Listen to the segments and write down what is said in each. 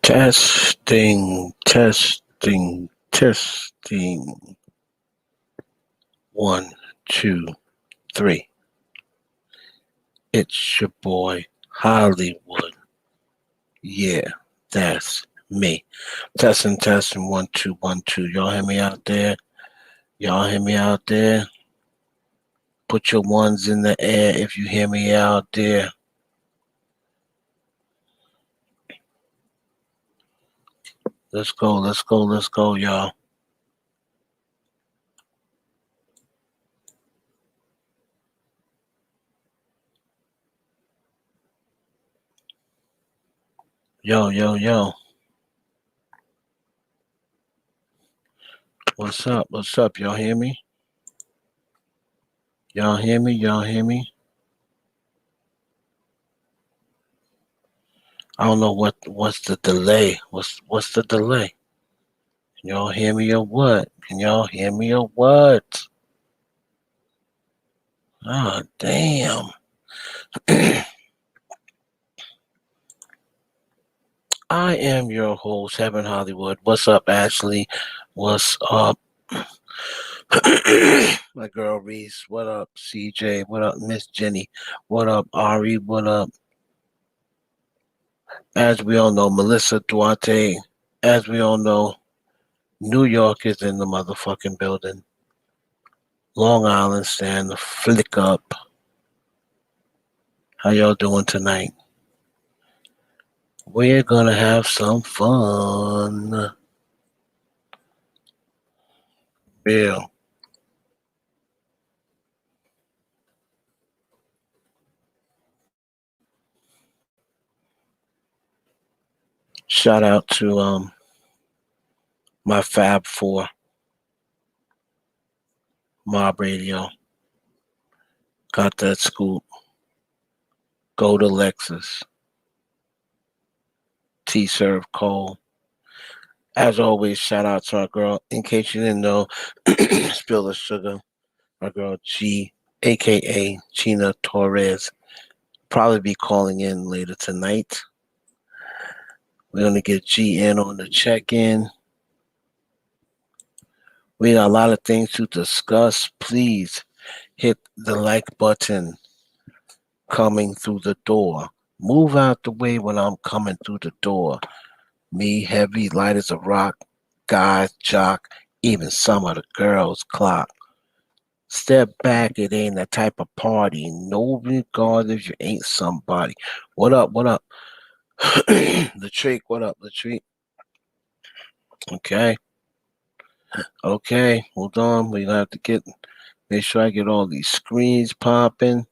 Testing, testing, testing. 1, 2, 3. It's your boy Hollywood. Yeah, that's me. Testing, testing. 1, 2, 1, 2. Y'all hear me out there? Y'all hear me out there? Put your ones in the air if you hear me out there. Let's go, let's go, let's go, y'all. Yo, yo, yo. What's up? What's up? Y'all hear me? Y'all hear me? Y'all hear me? I don't know what's the delay. What's the delay? Can y'all hear me or what? Can y'all hear me or what? Ah, damn. I am your host, Heaven Hollywood. What's up, Ashley? What's up? My girl Reese. What up, CJ? What up, Miss Jenny? What up, Ari? What up? As we all know, Melissa Duarte. As we all know, New York is in the motherfucking building. Long Island stand the flick up. How y'all doing tonight? We're gonna have some fun. Real. Shout out to my Fab Four Mob Radio. Got that scoop. Go to Lexus. T Serve Cole. As always, shout out to our girl. In case you didn't know, Spill the Sugar. Our girl G, aka Gina Torres. Probably be calling in later tonight. We're gonna get G in on the check-in. We got a lot of things to discuss. Please hit the like button coming through the door. Move out the way when I'm coming through the door. Me, heavy, light as a rock, guys, jock, even some of the girls clock. Step back, it ain't that type of party. No regard if you ain't somebody. What up, what up? Latrick, what up, Latrick? Okay. Okay, hold on. We're gonna have to make sure I get all these screens popping.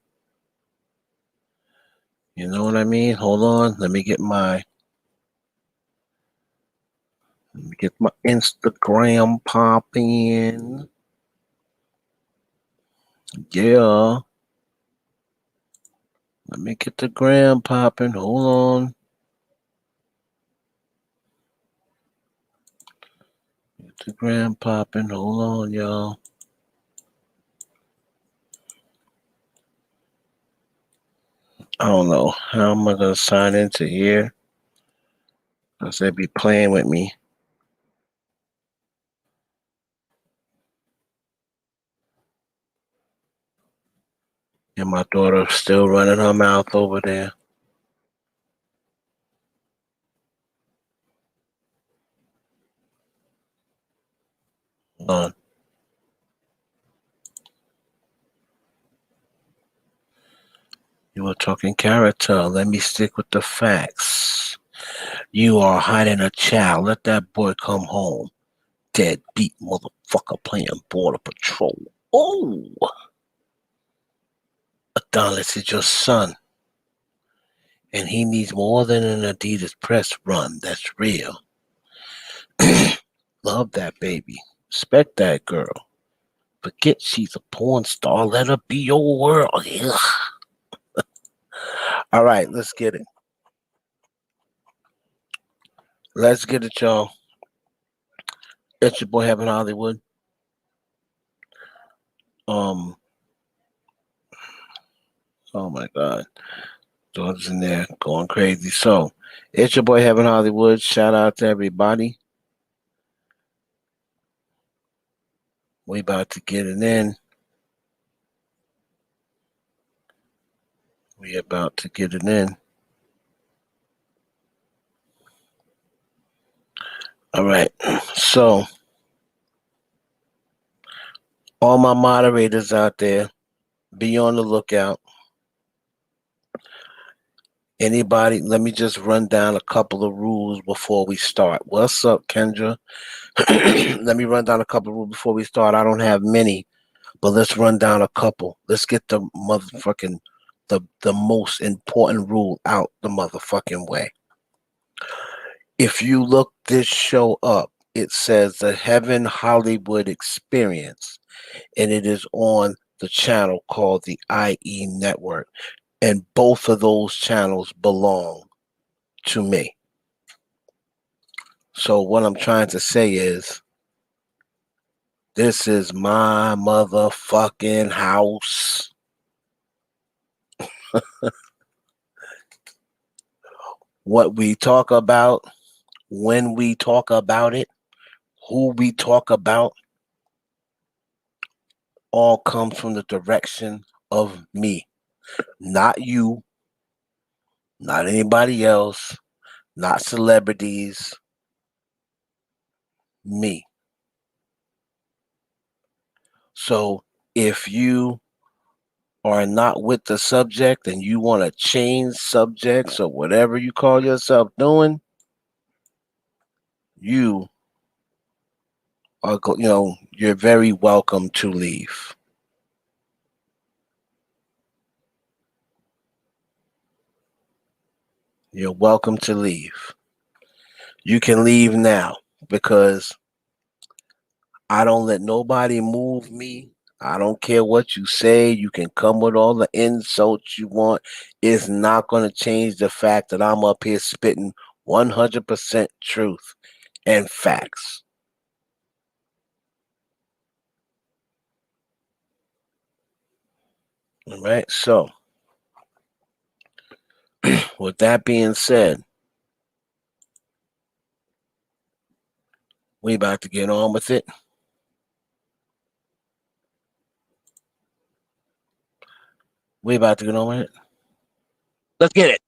You know what I mean? Hold on. Let me get my Instagram popping. Yeah. Let me get the gram popping. Hold on. Get the gram popping. Hold on, y'all. I don't know. How am I gonna sign into here? Because they be playing with me. And my daughter still running her mouth over there. Hold on. You were talking character. Let me stick with the facts. You are hiding a child. Let that boy come home. Deadbeat motherfucker playing border patrol. Oh, Adonis is your son. And he needs more than an Adidas press run. That's real. Love that baby. Respect that girl. Forget she's a porn star. Let her be your world. Ugh. All right, let's get it. Let's get it, y'all. It's your boy Heaven Hollywood. Oh my God. Daughter's in there going crazy. So It's your boy Heaven Hollywood. Shout out to everybody. We about to get it in. We about to get it in. All right. So, all my moderators out there, be on the lookout. Anybody, let me just run down a couple of rules before we start. What's up, Kendra? Let me run down a couple of rules before we start. I don't have many, but let's run down a couple. Let's get the motherfucking the most important rule out the motherfucking way. If you look this show up, it says the Heaven Hollywood Experience, and it is on the channel called the IE Network. And both of those channels belong to me. So what I'm trying to say is this is my motherfucking house. What we talk about, when we talk about it, who we talk about, all comes from the direction of me. Not you, not anybody else, not celebrities, me. So if you are not with the subject and you want to change subjects or whatever you call yourself doing, you are, you're very welcome to leave. You're welcome to leave. You can leave now because I don't let nobody move me. I don't care what you say. You can come with all the insults you want. It's not going to change the fact that I'm up here spitting 100% truth and facts. All right. So, with that being said, we about to get on with it. We about to get on with it. Let's get it.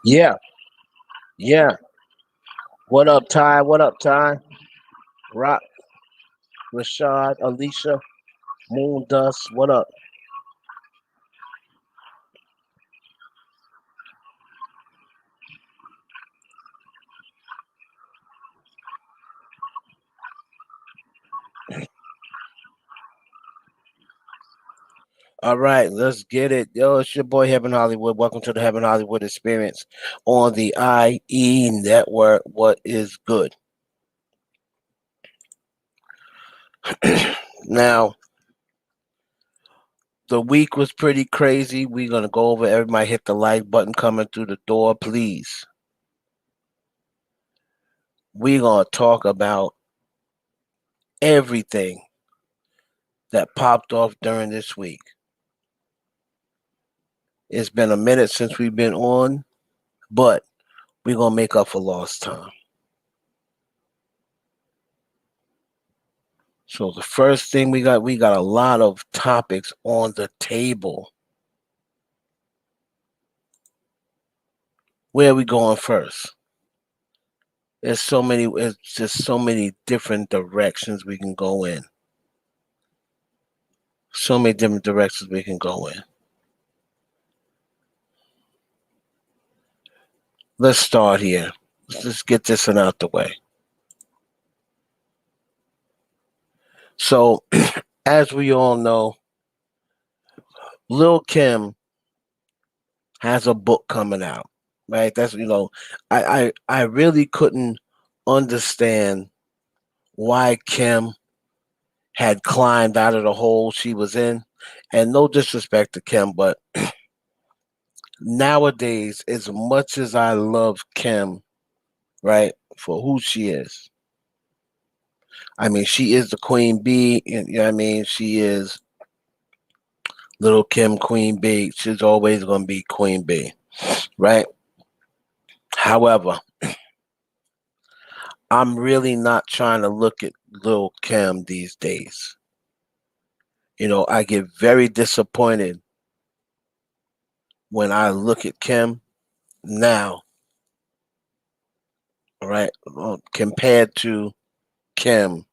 Yeah. Yeah. What up, Ty? What up, Ty? Rock, Rashad, Alicia, Moon Dust. What up? All right, let's get it. Yo, it's your boy Heaven Hollywood. Welcome to the Heaven Hollywood Experience on the IE Network. What is good? Now, the week was pretty crazy. We're going to go over everybody hit the like button coming through the door, please. We're going to talk about everything that popped off during this week. It's been a minute since we've been on, but we're going to make up for lost time. So the first thing we got a lot of topics on the table. Where are we going first? It's just so many different directions we can go in. So many different directions we can go in. Let's start here. Let's just get this one out the way. So, as we all know, Lil Kim has a book coming out, right? That's I really couldn't understand why Kim had climbed out of the hole she was in, and no disrespect to Kim, but nowadays, as much as I love Kim, right, for who she is, I mean, she is the queen bee, and you know what I mean, she is little Kim Queen Bee. She's always gonna be Queen Bee, right? However, I'm really not trying to look at Lil Kim these days. I get very disappointed when I look at Kim now, right? Compared to Kim,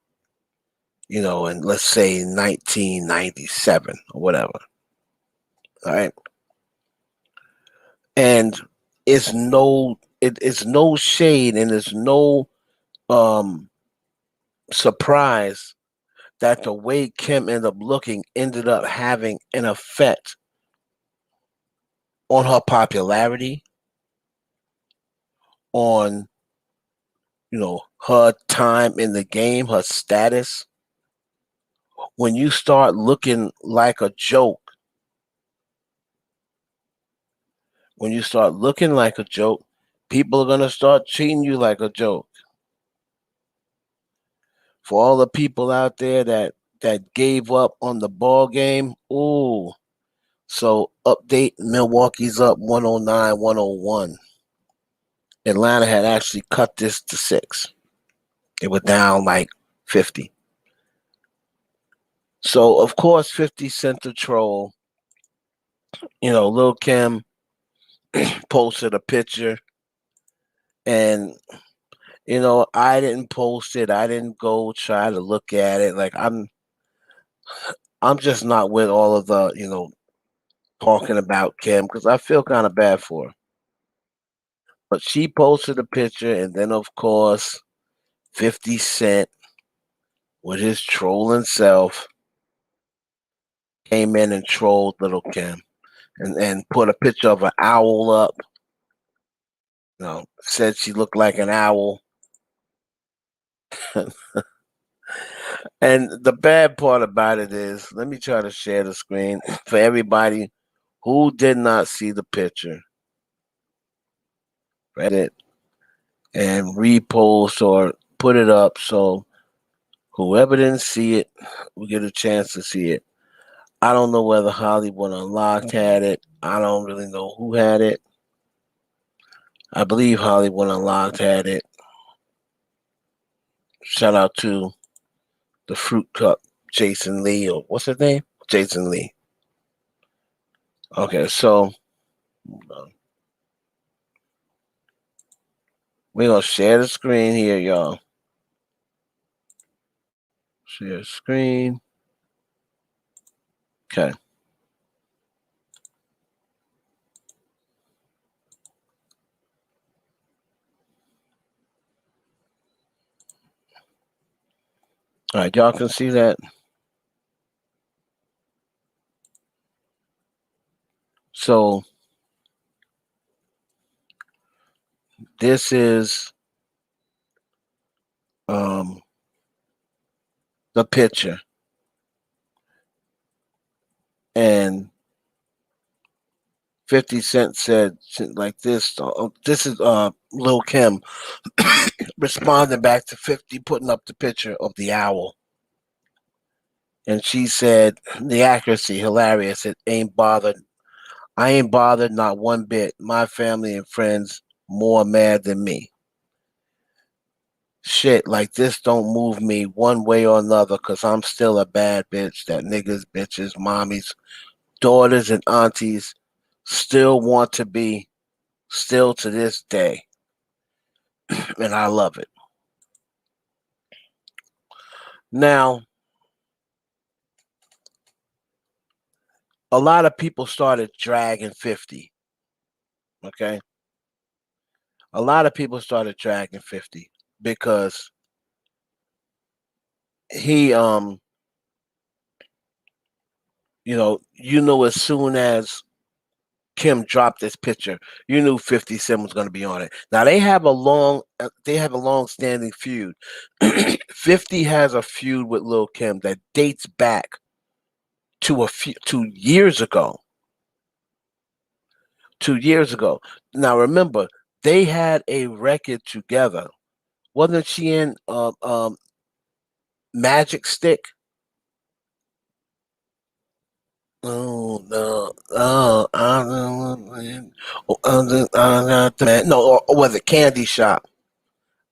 in let's say 1997 or whatever, right? And it's no shade and it's no um surprise that the way Kim ended up looking ended up having an effect on her popularity, on her time in the game, her status. When you start looking like a joke, when you start looking like a joke, people are gonna start treating you like a joke. For all the people out there that gave up on the ball game, ooh. So update: Milwaukee's up 109-101. Atlanta had actually cut this to 6. It was down like 50. So of course 50 Cent the troll. Lil Kim posted a picture, and I didn't post it. I didn't go try to look at it. Like I'm just not with all of the talking about Kim because I feel kind of bad for her. But she posted a picture, and then of course 50 Cent with his trolling self came in and trolled Little Kim, and put a picture of an owl up. Said she looked like an owl. And the bad part about it is, let me try to share the screen for everybody who did not see the picture. Reddit and repost or put it up so whoever didn't see it will get a chance to see it. I don't know whether Hollywood Unlocked had it. I don't really know who had it. I believe Hollywood Unlocked had it. Shout out to the Fruit Cup, Jason Lee, or what's his name? Jason Lee. Okay, so we're gonna share the screen here, y'all. Share screen. Okay. All right, y'all can see that. So this is the picture, and 50 Cent said like this. This is Lil Kim responding back to 50, putting up the picture of the owl, and she said the accuracy hilarious. It ain't bothered. I ain't bothered not one bit. My family and friends more mad than me. shit, like this don't move me one way or another because I'm still a bad bitch that niggas, bitches, mommies, daughters, and aunties still want to be, still to this day. And I love it. Now, a lot of people started dragging 50. Okay. A lot of people started dragging 50 because he, as soon as Kim dropped this picture, you knew 50 Cent was going to be on it. Now they have a long standing feud. 50 has a feud with Lil Kim that dates back to a few 2 years ago. 2 years ago. Now remember, they had a record together. Wasn't she in Magic Stick? Oh no! Oh, I'm not the man. No, or was it Candy Shop?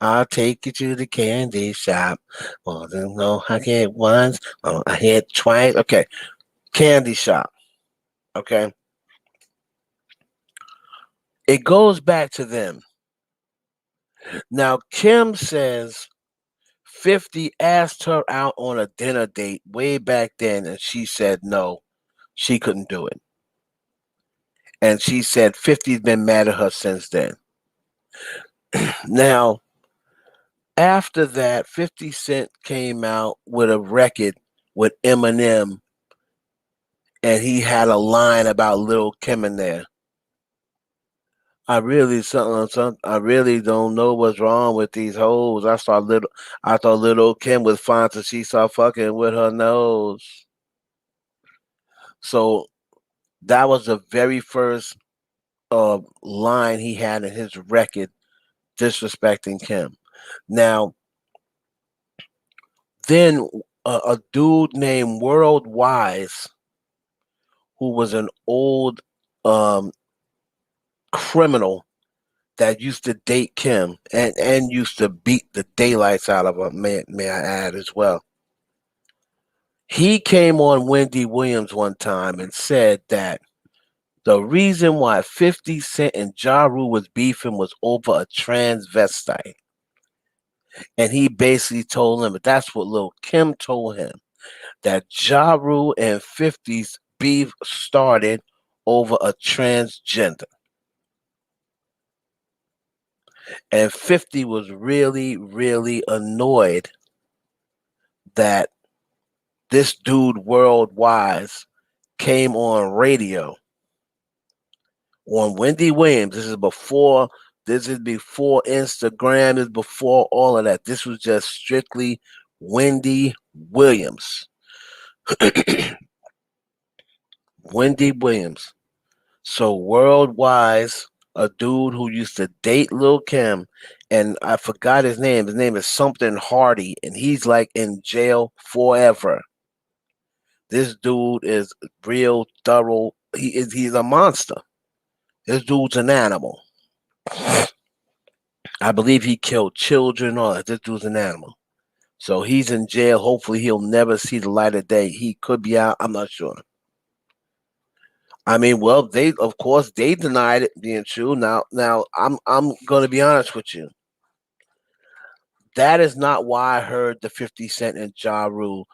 I'll take you to the candy shop. Well, no, I get once. Oh, I hit twice. Okay, candy shop. Okay, it goes back to them. Now, Kim says 50 asked her out on a dinner date way back then, and she said no, she couldn't do it. And she said 50's been mad at her since then. Now, after that, 50 Cent came out with a record with Eminem, and he had a line about Lil Kim in there. I really don't know what's wrong with these hoes. I thought little Kim was fine till she started fucking with her nose. So that was the very first line he had in his record disrespecting Kim. Now, then a dude named World Wise, who was an old um, criminal that used to date Kim and used to beat the daylights out of her, may I add as well. He came on Wendy Williams one time and said that the reason why 50 Cent and Ja Rule was beefing was over a transvestite. And he basically told him, that's what Lil Kim told him, that Ja Rule and 50's beef started over a transgender. And 50 was really, really annoyed that this dude worldwide came on radio on Wendy Williams. This is before Instagram, this is before all of that. This was just strictly Wendy Williams. Wendy Williams. So worldwide, a dude who used to date Lil Kim, and I forgot his name. His name is something Hardy, and he's like in jail forever. This dude is real thorough. He's a monster. This dude's an animal. I believe he killed children. All that. This dude's an animal. So he's in jail. Hopefully he'll never see the light of day. He could be out. I'm not sure. I mean, well, they of course they denied it being true. Now I'm gonna be honest with you. That is not why I heard the 50 Cent and Ja Rule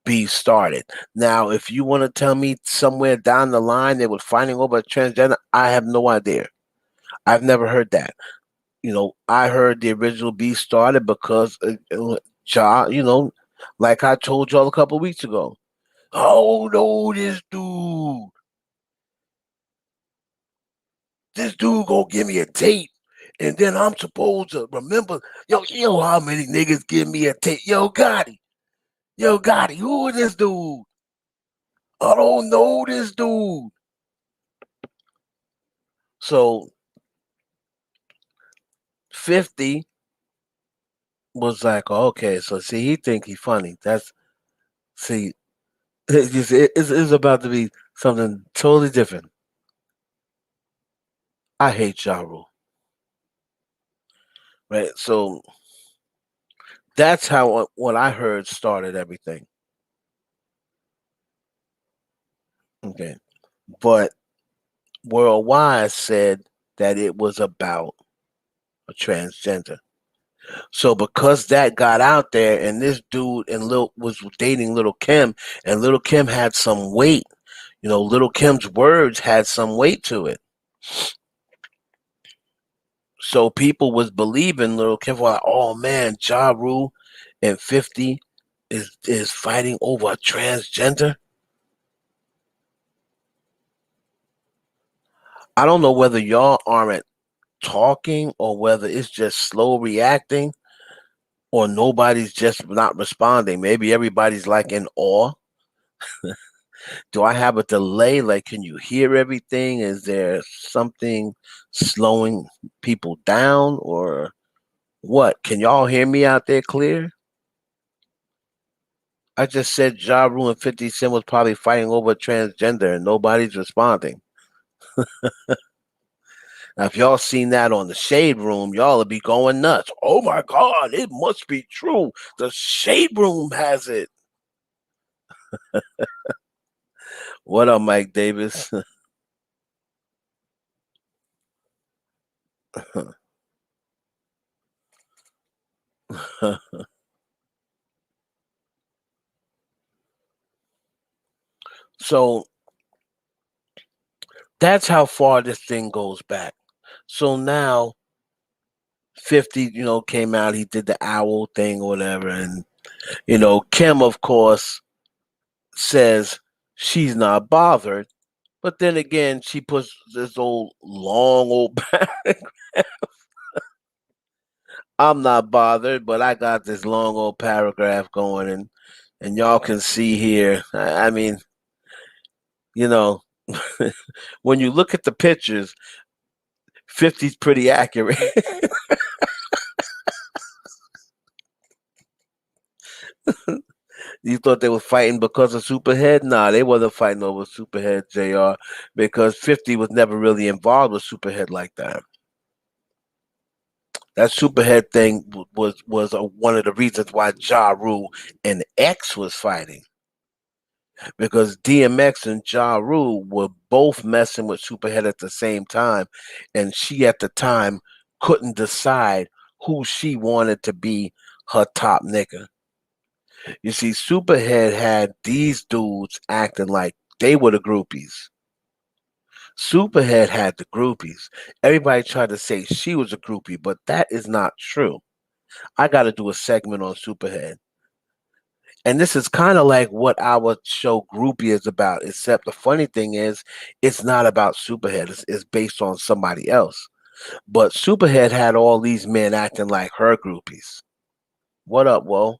beef started. Now, if you want to tell me somewhere down the line they were fighting over a transgender, I have no idea. I've never heard that. I heard the original beef started because Ja, like I told y'all a couple weeks ago. Oh no, this dude gonna give me a tape, and then I'm supposed to remember. Yo, how many niggas give me a tape? Yo, Gotti, who is this dude? I don't know this dude. So 50 was like, okay, so see, he think he funny. See, it's about to be something totally different. I hate Ja Rule, right? So That's how what I heard started everything. Okay. But Worldwide said that it was about a transgender. So because that got out there, and this dude and Lil was dating Little Kim, and Little Kim had some weight. Little Kim's words had some weight to it. So people was believing Little Kim, like, oh man, Ja Rule and 50 is fighting over a transgender. I don't know whether y'all aren't talking or whether it's just slow reacting or nobody's just not responding. Maybe everybody's like in awe. Do I have a delay? Like, can you hear everything? Is there something slowing people down or what? Can y'all hear me out there clear? I just said Ja Rule and 50 Cent was probably fighting over transgender and nobody's responding. Now, if y'all seen that on the Shade Room, y'all would be going nuts. Oh my God, it must be true. The Shade Room has it. What up, Mike Davis? So that's how far this thing goes back. So now 50, came out, he did the owl thing or whatever. And, Kim, of course, says she's not bothered. But then again, she puts this old I'm not bothered, but I got this long old paragraph going, and y'all can see here. I mean, you know, when you look at the pictures, 50's pretty accurate. You thought they were fighting because of Superhead? Nah, they wasn't fighting over Superhead, Jr. Because 50 was never really involved with Superhead like that. That Superhead thing was one of the reasons why Ja Rule and X was fighting, because DMX and Ja Rule were both messing with Superhead at the same time, and she at the time couldn't decide who she wanted to be her top nigga. You see, Superhead had these dudes acting like they were the groupies. Superhead had the groupies. Everybody tried to say she was a groupie, but that is not true. I got to do a segment on Superhead. And this is kind of like what our show Groupie is about, except the funny thing is, it's not about Superhead. It's based on somebody else. But Superhead had all these men acting like her groupies. What up, Whoa?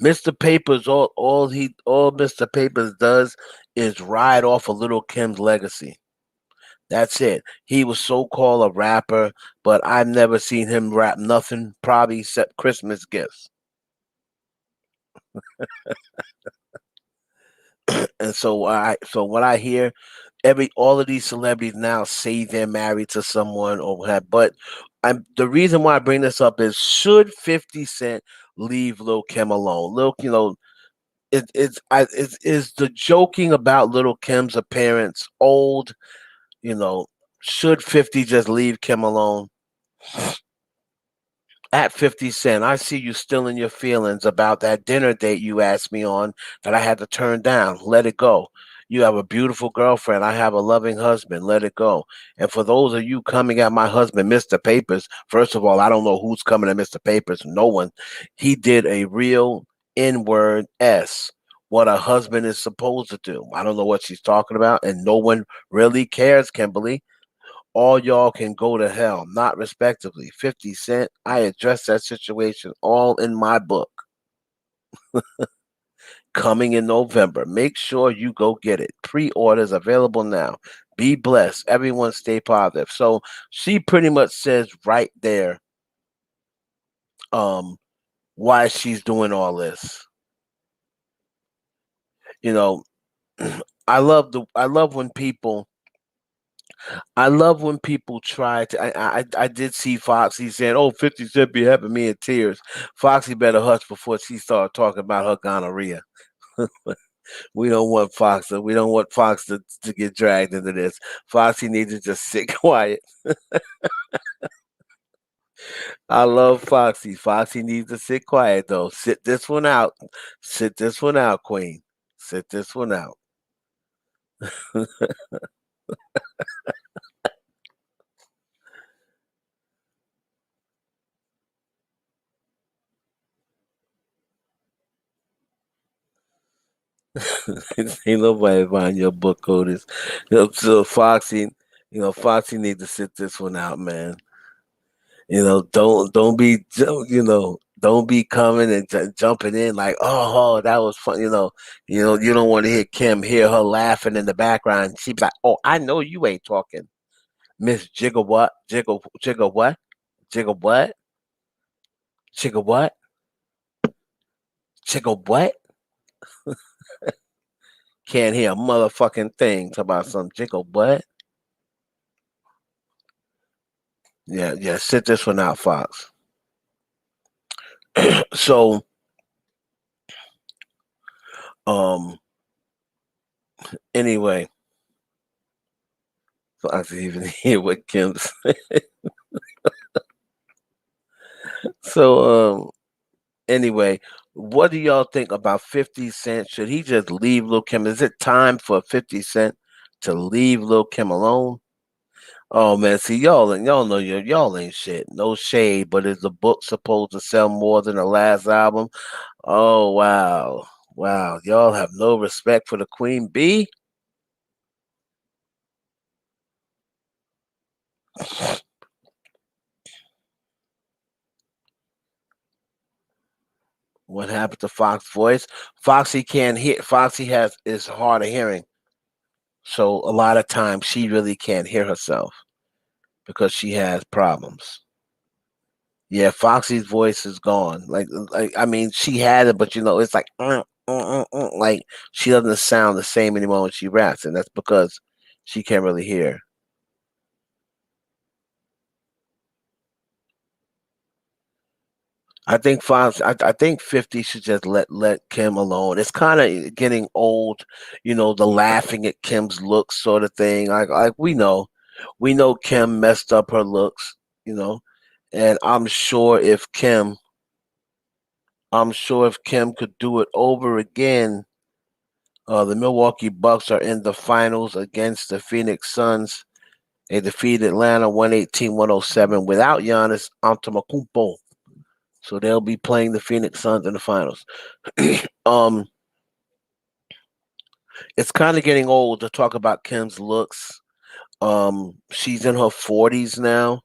Mr. Papers, all Mr. Papers does is ride off of Little Kim's legacy. That's it. He was so called a rapper, but I've never seen him rap nothing, probably except Christmas gifts. And so what I hear, every all of these celebrities now say they're married to someone or what have, but I'm the reason why I bring this up is, should 50 Cent leave Lil Kim alone? Is the joking about Little Kim's appearance old? You know, should 50 just leave Kim alone? At 50 Cent, I see you still in your feelings about that dinner date you asked me on that I had to turn down. Let it go. You have a beautiful girlfriend. I have a loving husband. Let it go. And for those of you coming at my husband, Mr. Papers, first of all, I don't know who's coming at Mr. Papers. No one. He did a real N word S. What a husband is supposed to do. I don't know what she's talking about, and no one really cares, Kimberly. All y'all can go to hell, not respectively. 50 Cent, I addressed that situation all in my book coming in November. Make sure you go get it. Pre-orders available now. Be blessed. Everyone stay positive. So she pretty much says right there um why she's doing all this. You know, I love when people I love when people try to. I did see Foxy saying, "Oh, 50 Cent be having me in tears." Foxy better hush before she start talking about her gonorrhea. We don't want Fox. We don't want Fox to get dragged into this. Foxy needs to just sit quiet. I love Foxy. Foxy needs to sit quiet though. Sit this one out. Sit this one out, Queen. Sit this one out. Ain't nobody buying your book, Otis. So Foxy, Foxy need to sit this one out, man. Don't be don't be coming and jumping in like, oh, that was fun. You don't want to hear her laughing in the background. She be like, oh, I know you ain't talking, Miss Jiggle what, jiggle what, jiggle what, jiggle what, jiggle what. Can't hear a motherfucking thing. Talk about some jiggle what. Yeah, yeah. Sit this one out, Fox. So, um, anyway, Fox didn't even hear what Kim's. So, anyway, what do y'all think about 50 Cent? Should he just leave Lil Kim? Is it time for 50 Cent to leave Lil Kim alone? Oh man, see y'all know y'all ain't shit. No shade, but is the book supposed to sell more than the last album? Oh wow. Wow. Y'all have no respect for the Queen Bee? What happened to Fox voice? Foxy can't hear. Foxy has is hard of hearing. So a lot of times she really can't hear herself because she has problems. Yeah, Foxy's voice is gone. Like I mean, she had it, but it's like like she doesn't sound the same anymore when she raps, and that's because she can't really hear. I think 50 should just let Kim alone. It's kind of getting old, the laughing at Kim's looks sort of thing. Like we know Kim messed up her looks, you know, and I'm sure if Kim could do it over again, the Milwaukee Bucks are in the finals against the Phoenix Suns. They defeated Atlanta 118-107 without Giannis Antetokounmpo. So they'll be playing the Phoenix Suns in the finals. um, it's kind of getting old to talk about Kim's looks. She's in her 40s now.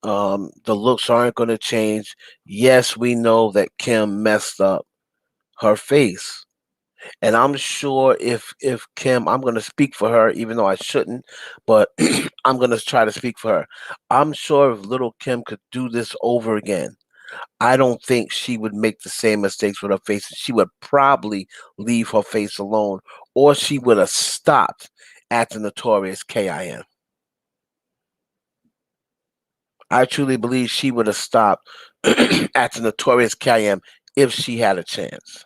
The looks aren't going to change. Yes, we know that Kim messed up her face. And I'm sure if Kim, I'm going to speak for her, even though I shouldn't, but I'm going to try to speak for her. I'm sure if little Kim could do this over again, I don't think she would make the same mistakes with her face. She would probably leave her face alone, or she would have stopped at the notorious KIM. I truly believe she would have stopped at the notorious KIM if she had a chance.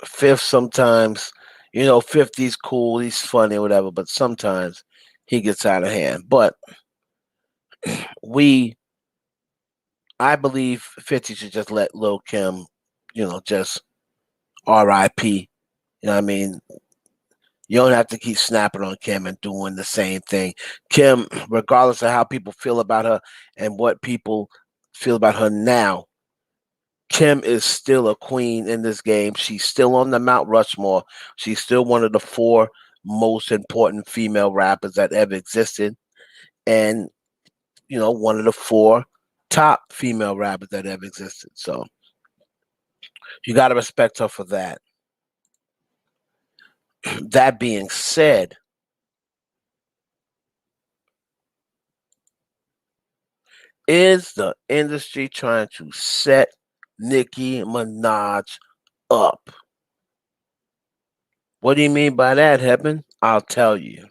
Fifth sometimes, 50's cool, he's funny, whatever, but sometimes he gets out of hand. But we, I believe 50 should just let Lil Kim, just RIP. You know what I mean? You don't have to keep snapping on Kim and doing the same thing. Kim, regardless of how people feel about her and what people feel about her now, Kim is still a queen in this game. She's still on the Mount Rushmore. She's still one of the four most important female rappers that ever existed. And, one of the four top female rappers that ever existed. So you got to respect her for that. That being said, is the industry trying to set Nicki Minaj up. What do you mean by that, Heaven? I'll tell you.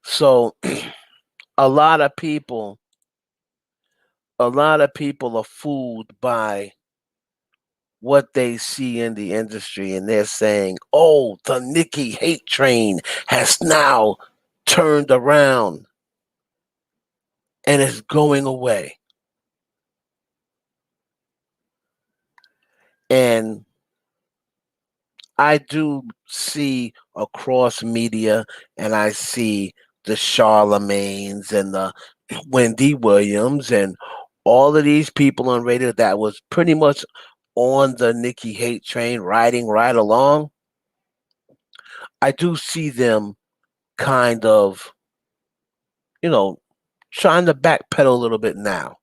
So a lot of people, a lot of people are fooled by what they see in the industry, and they're saying, "Oh, the Nicki hate train has now turned around and is going away." And I do see across media, and I see the Charlemagnes and the Wendy Williams and all of these people on radio that was pretty much on the Nicki hate train, riding right along. I do see them kind of, you know, trying to backpedal a little bit now.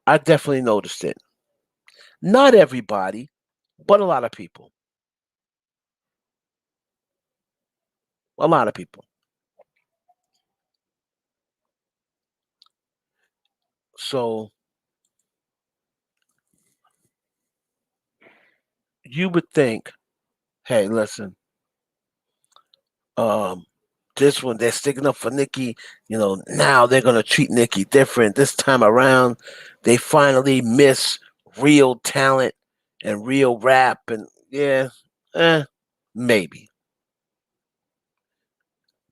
I definitely noticed it. Not everybody, but a lot of people. A lot of people. So you would think, hey, listen, um, this one they're sticking up for Nicki. Now they're gonna treat Nicki different this time around. They finally miss real talent and real rap, and yeah, maybe.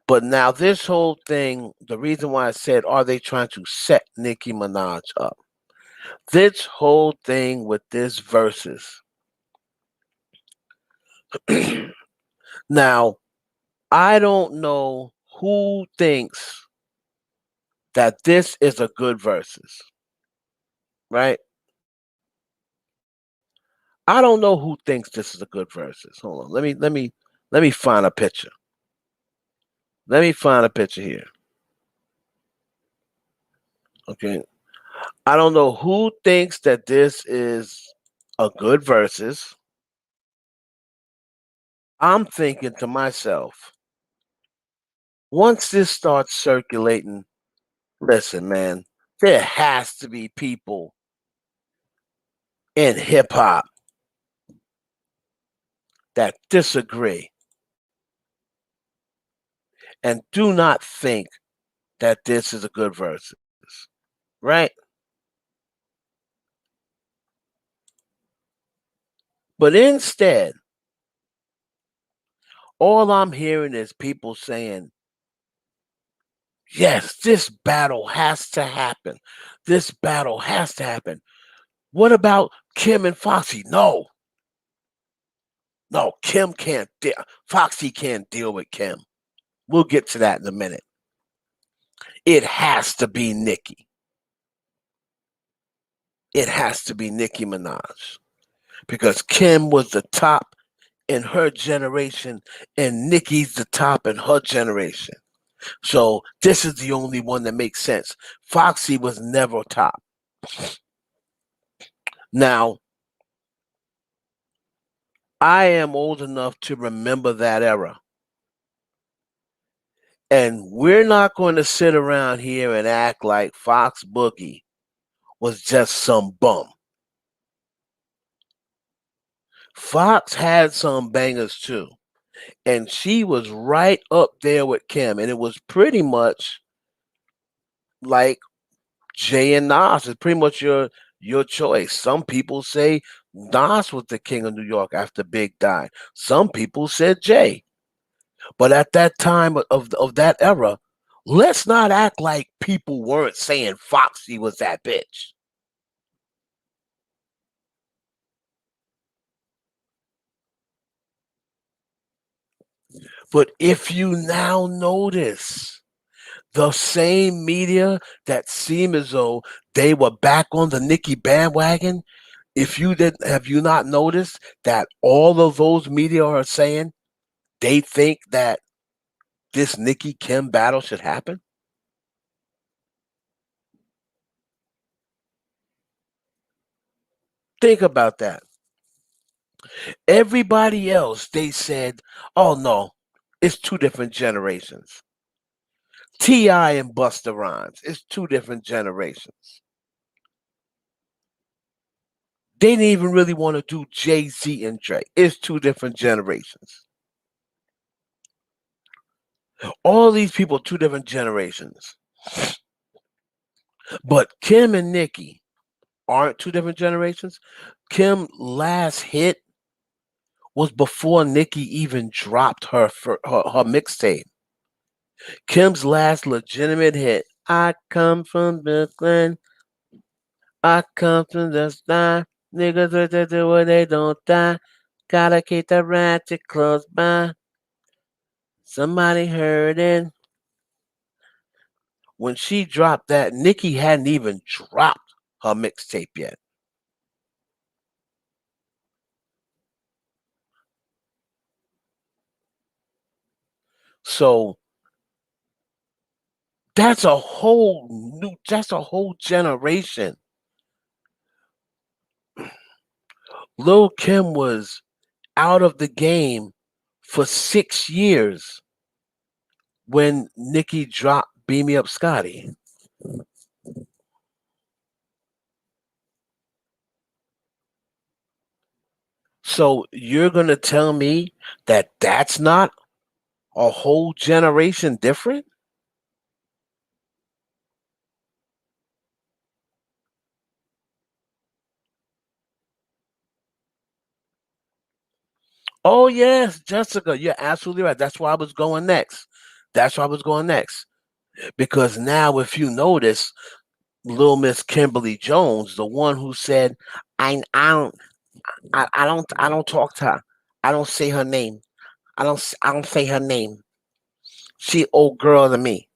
But now this whole thing, the reason why I said, are they trying to set Nicki Minaj up? This whole thing with this verses. Now, I don't know who thinks that this is a good verses, right? I don't know who thinks this is a good verses. Hold on. Let me find a picture. Let me find a picture here. Okay. I don't know who thinks that this is a good verses. I'm thinking to myself, once this starts circulating, listen, man, there has to be people in hip hop that disagree and do not think that this is a good verses, right? But instead, all I'm hearing is people saying, yes, this battle has to happen. This battle has to happen. What about Kim and Foxy? No, no, Kim can't deal. Foxy can't deal with Kim. We'll get to that in a minute. It has to be Nicki. It has to be Nicki Minaj because Kim was the top in her generation and Nicki's the top in her generation. So this is the only one that makes sense. Foxy was never top. Now, I am old enough to remember that era. And we're not going to sit around here and act like Fox Boogie was just some bum. Fox had some bangers too. And she was right up there with Kim. And it was pretty much like Jay and Nas. It's pretty much your choice. Some people say Nas was the king of New York after Big died. Some people said Jay. But at that time of that era, let's not act like people weren't saying Foxy was that bitch. But if you now notice the same media that seem as though they were back on the Nicki bandwagon, if you didn't have you not noticed that all of those media are saying they think that this Nicki Kim battle should happen? Think about that. Everybody else, they said, oh no, it's two different generations. T.I. and Busta Rhymes. It's two different generations. They didn't even really want to do Jay-Z and Drake. It's two different generations. All these people, two different generations. But Kim and Nicki aren't two different generations. Kim's last hit was before Nicki even dropped her mixtape. Kim's last legitimate hit, I come from Brooklyn, I come from the sky, niggas that do what they don't die, gotta keep the ratchet close by, somebody heard it. When she dropped that, Nicki hadn't even dropped her mixtape yet. So that's a whole generation. Lil Kim was out of the game for 6 years when Nicki dropped Beam Me Up Scotty. So you're going to tell me that that's not a whole generation different? Oh, yes, Jessica, you're absolutely right. That's why I was going next. That's why I was going next. Because now, if you notice, Little Miss Kimberly Jones, the one who said, I don't, I don't talk to her. I don't say her name. I don't say her name. She old girl to me.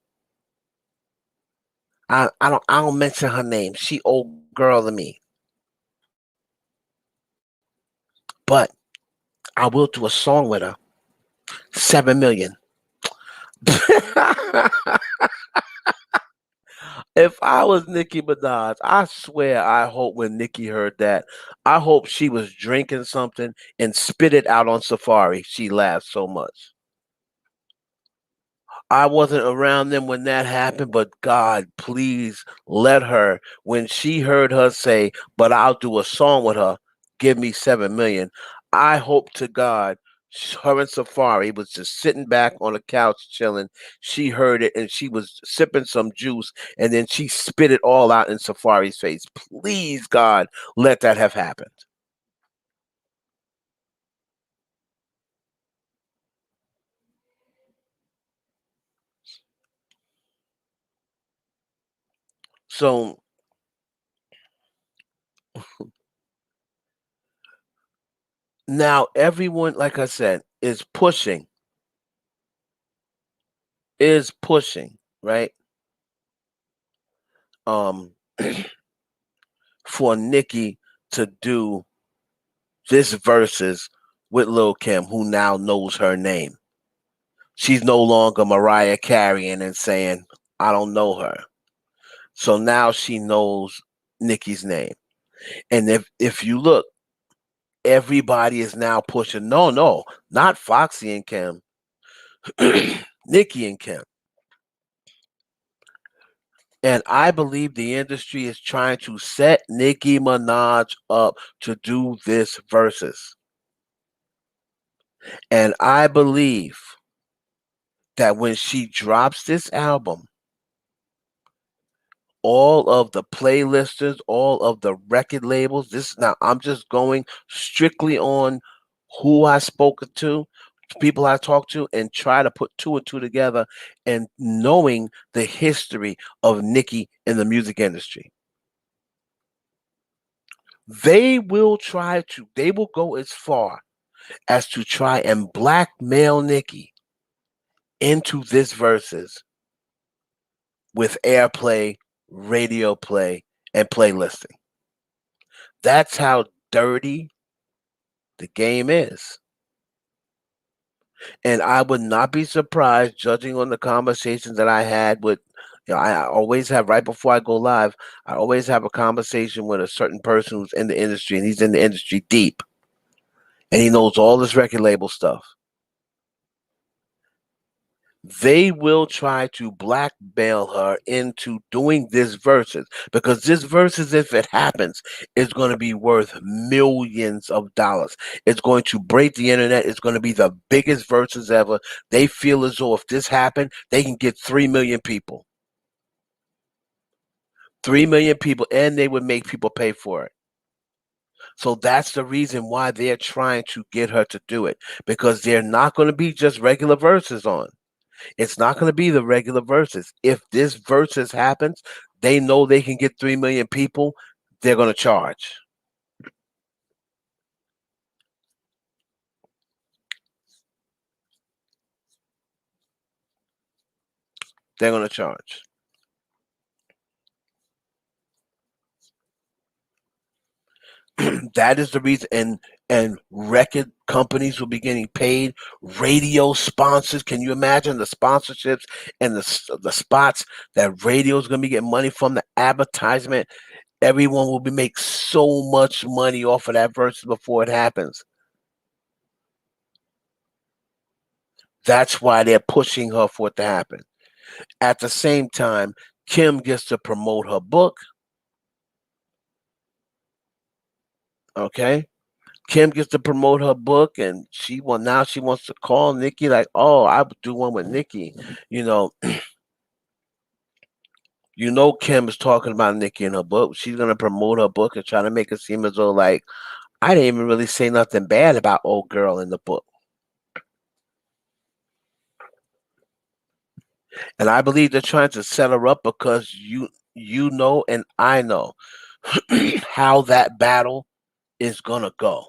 I don't mention her name. She old girl to me. But I will do a song with her. 7 million. If I was Nicki Minaj, I swear I hope when Nicki heard that, I hope she was drinking something and spit it out on Safari. She laughed so much. I wasn't around them when that happened, but God, please let her, when she heard her say, but I'll do a song with her, give me 7 million. I hope to God her and Safari was just sitting back on the couch chilling. She heard it and she was sipping some juice and then she spit it all out in Safari's face. Please, God, let that have happened. So now everyone, like I said, is pushing, right? Um for Nicki to do this verses with Lil Kim, who now knows her name. She's no longer Mariah carrying and saying, I don't know her. So now she knows Nicki's name. And if you look, everybody is now pushing, no, not Foxy and Kim, Nicki and Kim. And I believe the industry is trying to set Nicki Minaj up to do this versus. And I believe that when she drops this album, all of the playlisters, all of the record labels, this now I'm just going strictly on who I spoke to, people I talked to, and try to put two and two together and knowing the history of Nicki in the music industry. They will go as far as to try and blackmail Nicki into this verses with airplay, radio play, and playlisting. That's how dirty the game is. And I would not be surprised, judging on the conversations that I had with, I always have right before I go live, I always have a conversation with a certain person who's in the industry, and he's in the industry deep, and he knows all this record label stuff. They will try to blackmail her into doing this versus, because this versus, if it happens, is going to be worth millions of dollars. It's going to break the internet. It's going to be the biggest versus ever. They feel as though if this happened, they can get 3 million people. 3 million people, and they would make people pay for it. So that's the reason why they're trying to get her to do it, because they're not going to be just regular verses on. It's not going to be the regular verses. If this versus happens, they know they can get 3 million people. They're going to charge. They're going to charge. That is the reason. And record companies will be getting paid. Radio sponsors. Can you imagine the sponsorships and the spots that radio is going to be getting money from, the advertisement? Everyone will be make so much money off of that versus before it happens. That's why they're pushing her for it to happen. At the same time, Kim gets to promote her book. Okay. Kim gets to promote her book, and now she wants to call Nicki like, oh, I would do one with Nicki. You know, Kim is talking about Nicki in her book. She's gonna promote her book and try to make it seem as though like I didn't even really say nothing bad about old girl in the book. And I believe they're trying to set her up because you know and I know how that battle is gonna go.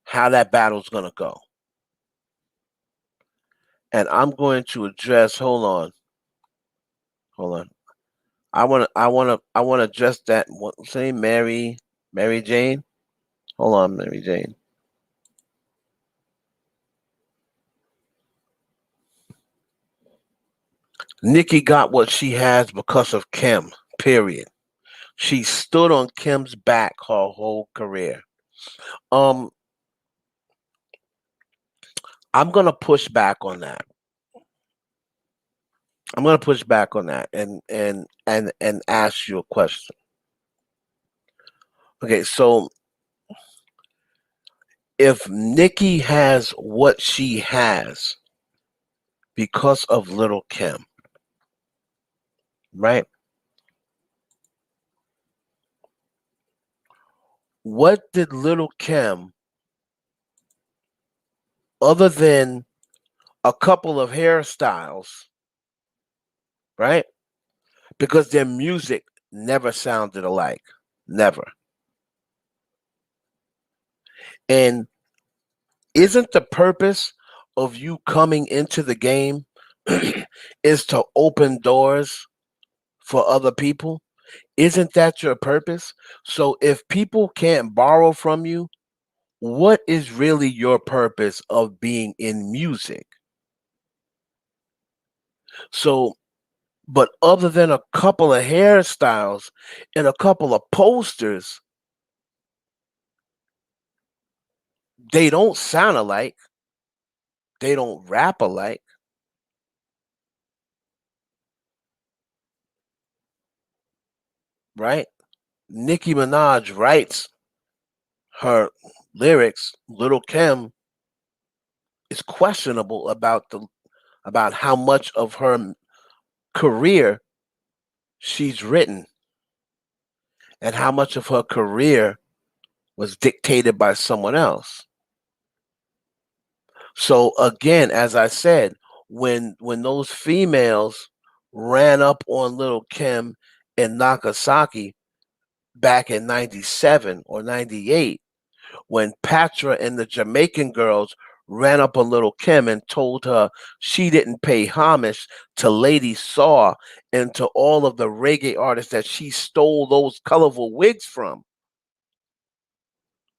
How that battle's gonna go. And I'm going to address. Hold on. I wanna address that. What say, Mary Jane? Hold on, Mary Jane. Nicki got what she has because of Kim. Period. She stood on Kim's back her whole career. Um, I'm gonna push back on that. I'm gonna push back on that and ask you a question. Okay, so if Nicki has what she has because of Little Kim, right? What did Little Kim, other than a couple of hairstyles, right? Because their music never sounded alike. Never. And isn't the purpose of you coming into the game is to open doors for other people? Isn't that your purpose? So if people can't borrow from you, what is really your purpose of being in music? So, but other than a couple of hairstyles and a couple of posters, they don't sound alike. They don't rap alike, right? Nicki Minaj writes her lyrics. Little Kim is questionable about how much of her career she's written and how much of her career was dictated by someone else. So again, as I said, when those females ran up on Little Kim in Nagasaki back in 97 or 98, when Patra and the Jamaican girls ran up on Little Kim and told her she didn't pay homage to Lady Saw and to all of the reggae artists that she stole those colorful wigs from.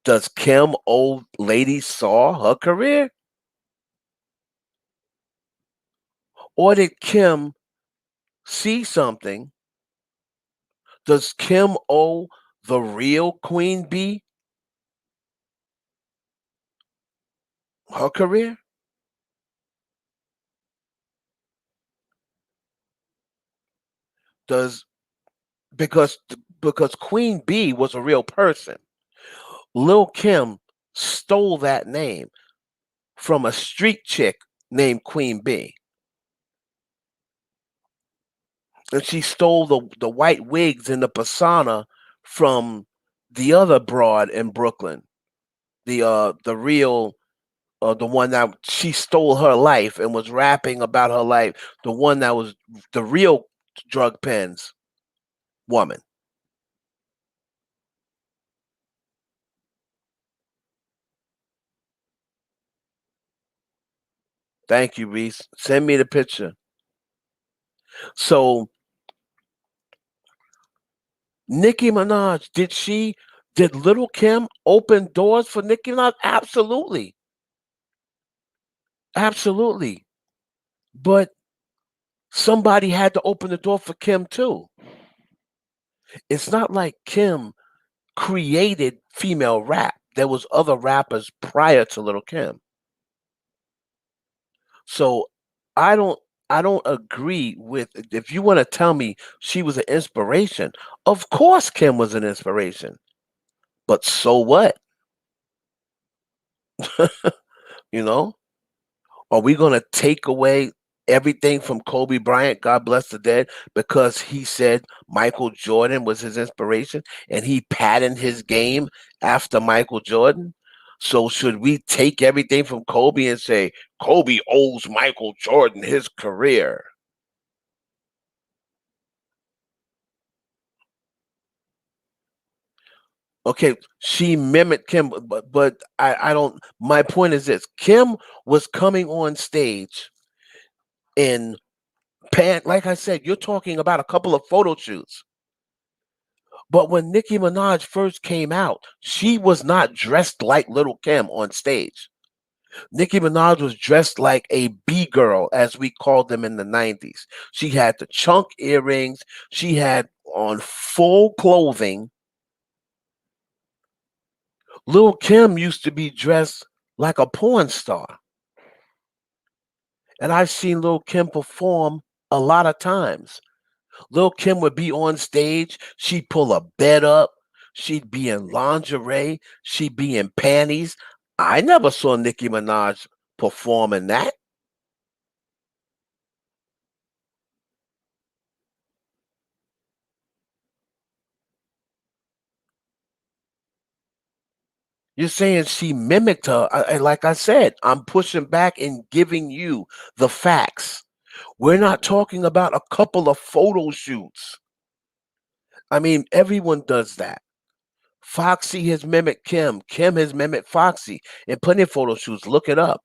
Does Kim owe Lady Saw her career? Or did Kim see something? Does Kim owe the real Queen Bee Her career does because because Queen Bee was a real person. Lil Kim stole that name from a street chick named Queen Bee, and she stole the white wigs and the persona from the other broad in Brooklyn, the real the one that she stole her life and was rapping about her life, the one that was the real drug pens woman. Thank you, Reese. Send me the picture. So Nicki Minaj, did Little Kim open doors for Nicki Minaj? Absolutely. Absolutely. But somebody had to open the door for Kim too. It's not like Kim created female rap. There was other rappers prior to Little Kim. So I don't I don't agree with if you want to tell me she was an inspiration. Of course Kim was an inspiration. But so what? You know? Are we going to take away everything from Kobe Bryant, God bless the dead, because he said Michael Jordan was his inspiration and he patterned his game after Michael Jordan? So should we take everything from Kobe and say Kobe owes Michael Jordan his career? Okay, she mimicked Kim, but I don't. My point is this: Kim was coming on stage in like I said, you're talking about a couple of photo shoots. But when Nicki Minaj first came out, she was not dressed like Little Kim on stage. Nicki Minaj was dressed like a B girl, as we called them in the 90s. She had the chunk earrings, she had on full clothing. Lil Kim used to be dressed like a porn star. And I've seen Lil Kim perform a lot of times. Lil Kim would be on stage, she'd pull a bed up, she'd be in lingerie, she'd be in panties. I never saw Nicki Minaj perform in that. You're saying she mimicked her. Like I said, I'm pushing back and giving you the facts. We're not talking about a couple of photo shoots. I mean, everyone does that. Foxy has mimicked Kim. Kim has mimicked Foxy in plenty of photo shoots. Look it up.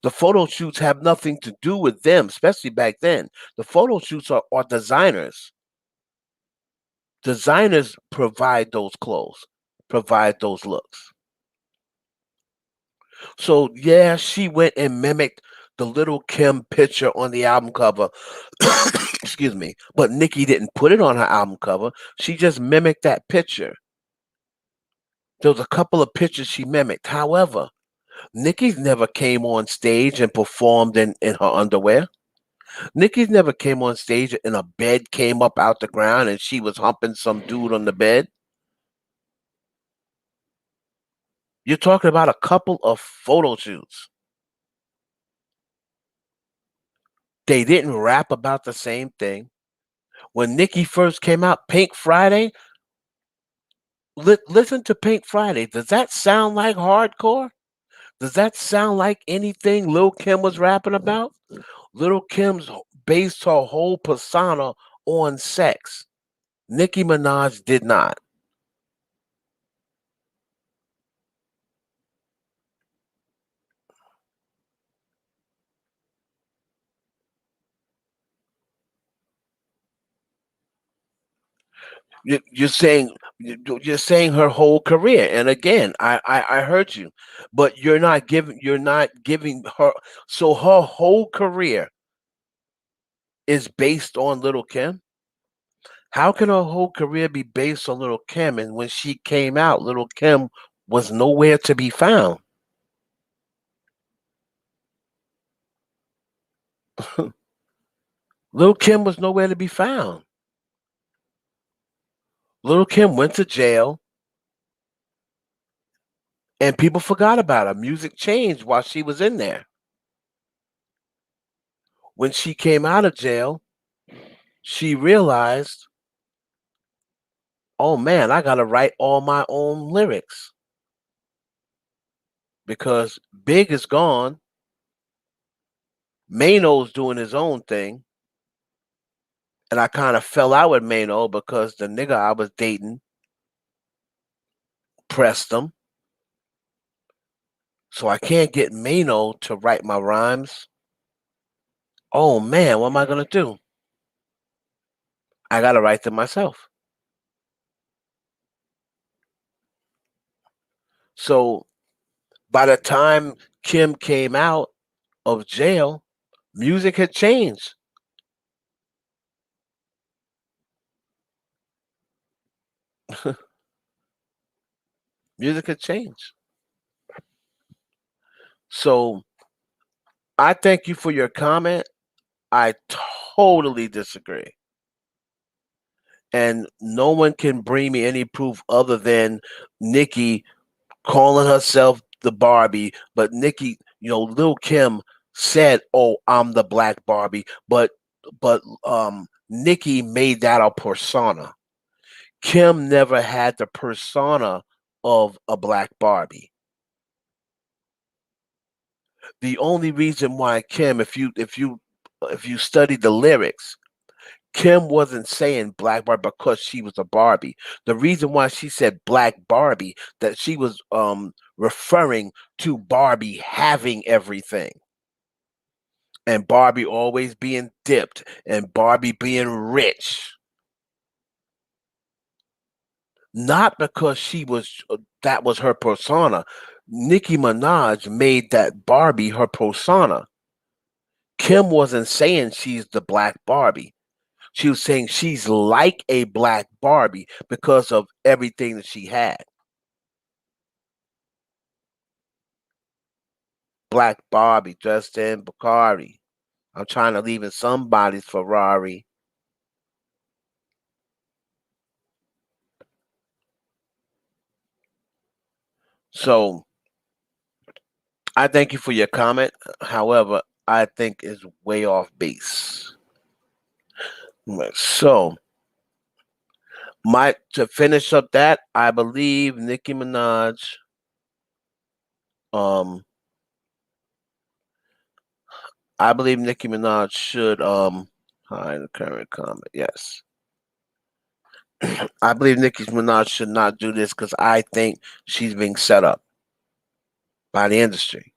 The photo shoots have nothing to do with them, especially back then. The photo shoots are designers. Designers provide those clothes, provide those looks. So yeah, she went and mimicked the little Kim picture on the album cover. Excuse me. But Nicki didn't put it on her album cover. She just mimicked that picture. There was a couple of pictures she mimicked. However, Nicki's never came on stage and performed in her underwear. Nicki's never came on stage and a bed came up out the ground and she was humping some dude on the bed. You're talking about a couple of photo shoots. They didn't rap about the same thing. When Nicki first came out, Pink Friday, listen to Pink Friday. Does that sound like hardcore? Does that sound like anything Lil Kim was rapping about? Lil Kim's based her whole persona on sex. Nicki Minaj did not. You're saying you're saying her whole career, and again, I heard you, but you're not giving her. So her whole career is based on Little Kim. How can her whole career be based on Little Kim? And when she came out, Little Kim was nowhere to be found. Lil Kim was nowhere to be found. Lil Kim went to jail and people forgot about her. Music changed while she was in there. When she came out of jail, she realized, oh man, I got to write all my own lyrics because Big is gone. Mano's doing his own thing. And I kind of fell out with Mano because the nigga I was dating pressed him. So I can't get Mano to write my rhymes. Oh man, what am I going to do? I got to write them myself. So by the time Kim came out of jail, music had changed. Music had changed. So I thank you for your comment. I totally disagree. And no one can bring me any proof other than Nicki calling herself the Barbie. But Nicki, Lil Kim said, "Oh, I'm the Black Barbie," but Nicki made that a persona. Kim never had the persona of a Black Barbie. The only reason why Kim, if you study the lyrics, Kim wasn't saying Black Barbie because she was a Barbie. The reason why she said Black Barbie, that she was referring to Barbie having everything. And Barbie always being dipped and Barbie being rich. Not because she was that was her persona. Nicki Minaj made that Barbie her persona. Kim wasn't saying she's the Black Barbie. She was saying she's like a Black Barbie because of everything that she had. Black Barbie, Justin Bacardi. I'm trying to leave in somebody's Ferrari. So I thank you for your comment. However, I think it's way off base. So to finish up that, I believe Nicki Minaj um I believe Nicki Minaj should hide the current comment. Yes. I believe Nicki Minaj should not do this because I think she's being set up by the industry.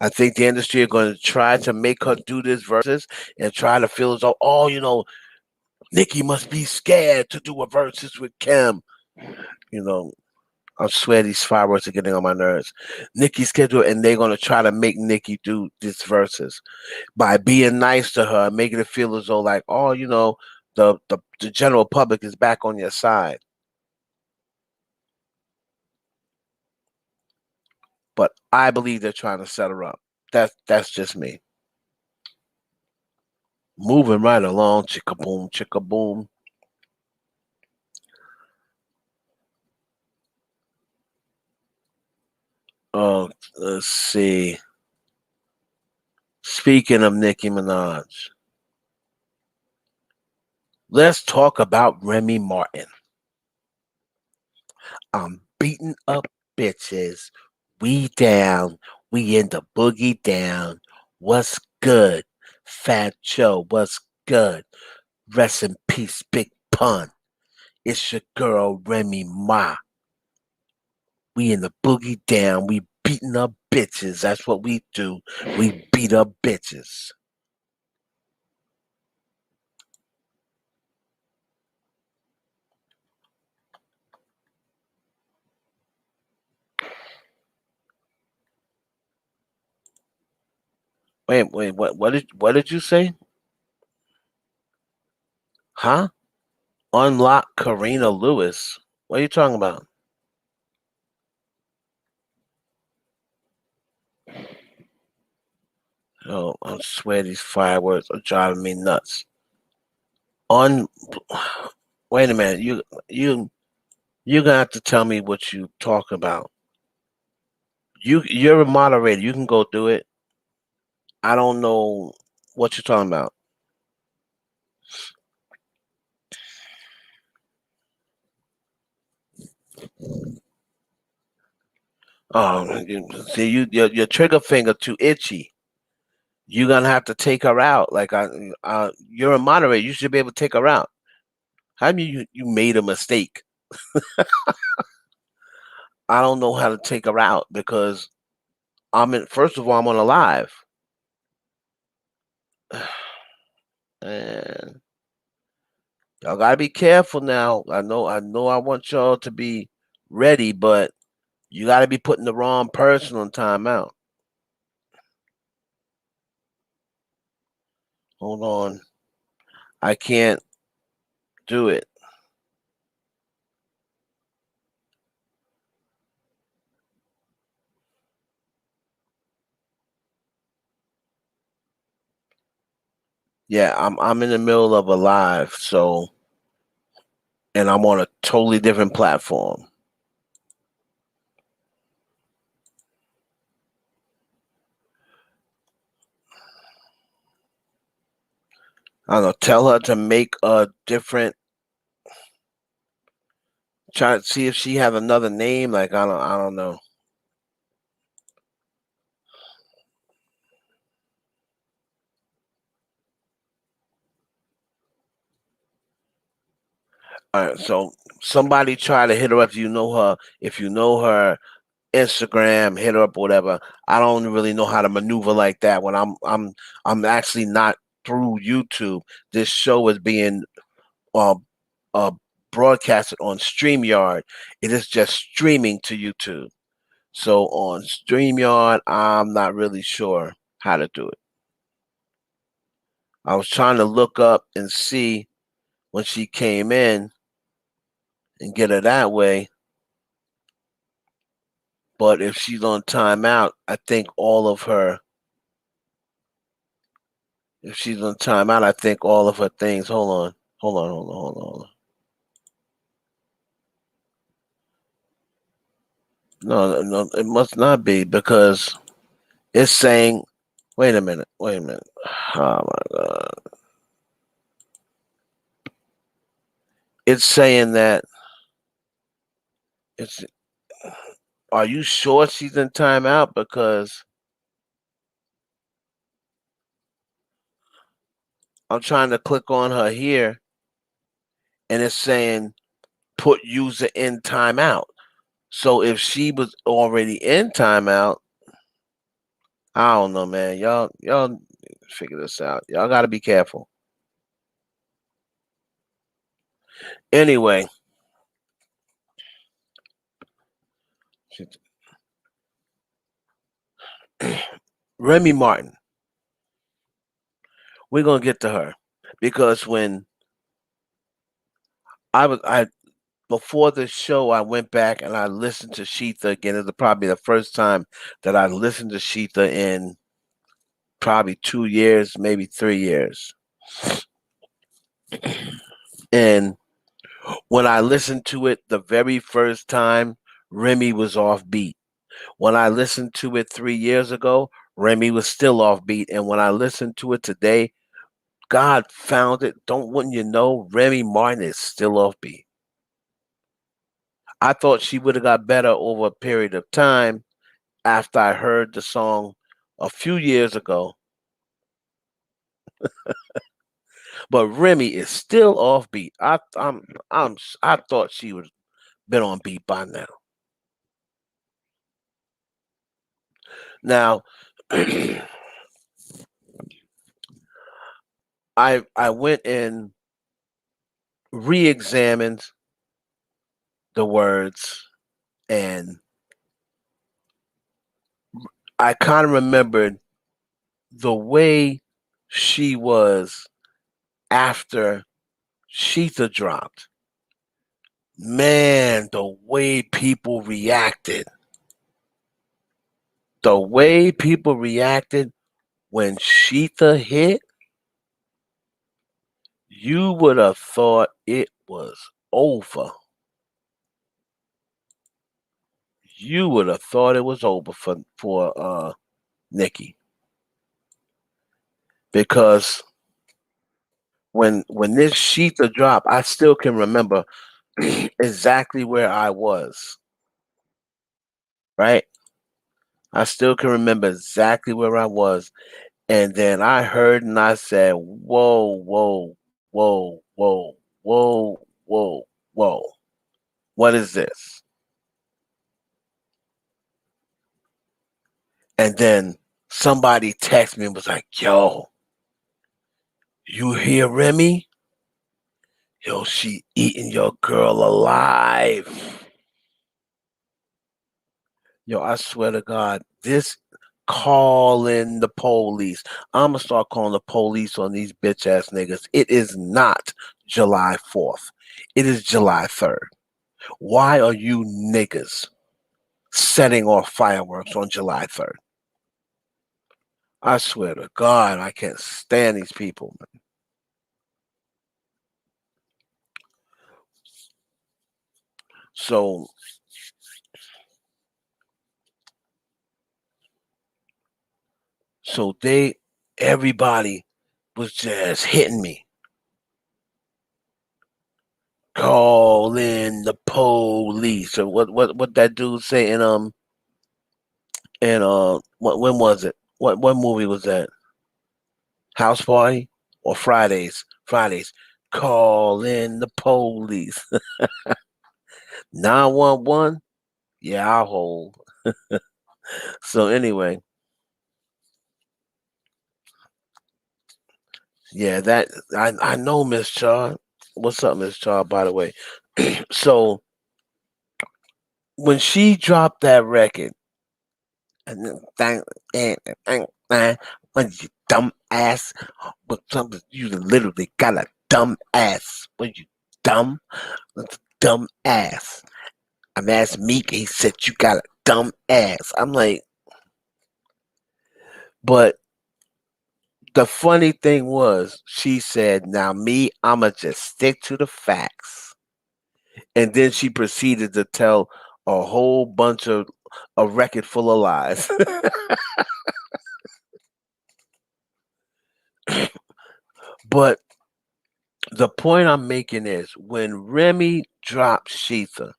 I think the industry are going to try to make her do this versus and try to feel as though, oh, Nicki must be scared to do a versus with Kim. You know, I swear these fireworks are getting on my nerves. Nicki's schedule, and they're going to try to make Nicki do this versus by being nice to her, making it feel as though like, oh, the general public is back on your side. But I believe they're trying to set her up. That's just me. Moving right along, chicka boom, chicka boom. Oh, let's see. Speaking of Nicki Minaj, let's talk about Remy Martin. I'm beating up bitches. We down. We in the boogie down. What's good? Fat Joe, what's good? Rest in peace, Big Pun. It's your girl, Remy Ma. We in the boogie down. We beating up bitches. That's what we do. We beat up bitches. Wait, what did you say? Huh? Unlock Karina Lewis. What are you talking about? Oh, I swear these fireworks are driving me nuts. On, wait a minute. You're gonna have to tell me what you talk about. You're a moderator. You can go do it. I don't know what you're talking about. See, your trigger finger too itchy. You're gonna have to take her out. You're a moderator. You should be able to take her out. How do you made a mistake? I don't know how to take her out because I'm in. First of all, I'm on a live, and y'all gotta be careful now. I know. I want y'all to be ready, but you gotta be putting the wrong person on timeout. Hold on, I can't do it. Yeah, I'm in the middle of a live, so and I'm on a totally different platform. I don't know. Tell her to make a different. Try to see if she has another name. Like I don't know. All right, so somebody try to hit her up if you know her. If you know her Instagram, hit her up or whatever. I don't really know how to maneuver like that when I'm actually not through YouTube. This show is being uh, uh broadcasted on StreamYard. It is just streaming to YouTube. So on StreamYard, I'm not really sure how to do it. I was trying to look up and see when she came in and get her that way. But if she's on timeout, I think all of her. If she's on timeout, I think all of her things. Hold on. No, it must not be because it's saying. Wait a minute. Oh my god! It's saying that it's. Are you sure she's in timeout? Because I'm trying to click on her here, and it's saying put user in timeout. So if she was already in timeout, I don't know, man. Y'all figure this out. Y'all got to be careful. Anyway, Remy Martin, we're gonna get to her because when I before the show, I went back and I listened to Sheetha again. It's probably the first time that I listened to Sheetha in probably 2 years, maybe 3 years. And when I listened to it the very first time, Remy was off beat. When I listened to it 3 years ago, Remy was still off beat. And when I listened to it today, God found it. Don't wouldn't you know, Remy Martin is still off beat. I thought she would have got better over a period of time after I heard the song a few years ago. But Remy is still off beat. I thought she would been on beat by now. Now I went and re-examined the words and I kind of remembered the way she was after Sheetha dropped. Man, the way people reacted. The way people reacted when Sheetha hit, you would have thought it was over. You would have thought it was over for Nicki, because when this Sheetha dropped, I still can remember exactly where I was. Right, I still can remember exactly where I was, and then I heard and I said, "Whoa, whoa, whoa, whoa, whoa, whoa, whoa! What is this?" And then somebody texted me and was like, "Yo, you hear Remy? Yo, she eating your girl alive." Yo, I swear to God, this calling the police. I'ma start calling the police on these bitch ass niggas. It is not July 4th. It is July 3rd. Why are you niggas setting off fireworks on July 3rd? I swear to God, I can't stand these people, man. So they everybody was just hitting me. Call in the police. Or what that dude saying and when was it? What movie was that? House Party or Fridays? Fridays. Call in the police. 911. Yeah, I'll hold. So anyway, yeah, that I know Miss Char. What's up, Miss Char? By the way, so when she dropped that record, and then when you dumb ass, but something you literally got a dumb ass. When you dumb, dumb ass. I'm asked Meek. He said you got a dumb ass. I'm like, but the funny thing was, she said, "Now me, I'ma just stick to the facts." And then she proceeded to tell a whole bunch of a record full of lies. But the point I'm making is when Remy dropped Sheetha,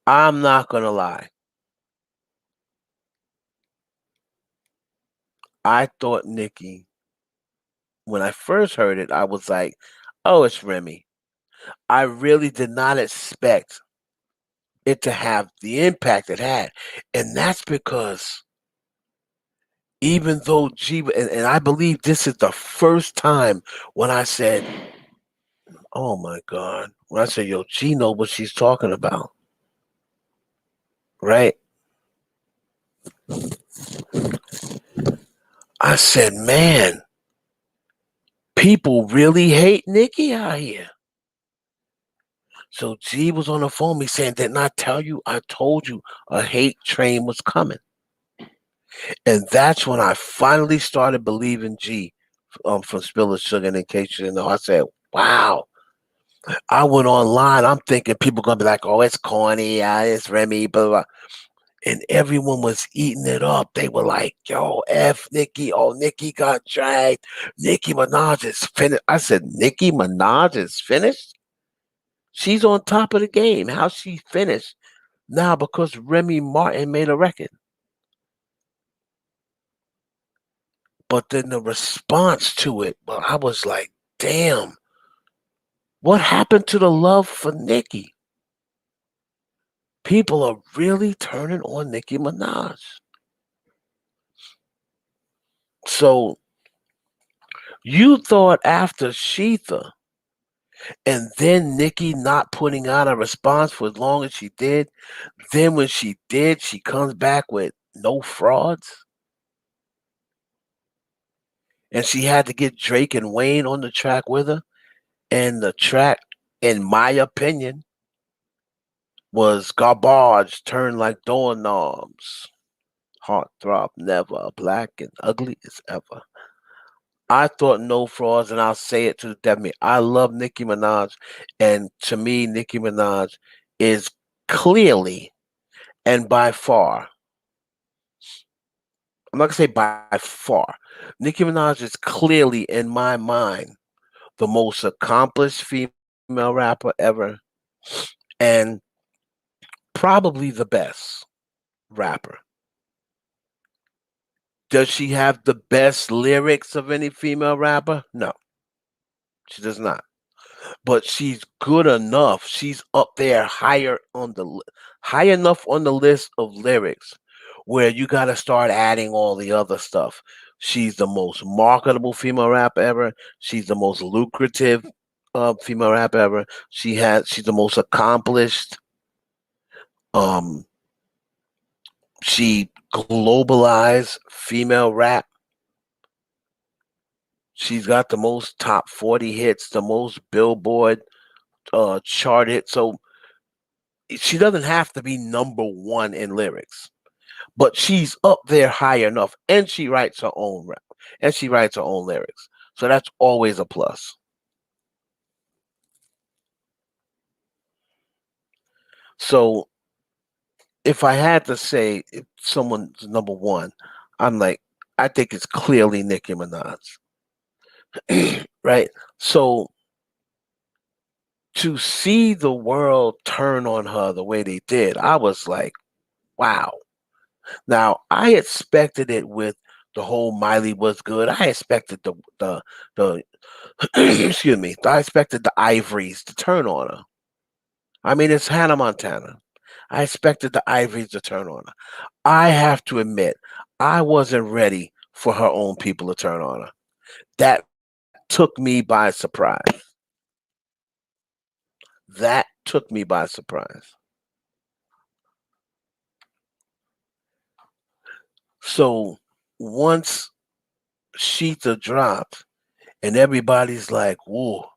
I'm not gonna lie. I thought Nicki, when I first heard it, I was like, oh, it's Remy. I really did not expect it to have the impact it had. And that's because even though and I believe this is the first time when I said, oh my God, when I said, yo, G know what she's talking about, right? I said, man, people really hate Nicki out here. So G was on the phone me saying, didn't I tell you? I told you a hate train was coming. And that's when I finally started believing G from Spiller Sugar. And in case you didn't know, I said, wow. I went online. I'm thinking people gonna be like, oh, it's corny, it's Remy, blah, blah. And everyone was eating it up. They were like, yo, F Nicki. Oh, Nicki got dragged. Nicki Minaj is finished. I said, Nicki Minaj is finished? She's on top of the game. How she finished? Now because Remy Martin made a record. But then the response to it, well, I was like, damn, what happened to the love for Nicki? People are really turning on Nicki Minaj. So you thought after Sheetha and then Nicki not putting out a response for as long as she did, then when she did, she comes back with no frauds. And she had to get Drake and Wayne on the track with her. And the track, in my opinion, was garbage turned like doorknobs. Heartthrob never, black and ugly as ever. I thought no frauds, and I'll say it to the death of me. I love Nicki Minaj, and to me, Nicki Minaj is clearly and by far, I'm not gonna say by far, Nicki Minaj is clearly in my mind the most accomplished female rapper ever, and probably the best rapper. Does she have the best lyrics of any female rapper? No, she does not. But she's good enough. She's up there high enough on the list of lyrics where you got to start adding all the other stuff. She's the most marketable female rapper ever. She's the most lucrative female rapper ever. She's the most accomplished. Um, she globalized female rap. She's got the most top 40 hits, the most Billboard chart hits. So she doesn't have to be number one in lyrics, but she's up there high enough, and she writes her own rap, and she writes her own lyrics. So that's always a plus. So if I had to say if someone's number one, I'm like, I think it's clearly Nicki Minaj, right? So to see the world turn on her the way they did, I was like, wow. Now I expected it with the whole Miley was good. I expected the excuse me. I expected the Ivories to turn on her. I mean, it's Hannah Montana. I expected the Ivories to turn on her. I have to admit, I wasn't ready for her own people to turn on her. That took me by surprise. That took me by surprise. So once Sheeta dropped, and everybody's like, "Whoa,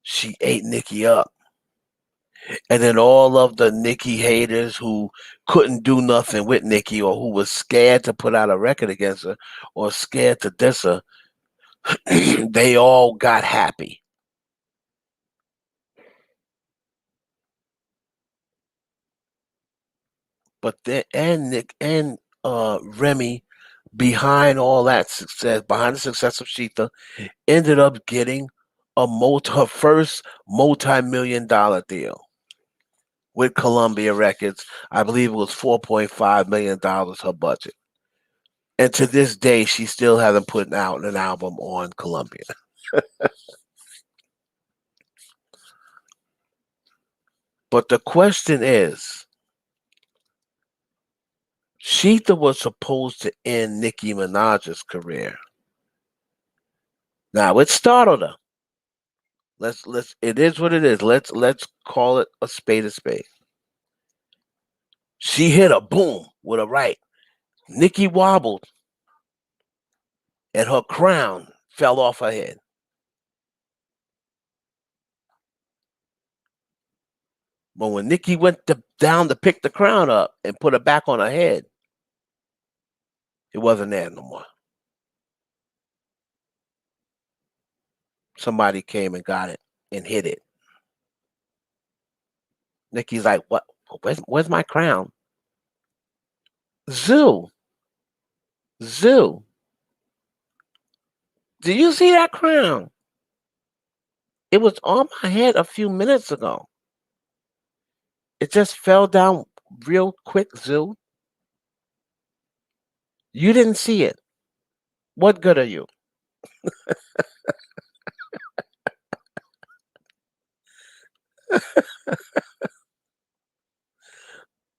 she ate Nicki up." And then all of the Nicki haters who couldn't do nothing with Nicki or who was scared to put out a record against her or scared to diss her, they all got happy. But then and Nick and Remy behind all that success, behind the success of Sheeta, ended up getting her first multi-million-dollar deal with Columbia Records. I believe it was $4.5 million her budget. And to this day, she still hasn't put out an album on Columbia. But the question is, Sheeta was supposed to end Nicki Minaj's career. Now it startled her. Let's it is what it is. Let's call it a spade a spade. She hit a boom with a right. Nicki wobbled and her crown fell off her head. But when Nicki down to pick the crown up and put it back on her head, it wasn't there no more. Somebody came and got it and hit it. Nicki's like, "What? Where's my crown?" Zoo, Zoo, do you see that crown? It was on my head a few minutes ago. It just fell down real quick, Zoo. You didn't see it. What good are you?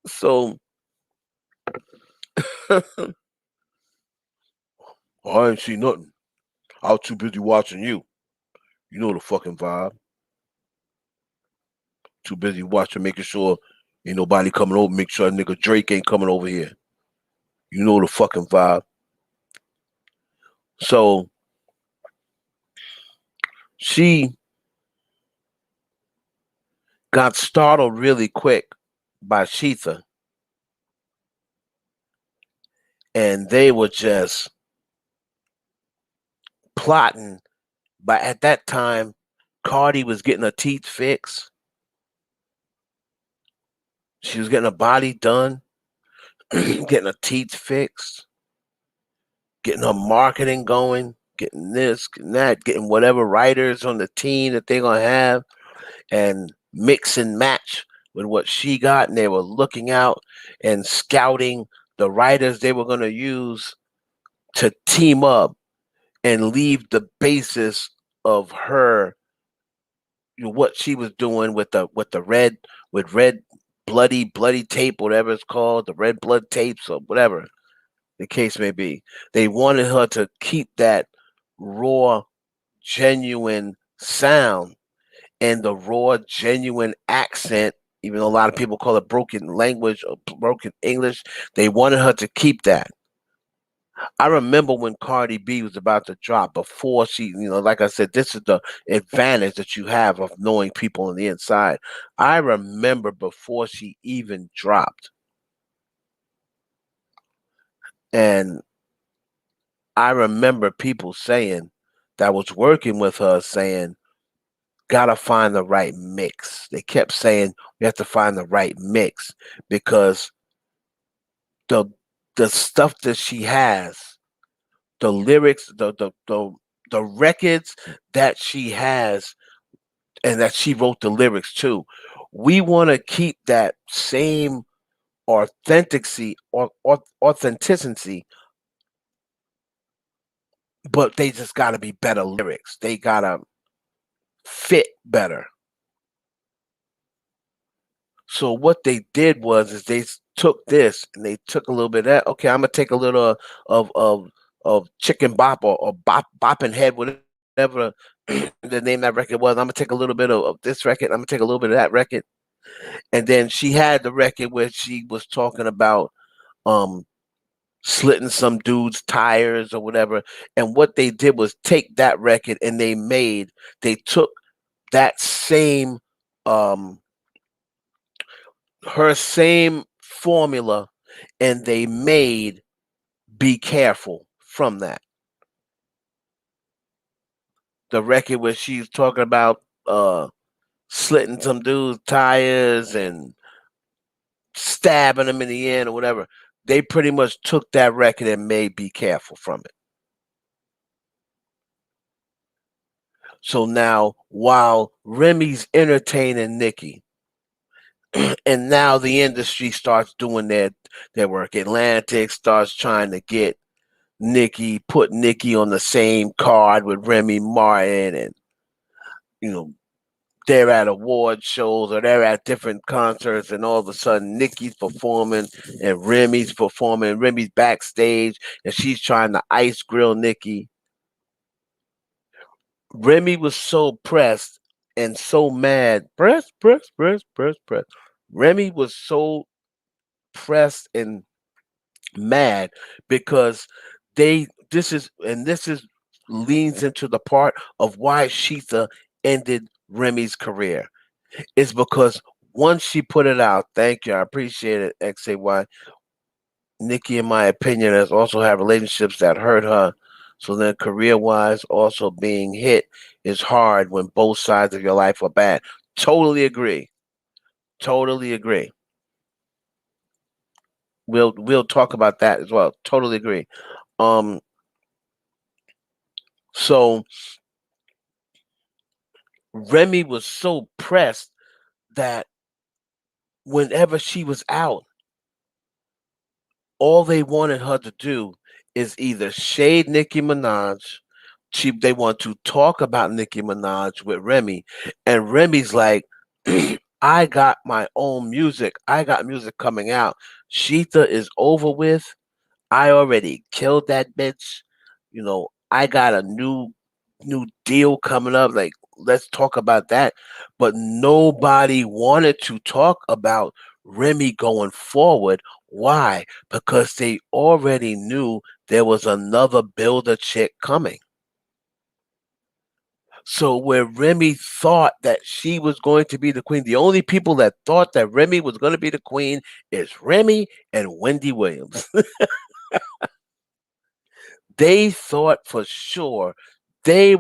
So I ain't see nothing. I was too busy watching you. You know the fucking vibe. Too busy watching, making sure ain't nobody coming over. Make sure nigga Drake ain't coming over here. You know the fucking vibe. So she got startled really quick by Sheetha, and they were just plotting. But at that time, Cardi was getting her teeth fixed. She was getting her body done, getting her teeth fixed, getting her marketing going, getting this, getting that, getting whatever writers on the team that they're gonna have, and mix and match with what she got. And they were looking out and scouting the writers they were gonna use to team up and leave the basis of her, what she was doing with the red bloody tape, whatever it's called, the red blood tapes or whatever the case may be. They wanted her to keep that raw, genuine sound and the raw, genuine accent, even though a lot of people call it broken language or broken English. They wanted her to keep that. I remember when Cardi B was about to drop, before she, like I said, this is the advantage that you have of knowing people on the inside. I remember before she even dropped, and I remember people saying that was working with her saying, gotta find the right mix. They kept saying we have to find the right mix because the the stuff that she has, the lyrics, the records that she has and that she wrote the lyrics to. We want to keep that same authenticity, but they just got to be better lyrics. They got to fit better. So what they did was is they took this and they took a little bit of that. Okay, I'm gonna take a little of Chicken Bop or Boppin' Head, whatever the name of that record was. I'm gonna take a little bit of this record. I'm gonna take a little bit of that record. And then she had the record where she was talking about um slitting some dude's tires or whatever. And what they did was take that record and they took that same um her same formula and they made Be Careful from that. The record where she's talking about slitting some dude's tires and stabbing him in the end or whatever. They pretty much took that record and made Be Careful from it. So now, while Remy's entertaining Nicki, and now the industry starts doing their work. Atlantic starts trying to get put Nicki on the same card with Remy Martin, and you know they're at award shows or they're at different concerts, and all of a sudden Nicki's performing and Remy's performing. Remy's backstage, and she's trying to ice grill Nicki. Remy was so pressed and so mad. Press. Remy was so pressed and mad because this is leans into the part of why Sheetha ended Remy's career. It's because once she put it out, thank you, I appreciate it, XAY. Nicki, in my opinion, has also had relationships that hurt her. So then career wise, also being hit is hard when both sides of your life are bad. Totally agree. Totally agree. We'll talk about that as well. Totally agree. Um so Remy was so pressed that whenever she was out, all they wanted her to do is either shade Nicki Minaj. They want to talk about Nicki Minaj with Remy, and Remy's like, I got my own music. I got music coming out. Sheetha is over with. I already killed that bitch. I got a new deal coming up. Like, let's talk about that. But nobody wanted to talk about Remy going forward. Why? Because they already knew there was another builder chick coming. So where Remy thought that she was going to be the queen, the only people that thought that Remy was going to be the queen is Remy and Wendy Williams. They thought for sure Remy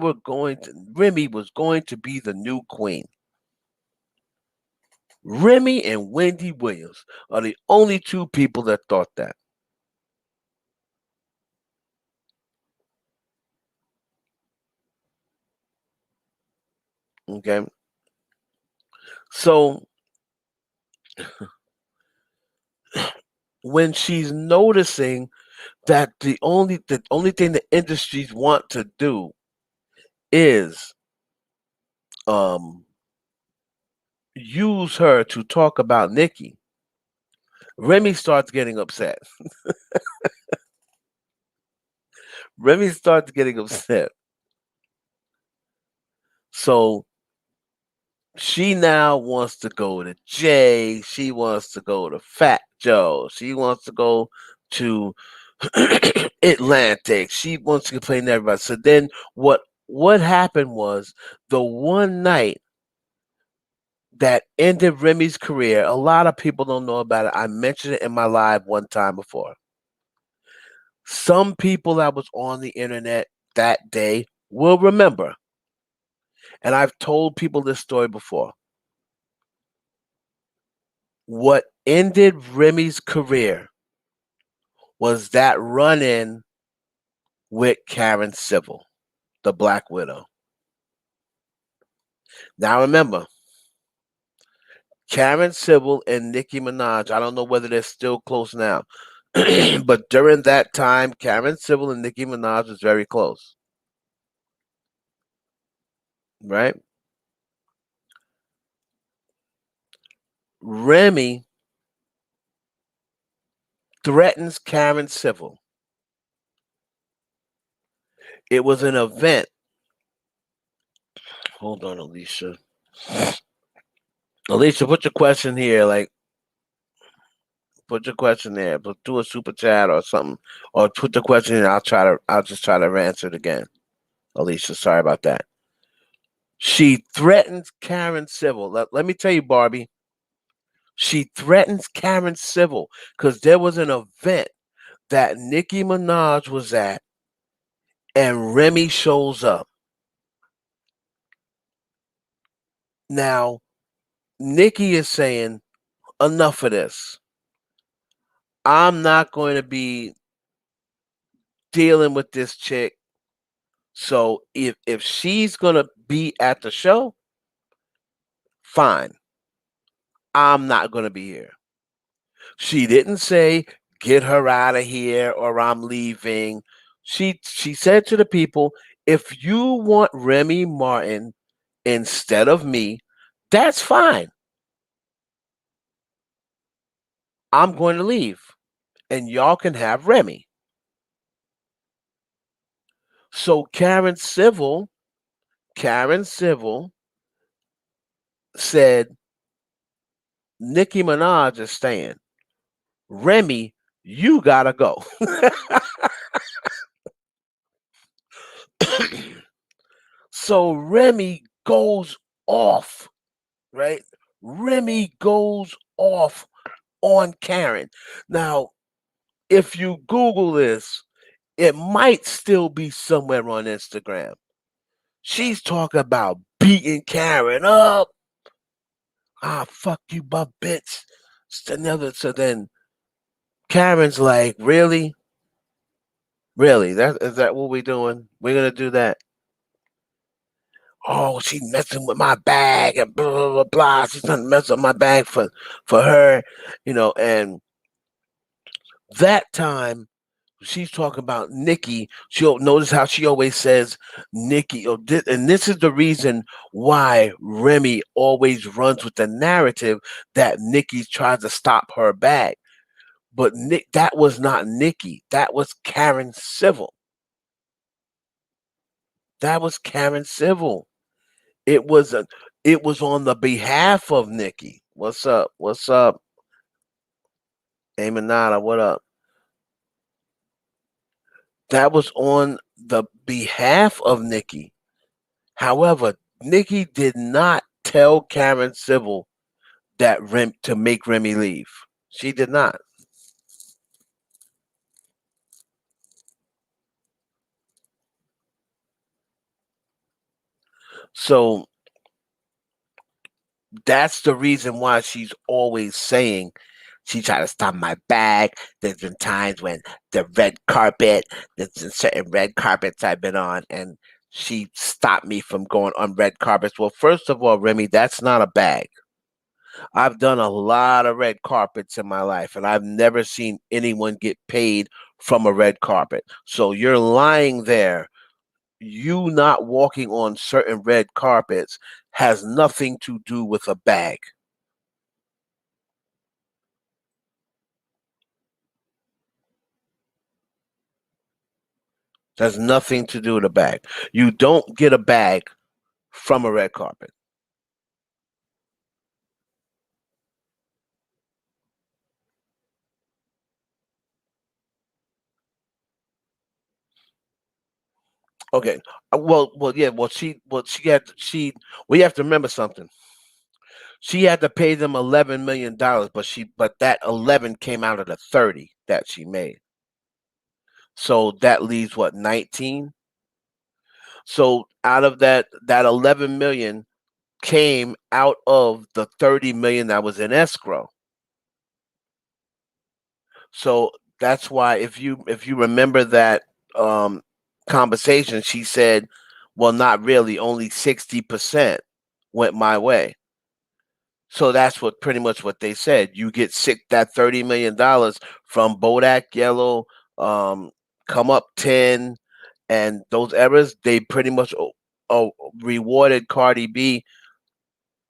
was going to be the new queen. Remy and Wendy Williams are the only two people that thought that. Okay. So when she's noticing that the only thing the industries want to do is um use her to talk about Nicki, Remy starts getting upset. Remy starts getting upset. So she now wants to go to Jay. She wants to go to Fat Joe. She wants to go to Atlantic. She wants to complain to everybody. So then what happened was the one night that ended Remy's career, a lot of people don't know about it. I mentioned it in my live one time before. Some people that was on the internet that day will remember. And I've told people this story before. What ended Remy's career was that run-in with Karen Civil, the Black Widow. Now remember, Karen Civil and Nicki Minaj, I don't know whether they're still close now, but during that time, Karen Civil and Nicki Minaj was very close, right? Remy threatens Karen Civil. It was an event. Hold on, Alicia. Alicia, put your question here. Like, put your question there. But do a super chat or something, or put the question in. I'll just try to answer it again. Alicia, sorry about that. She threatens Karen Civil. Let me tell you, Barbie. She threatens Karen Civil because there was an event that Nicki Minaj was at, and Remy shows up. Now, Nicki is saying, enough of this. I'm not going to be dealing with this chick. So if she's gonna be at the show, fine. I'm not gonna be here. She didn't say get her out of here or I'm leaving. She said to the people, if you want Remy Martin instead of me, that's fine. I'm going to leave. And y'all can have Remy. So Karen Civil said Nicki Minaj is staying. Remy, you gotta go. So Remy goes off, right? Remy goes off on Karen. Now, if you Google this, it might still be somewhere on Instagram. She's talking about beating Karen up. Ah, fuck you, my bitch. So then Karen's like, really? Really? Is that what we doing? We're gonna do that? Oh, she messing with my bag and blah blah blah blah. She's gonna mess up my bag for her, and that time she's talking about Nicki. She'll notice how she always says Nicki, and this is the reason why Remy always runs with the narrative that Nicki tries to stop her bag. But that was not Nicki. That was Karen Civil. That was Karen Civil. It was a, it was on the behalf of Nicki. What's up? What's up? Amanada, what up? That was on the behalf of Nicki. However, Nicki did not tell Karen Civil that to make Remy leave. She did not. So that's the reason why she's always saying she tried to stop my bag. There's been times when the red carpet, there's been certain red carpets I've been on, and she stopped me from going on red carpets. Well, first of all, Remy, that's not a bag. I've done a lot of red carpets in my life, and I've never seen anyone get paid from a red carpet. So you're lying there. You not walking on certain red carpets has nothing to do with a bag. Has nothing to do with a bag. You don't get a bag from a red carpet. Okay. Yeah. We have to remember something. She had to pay them $11 million, but that 11 came out of the 30 that she made. So that leaves what, 19? So out of that 11 million came out of the 30 million that was in escrow. So that's why if you remember that um conversation, she said, well, not really, only 60% went my way. So that's what pretty much what they said. You get sick that $30 million from Bodak Yellow, um, Come Up 10, and those errors. They pretty much rewarded Cardi B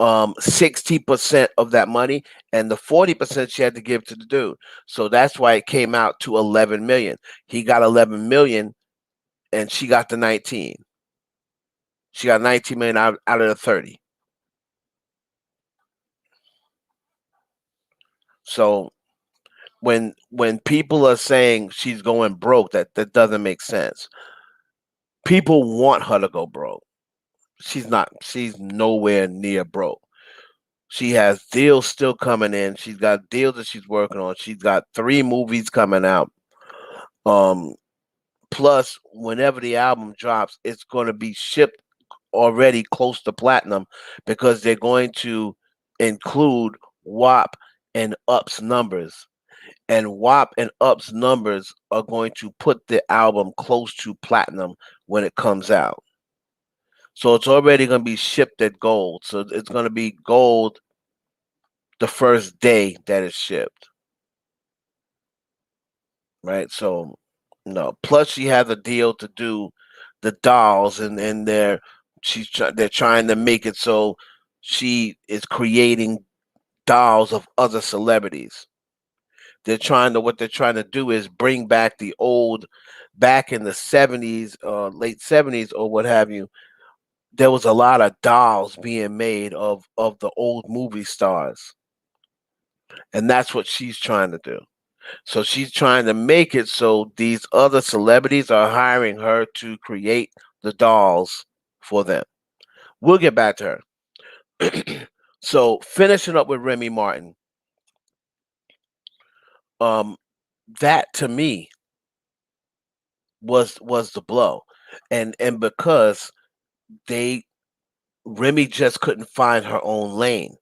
60% of that money, and the 40% she had to give to the dude. So that's why it came out to 11 million. He got 11 million, and she got the 19. She got 19 million out of the 30. So when people are saying she's going broke, that doesn't make sense. People want her to go broke. She's not. She's nowhere near broke. She has deals still coming in. She's got deals that she's working on. She's got 3 movies coming out. Um, Plus, whenever the album drops, it's going to be shipped already close to platinum because they're going to include WAP and UP's numbers. And WAP and UP's numbers are going to put the album close to platinum when it comes out. So it's already going to be shipped at gold. So it's going to be gold the first day that it's shipped, right? So no. Plus, she has a deal to do the dolls, and they're trying to make it so she is creating dolls of other celebrities. What they're trying to do is bring back the old, back in the 70s, late 70s or what have you. There was a lot of dolls being made of the old movie stars, and that's what she's trying to do. So she's trying to make it so these other celebrities are hiring her to create the dolls for them. We'll get back to her. So finishing up with Remy Martin, um, that to me was the blow, and because they Remy just couldn't find her own lane.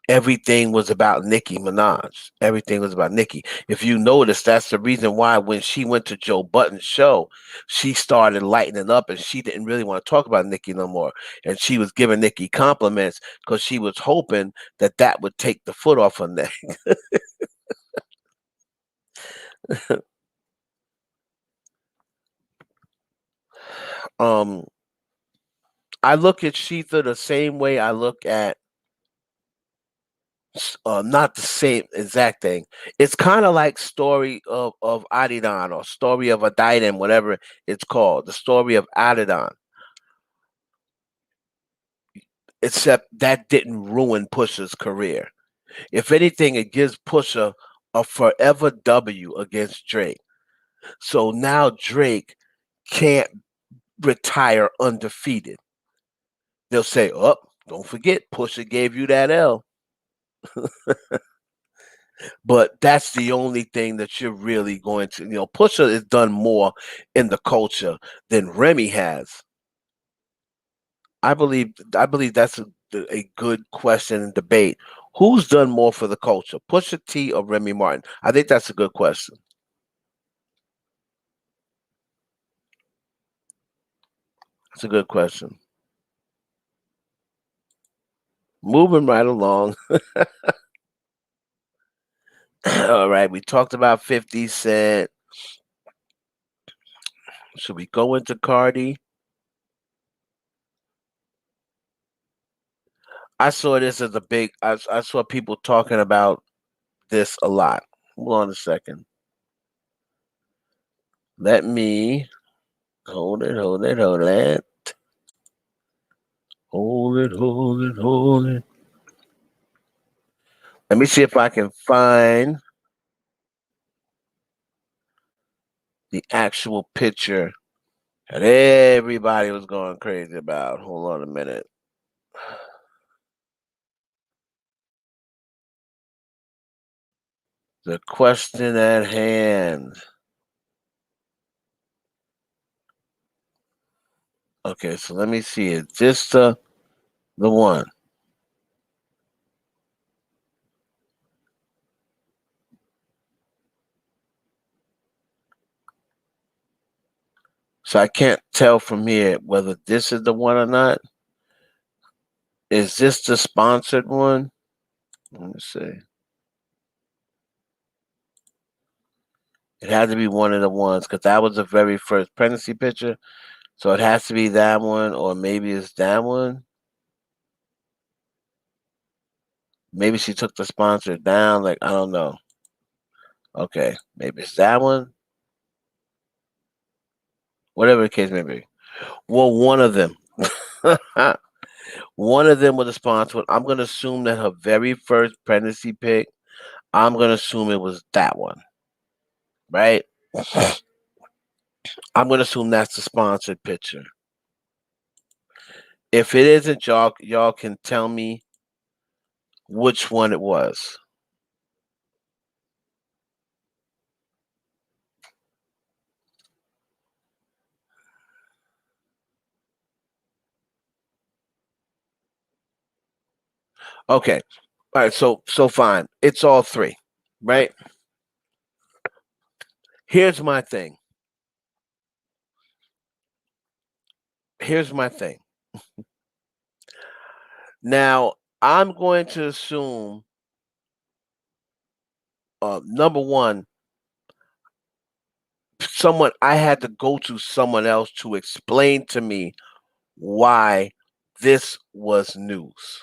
Everything was about Nicki Minaj. Everything was about Nicki. If you notice, that's the reason why when she went to Joe Budden's show, she started lightening up and she didn't really want to talk about Nicki no more. And she was giving Nicki compliments because she was hoping that that would take the foot off her neck. um, I look at Sheetha the same way I look at not the same exact thing. It's kind of like story of Adidan or story of Adidan, whatever it's called. The story of Adidan, except that didn't ruin Pusha's career. If anything, it gives Pusha a forever W against Drake. So now Drake can't retire undefeated. They'll say, "Oh, don't forget, Pusha gave you that L." But that's the only thing that you're really going to, Pusha has done more in the culture than Remy has. I believe that's a good question and debate. Who's done more for the culture, Pusha T or Remy Martin? I think that's a good question. That's a good question. Moving right along. All right, we talked about 50 Cent. Should we go into Cardi? I saw this as a big. I saw people talking about this a lot. Hold on a second. Let me hold it. Let me see if I can find the actual picture that everybody was going crazy about. Hold on a minute. The question at hand. Okay, so let me see. Is this the one? So I can't tell from here whether this is the one or not. Is this the sponsored one? Let me see. It had to be one of the ones because that was the very first pregnancy picture. So it has to be that one, or maybe it's that one. Maybe she took the sponsor down. Like, I don't know. Okay, maybe it's that one. Whatever the case may be. Well, one of them. One of them was a sponsor. I'm gonna assume that her very first pregnancy pic. I'm gonna assume it was that one, right? I'm gonna assume that's the sponsored picture. If it isn't, y'all can tell me which one it was. Okay. All right, so fine. It's all three, right? Here's my thing. Here's my thing. Now, I'm going to assume number one, someone I had to go to someone else to explain to me why this was news.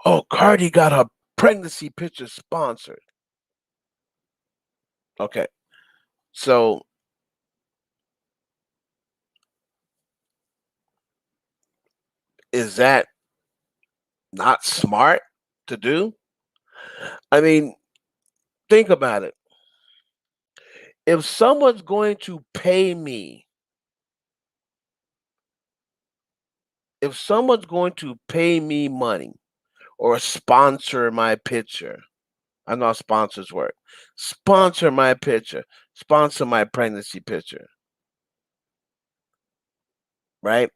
Oh, Cardi got her pregnancy picture sponsored. Okay. So is that not smart to do? I mean, think about it. If someone's going to pay me, if someone's going to pay me money or sponsor my picture, I know how sponsors work. Sponsor my picture, sponsor my pregnancy picture, right?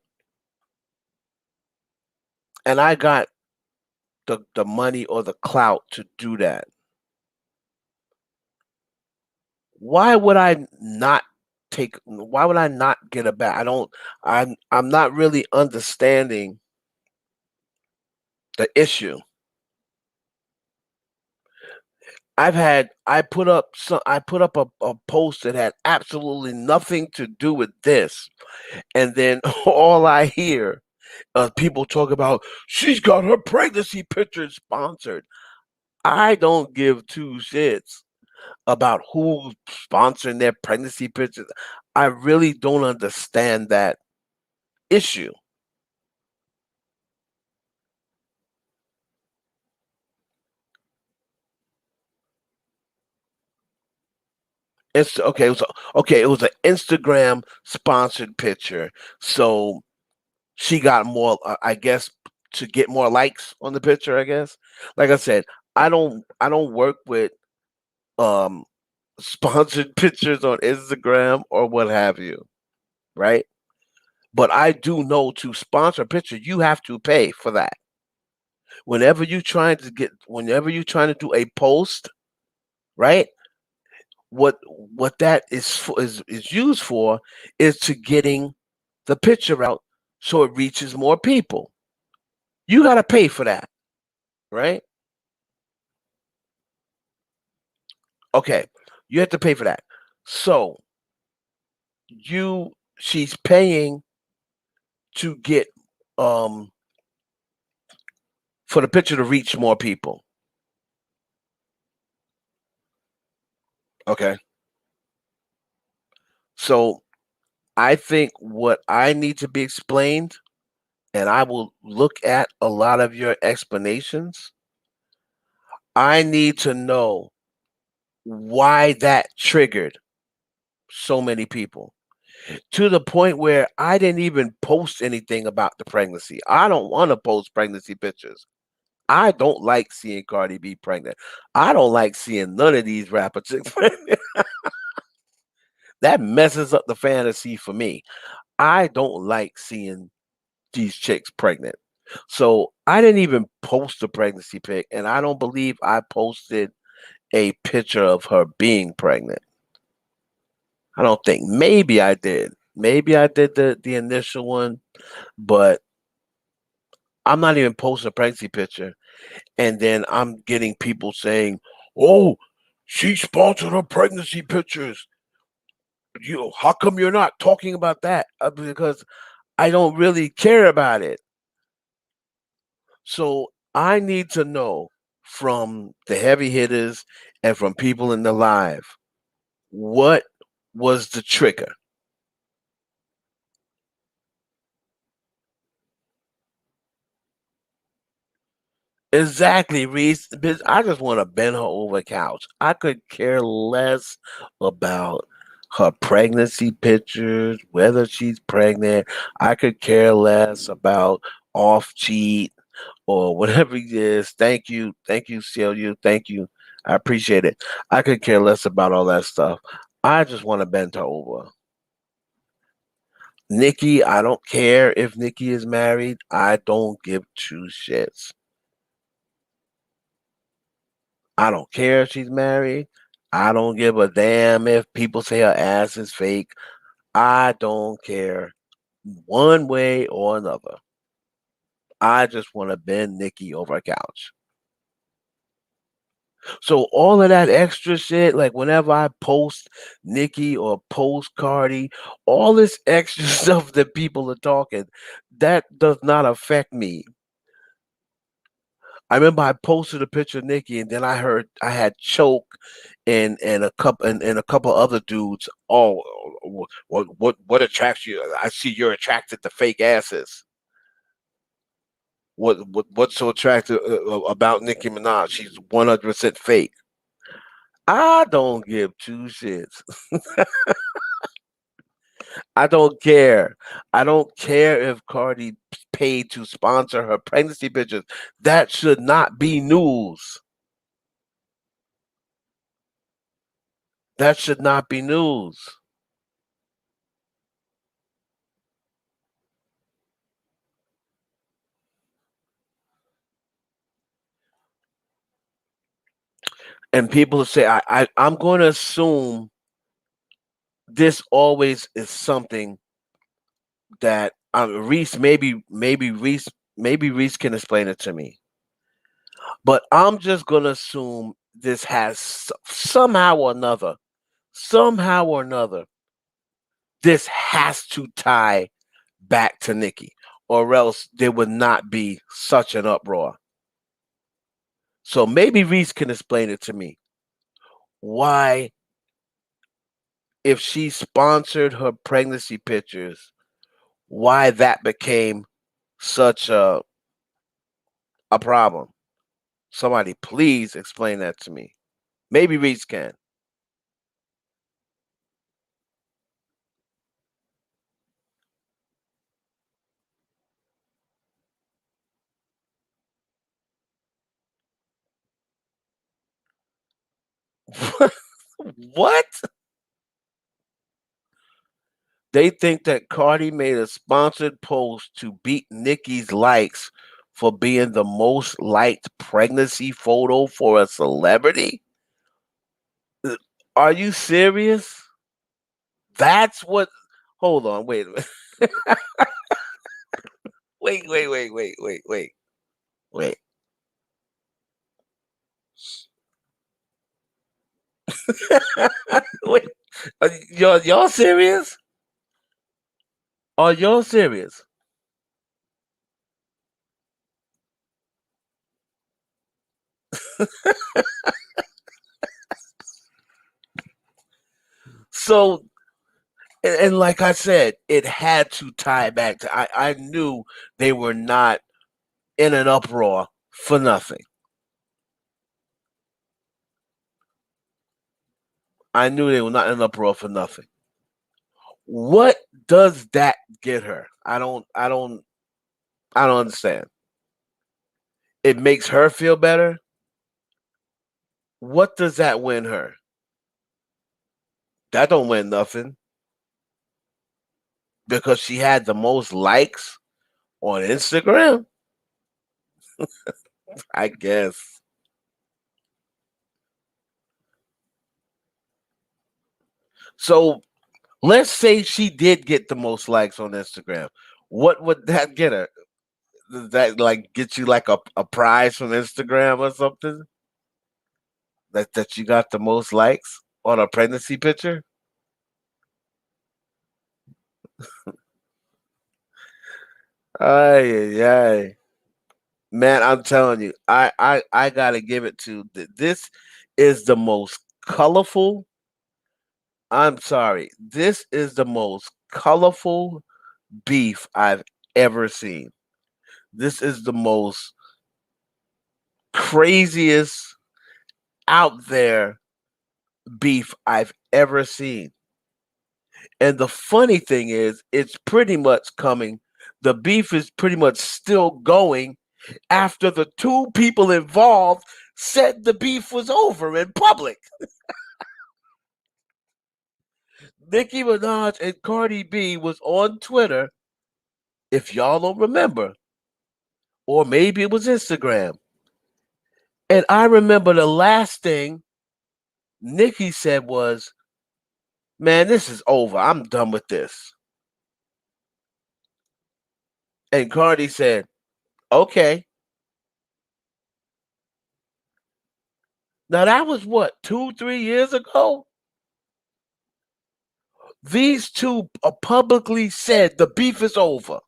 And I got the money or the clout to do that. Why would I not why would I not get a back? I'm not really understanding the issue. I put up a post that had absolutely nothing to do with this. And then all I hear people talk about she's got her pregnancy picture sponsored. I don't give two shits about who's sponsoring their pregnancy pictures. I really don't understand that issue. It's okay. It was an Instagram sponsored picture, so she got more. I guess to get more likes on the picture. I guess, like I said, I don't work with um sponsored pictures on Instagram or what have you, right? But I do know to sponsor a picture, you have to pay for that. Whenever you're trying to do a post, right? What that is used for is to getting the picture out so it reaches more people. You got to pay for that, right? Okay, you have to pay for that. So you she's paying to get um for the picture to reach more people. Okay. So I think what I need to be explained, and I will look at a lot of your explanations. I need to know why that triggered so many people to the point where I didn't even post anything about the pregnancy. I don't want to post pregnancy pictures. I don't like seeing Cardi B pregnant. I don't like seeing none of these rapper chicks pregnant. That messes up the fantasy for me. I don't like seeing these chicks pregnant. So I didn't even post a pregnancy pic, and I don't believe I posted a picture of her being pregnant. I don't think. Maybe I did. Maybe I did the initial one, but I'm not even posting a pregnancy picture. And then I'm getting people saying, "Oh, she sponsored her pregnancy pictures. How come you're not talking about that?" Because I don't really care about it. So I need to know from the heavy hitters and from people in the live what was the trigger. Exactly, Reese. Bitch, I just want to bend her over a couch. I could care less about her pregnancy pictures, whether she's pregnant. I could care less about off cheat or whatever it is. Thank you, Celia. Thank you. I appreciate it. I could care less about all that stuff. I just want to bend her over. Nicki, I don't care if Nicki is married. I don't give two shits. I don't care if she's married. I don't give a damn if people say her ass is fake. I don't care one way or another. I just want to bend Nicki over a couch. So all of that extra shit, like whenever I post Nicki or post Cardi, all this extra stuff that people are talking, that does not affect me. I remember I posted a picture of Nicki, and then I heard I had Choke and a couple other dudes. Oh, what attracts you? I see you're attracted to fake asses. What's so attractive about Nicki Minaj? She's 100% fake. I don't give two shits. I don't care. I don't care if Cardi paid to sponsor her pregnancy pictures. That should not be news. That should not be news. And people say, I'm going to assume this always is something that Reese, maybe Reese can explain it to me. But I'm just going to assume this has somehow or another, this has to tie back to Nicki, or else there would not be such an uproar. So maybe Reese can explain it to me. Why, if she sponsored her pregnancy pictures, why that became such a problem. Somebody please explain that to me. Maybe Reese can. What? They think that Cardi made a sponsored post to beat Nicki's likes for being the most liked pregnancy photo for a celebrity. Uh, Are you serious? That's what. Hold on, wait a minute. Wait. Wait. Y'all serious? Are y'all serious? So, and like I said, it had to tie back to. I knew they were not in an uproar for nothing. I knew they were not in an uproar for nothing. What does that get her? I don't understand. It makes her feel better. What does that win her? That don't win nothing because she had the most likes on Instagram. I guess. So let's say she did get the most likes on Instagram. What would that get her? Does that like get you like a prize from Instagram or something? That you got the most likes on a pregnancy picture? Ay, ay, ay. Man, I'm telling you, I gotta give it to this is the most colorful. I'm sorry, this is the most colorful beef I've ever seen. This is the most craziest out there beef I've ever seen. And the funny thing is, it's pretty much coming. The beef is pretty much still going after the two people involved said the beef was over in public. Nicki Minaj and Cardi B was on Twitter, if y'all don't remember, or maybe it was Instagram. And I remember the last thing Nicki said was, "Man, this is over. I'm done with this." And Cardi said, "Okay." Now that was what, 2, 3 years ago? These two publicly said the beef is over.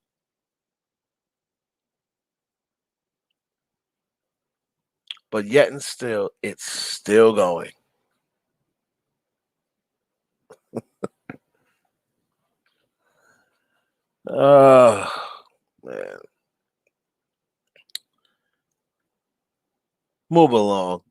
But yet and still, it's still going. Oh, man. Move along.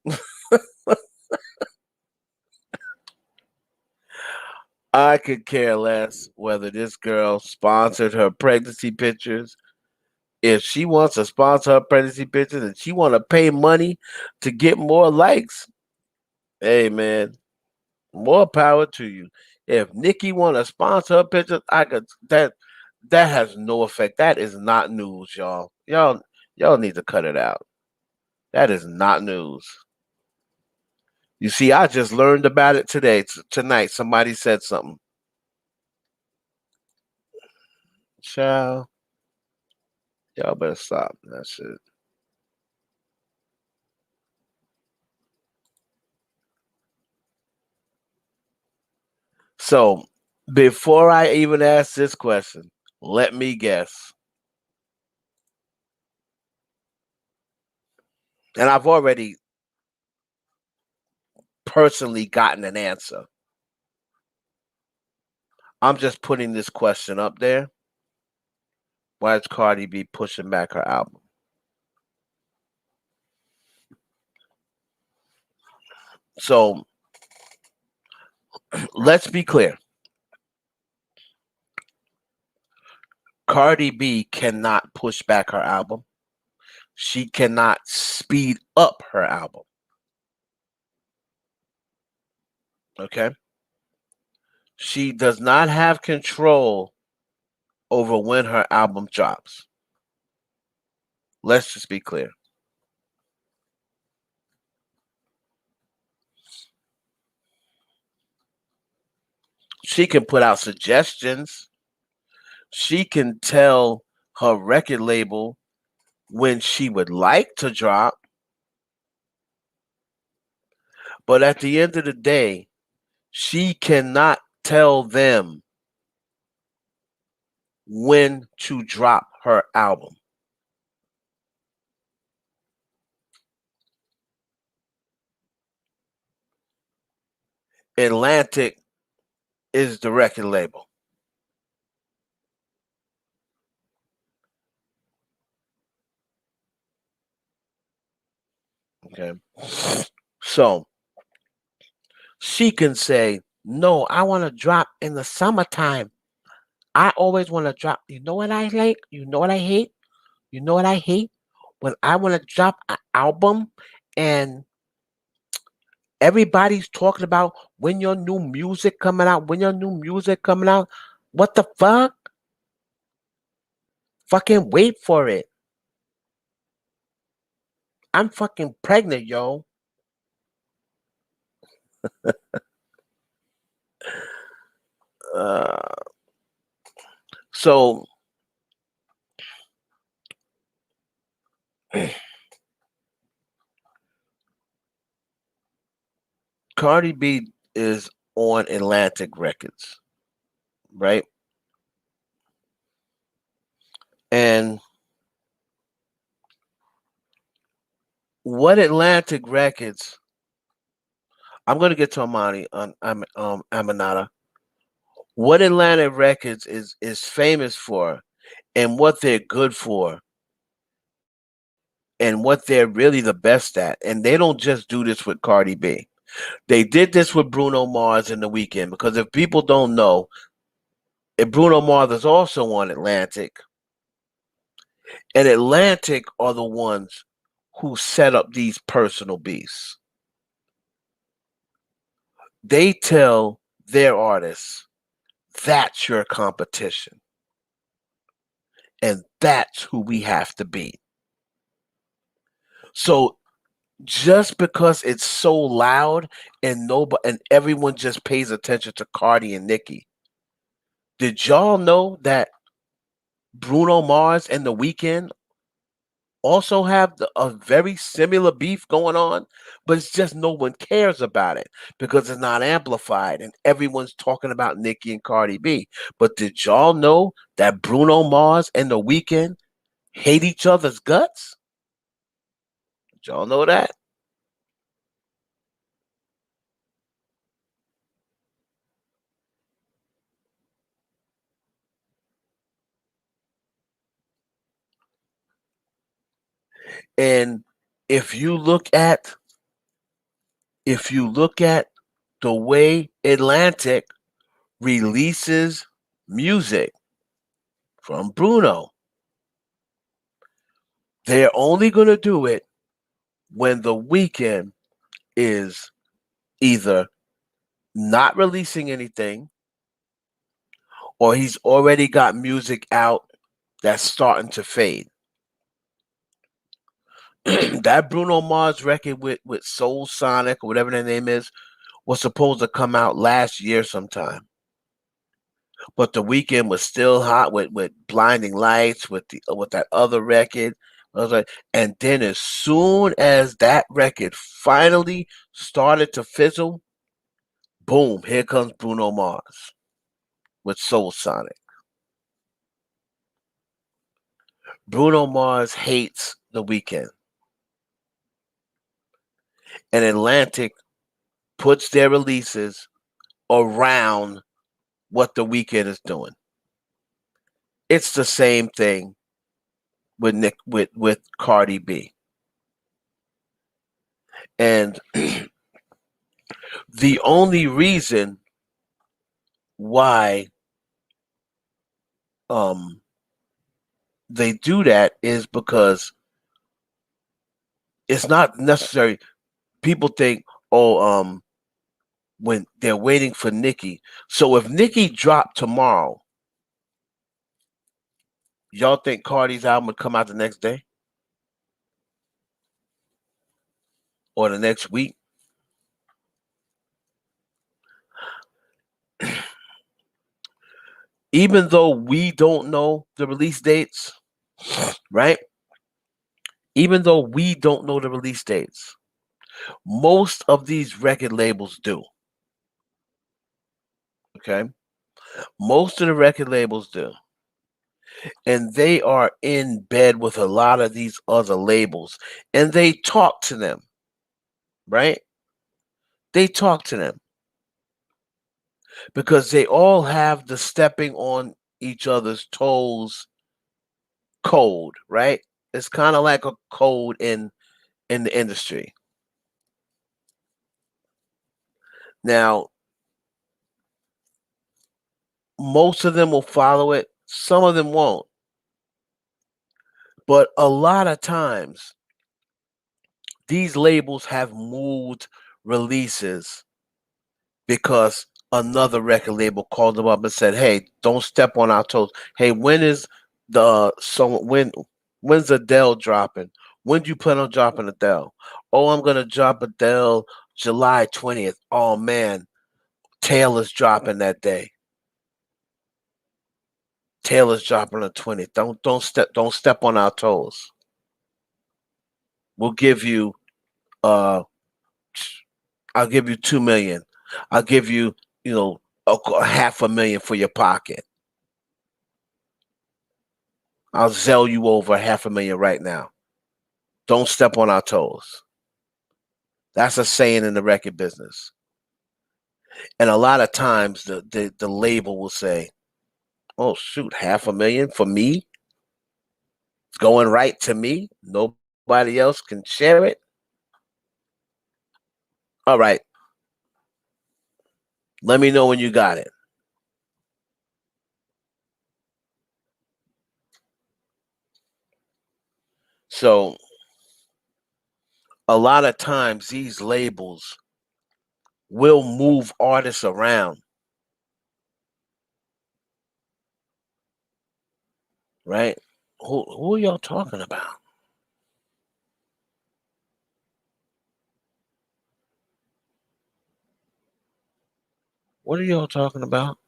I could care less whether this girl sponsored her pregnancy pictures. If she wants to sponsor her pregnancy pictures and she want to pay money to get more likes, hey man, more power to you. If Nikki want to sponsor her pictures, I could that has no effect. That is not news, y'all. Y'all need to cut it out. That is not news. You see, I just learned about it today. Tonight, somebody said something. Child, y'all better stop that shit. So, before I even ask this question, let me guess. And I've already personally gotten an answer. I'm just putting this question up there. Why is Cardi B pushing back her album? So, let's be clear. Cardi B cannot push back her album. She cannot speed up her album. Okay? She does not have control over when her album drops. Let's just be clear. She can put out suggestions. She can tell her record label when she would like to drop. But at the end of the day, she cannot tell them when to drop her album. Atlantic is the record label. Okay. So she can say, no, I want to drop in the summertime. I always want to drop. You know what I like? You know what I hate? You know what I hate? When I want to drop an album and everybody's talking about when your new music coming out, when your new music coming out. What the fuck? Fucking wait for it. I'm fucking pregnant, yo. Uh, so Cardi B is on Atlantic Records, right? And what Atlantic Records? I'm gonna get to Amani on Aminata. What Atlantic Records is famous for, and what they're good for, and what they're really the best at. And they don't just do this with Cardi B. They did this with Bruno Mars in the weekend because if people don't know, if Bruno Mars is also on Atlantic, and Atlantic are the ones who set up these personal beefs. They tell their artists, that's your competition. And that's who we have to beat. So just because it's so loud and nobody and everyone just pays attention to Cardi and Nicki, did y'all know that Bruno Mars and The Weeknd also have a very similar beef going on, but it's just no one cares about it because it's not amplified and everyone's talking about Nicki and Cardi B. But did y'all know that Bruno Mars and The Weeknd hate each other's guts? Did y'all know that? And if you look at if you look at the way Atlantic releases music from Bruno, they're only going to do it when The Weeknd is either not releasing anything or he's already got music out that's starting to fade. That Bruno Mars record with Soul Sonic or whatever the name is was supposed to come out last year sometime. But The Weeknd was still hot with Blinding Lights, with that other record. I was like, and then as soon as that record finally started to fizzle, boom, here comes Bruno Mars with Soul Sonic. Bruno Mars hates The Weeknd. And Atlantic puts their releases around what The Weeknd is doing. It's the same thing with with Cardi B. And the only reason why um they do that is because it's not necessary. People think, oh, when they're waiting for Nicki. So if Nicki dropped tomorrow, y'all think Cardi's album would come out the next day or the next week? Even though we don't know the release dates, right? Even though we don't know the release dates, most of these record labels do. Okay. Most of the record labels do. And they are in bed with a lot of these other labels and they talk to them, right? They talk to them because they all have the stepping on each other's toes code, right? It's kind of like a code in the industry. Now, most of them will follow it, some of them won't. But a lot of times, these labels have moved releases because another record label called them up and said, "Hey, don't step on our toes. Hey, when is the so when's Adele dropping? When do you plan on dropping Adele? Oh, I'm gonna drop Adele July 20th. Oh man, Taylor's dropping that day. Taylor's dropping on the 20th. Don't step on our toes. We'll give you uh I'll give you 2 million. I'll give you, a half a million for your pocket. I'll sell you over half a million right now. Don't step on our toes." That's a saying in the record business. And a lot of times the label will say, "Oh shoot, half a million for me? It's going right to me. Nobody else can share it. All right, let me know when you got it." So a lot of times these labels will move artists around, right? Who are y'all talking about? What are y'all talking about?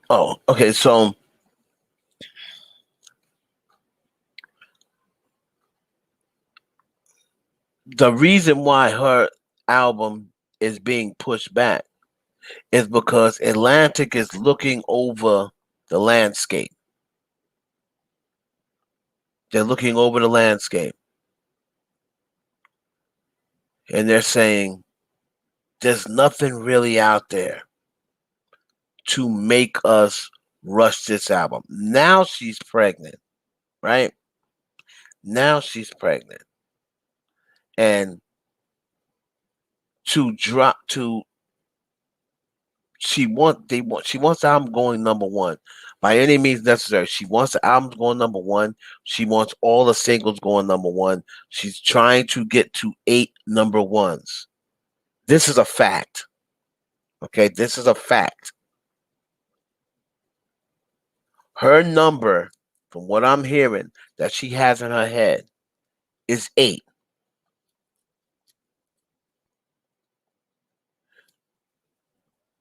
Oh, okay. So the reason why her album is being pushed back is because Atlantic is looking over the landscape. They're looking over the landscape and they're saying there's nothing really out there to make us rush this album. Now she's pregnant, right? Now she's pregnant. And to drop to she wants the album going number one by any means necessary. She wants the album going number one. She wants all the singles going number one. She's trying to get to 8 number 1s. This is a fact. Okay, this is a fact. Her number, from what I'm hearing, that she has in her head is 8.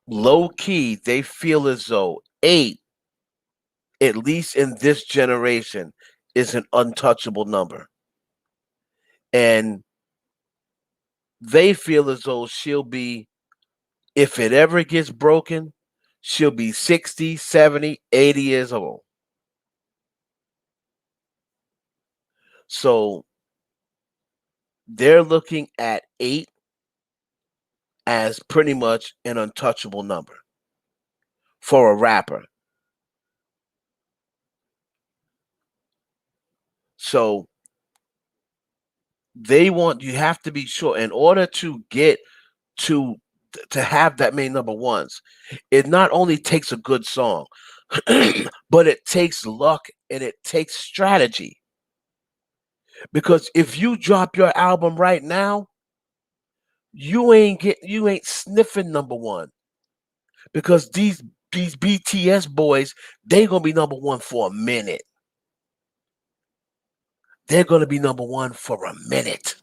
Low key, they feel as though 8, at least in this generation, is an untouchable number. And they feel as though she'll be, if it ever gets broken, she'll be 60, 70, 80 years old. So they're looking at 8 as pretty much an untouchable number for a rapper. So you have to be sure in order to get to to have that many number 1s, it not only takes a good song, but it takes luck and it takes strategy. Because if you drop your album right now, you ain't sniffing number one. Because these BTS boys, they gonna be number one for a minute. They're gonna be number one for a minute.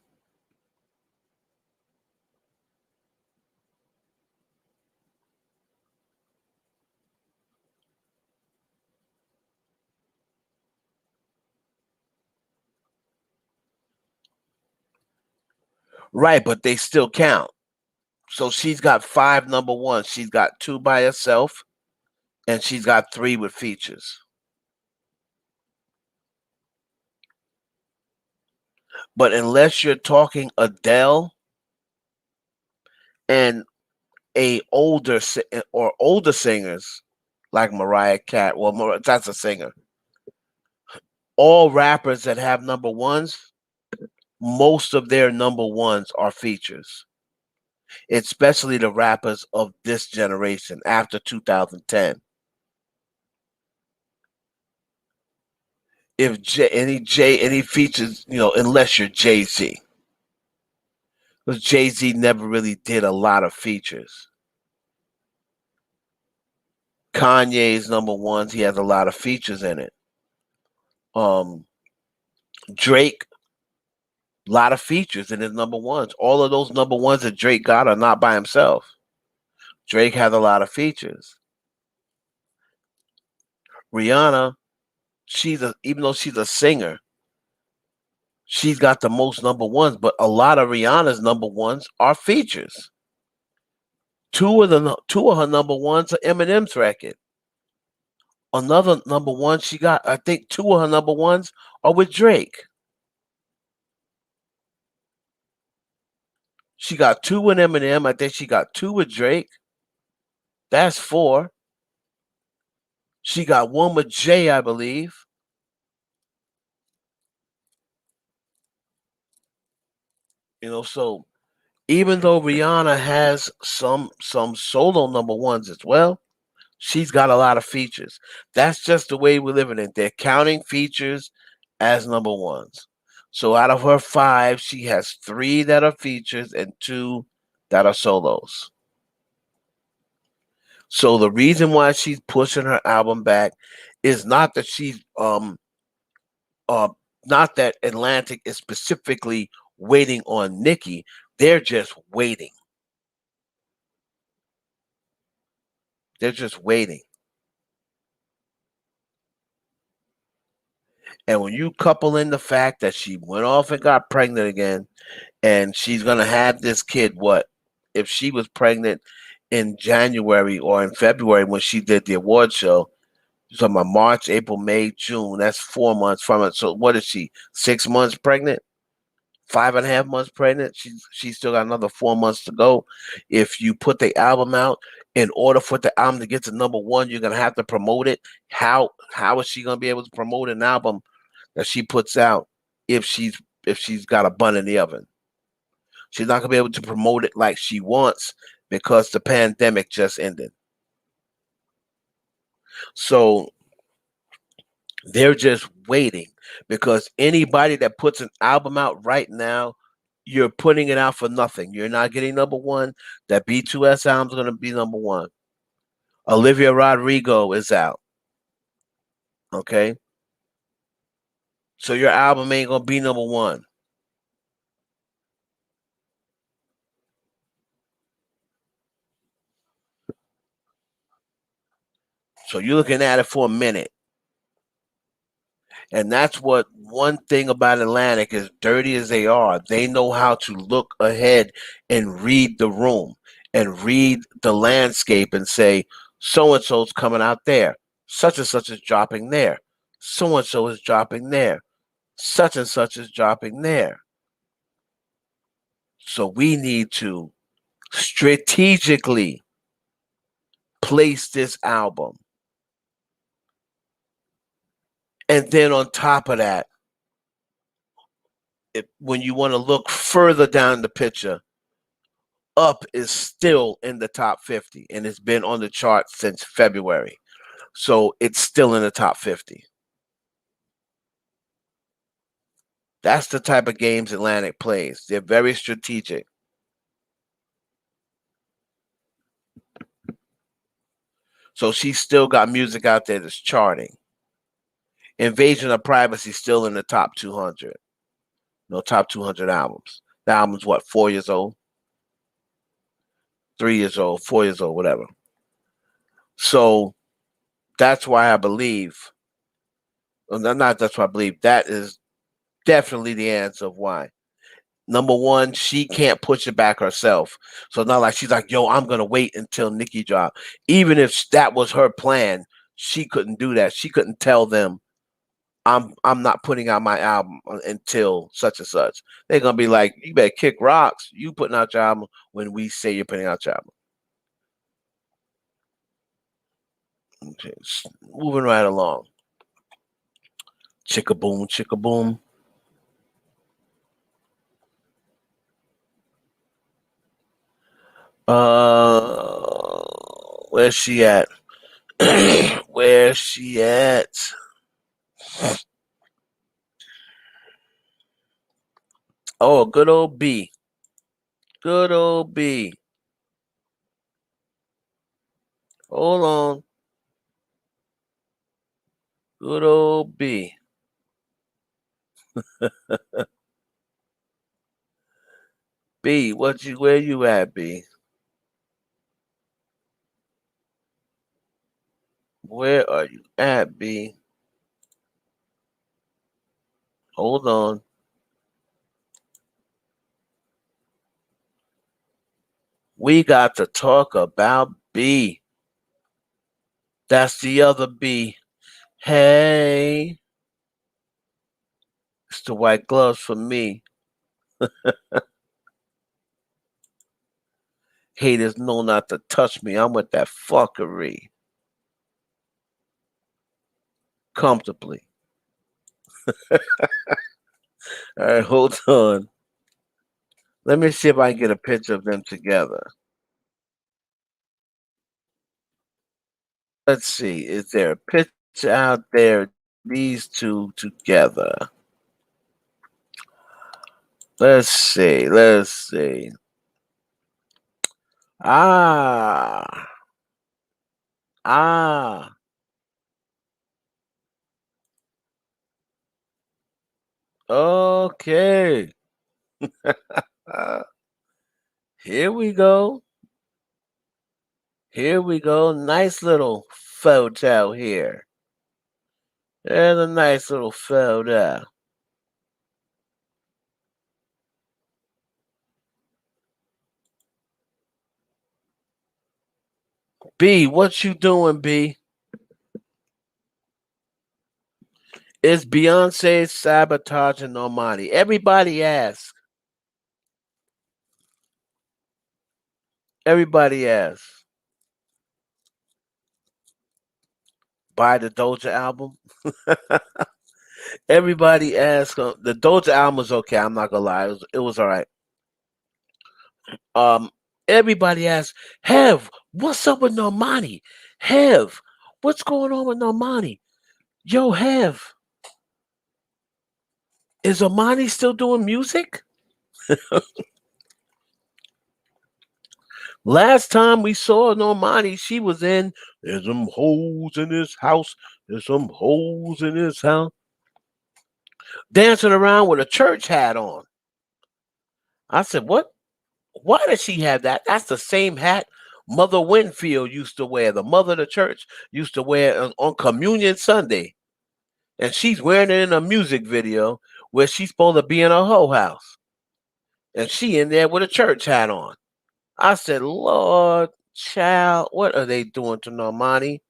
Right, but they still count. So she's got 5 number 1s. She's got 2 by herself, and she's got 3 with features. But unless you're talking Adele and a older singers like Mariah Carey, well, that's a singer. All rappers that have number 1s, most of their number 1s are features, especially the rappers of this generation after 2010. If any features, unless you're Jay Z, because Jay Z never really did a lot of features. Kanye's number 1s, he has a lot of features in it. Um, Drake, a lot of features in his number 1s. All of those number 1s that Drake got are not by himself. Drake has a lot of features. Rihanna, even though she's a singer, she's got the most number 1s, but a lot of Rihanna's number 1s are features. Two of her number 1s are Eminem's record. Another number 1 she got, I think 2 of her number 1s are with Drake. She got 2 with Eminem. I think she got 2 with Drake. That's 4. She got 1 with Jay, I believe. So even though Rihanna has some solo number 1s as well, she's got a lot of features. That's just the way we're living it. They're counting features as number 1s. So out of her 5, she has 3 that are features and 2 that are solos. So the reason why she's pushing her album back is not that she's uh not that Atlantic is specifically waiting on Nicki. They're just waiting. They're just waiting. And when you couple in the fact that she went off and got pregnant again, and she's gonna have this kid, what? If she was pregnant in January or in February when she did the award show, you're talking about March, April, May, June. That's 4 months from it. So what is she? 6 months pregnant? 5.5 months pregnant? She's still got another 4 months to go. If you put the album out, in order for the album to get to number 1, you're gonna have to promote it. How is she gonna be able to promote an album that she puts out if she's got a bun in the oven? She's not gonna be able to promote it like she wants because the pandemic just ended. So they're just waiting, because anybody that puts an album out right now, you're putting it out for nothing. You're not getting number 1. That B2S album's gonna be number 1. Olivia Rodrigo is out. Okay. So your album ain't gonna be number 1. So you're looking at it for a minute. And that's what one thing about Atlantic, as dirty as they are, they know how to look ahead and read the room and read the landscape and say, so and so's coming out there, such and such is dropping there, so and so is dropping there, such and such is dropping there. So we need to strategically place this album. And then on top of that, when you want to look further down the picture, Up is still in the top 50, and it's been on the chart since February. So it's still in the top 50. That's the type of games Atlantic plays. They're very strategic. So she's still got music out there that's charting. Invasion of Privacy still in the top 200. No, top 200 albums. The album's what, 4 years old? 3 years old, 4 years old, whatever. So that's why I believe, well, not that's why I believe, that is definitely the answer of why. Number one, she can't push it back herself. So it's not like she's like, yo, I'm gonna wait until Nicki drop. Even if that was her plan, she couldn't do that. She couldn't tell them, I'm not putting out my album until such and such. They're gonna be like, you better kick rocks. You putting out your album when we say you're putting out your album. Okay, moving right along. Chicka boom, chicka boom. Where's she at? Where's she at? Oh, good old B. Good old B. Hold on. Good old B. B, where you at, B? Where are you at, B? Hold on. We got to talk about B. That's the other B. Hey, it's the white gloves for me. Haters know not to touch me. I'm with that fuckery. Comfortably. All right, hold on. Let me see if I can get a picture of them together. Let's see. Is there a picture out there? These two together. Let's see. Let's see. Ah. Ah. Okay. Uh, here we go. Here we go. Nice little photo here. There's a nice little photo. B, what you doing, B? Is Beyonce sabotaging Normani? Everybody asks. Everybody asks. Buy the Doja album? Everybody asks. The Doja album was okay. I'm not gonna lie. It was all right. Um, Everybody asks, Hev, what's up with Normani? Hev, what's going on with Normani? Yo, Hev, is Normani still doing music? Last time we saw Normani, she was in There's some hoes in this house. There's some hoes in this house. Dancing around with a church hat on. I said, what? Why does she have that? That's the same hat Mother Winfield used to wear. The mother of the church used to wear on Communion Sunday. And she's wearing it in a music video where she's supposed to be in a hoe house. And she in there with a church hat on. I said, Lord, child, what are they doing to Normani?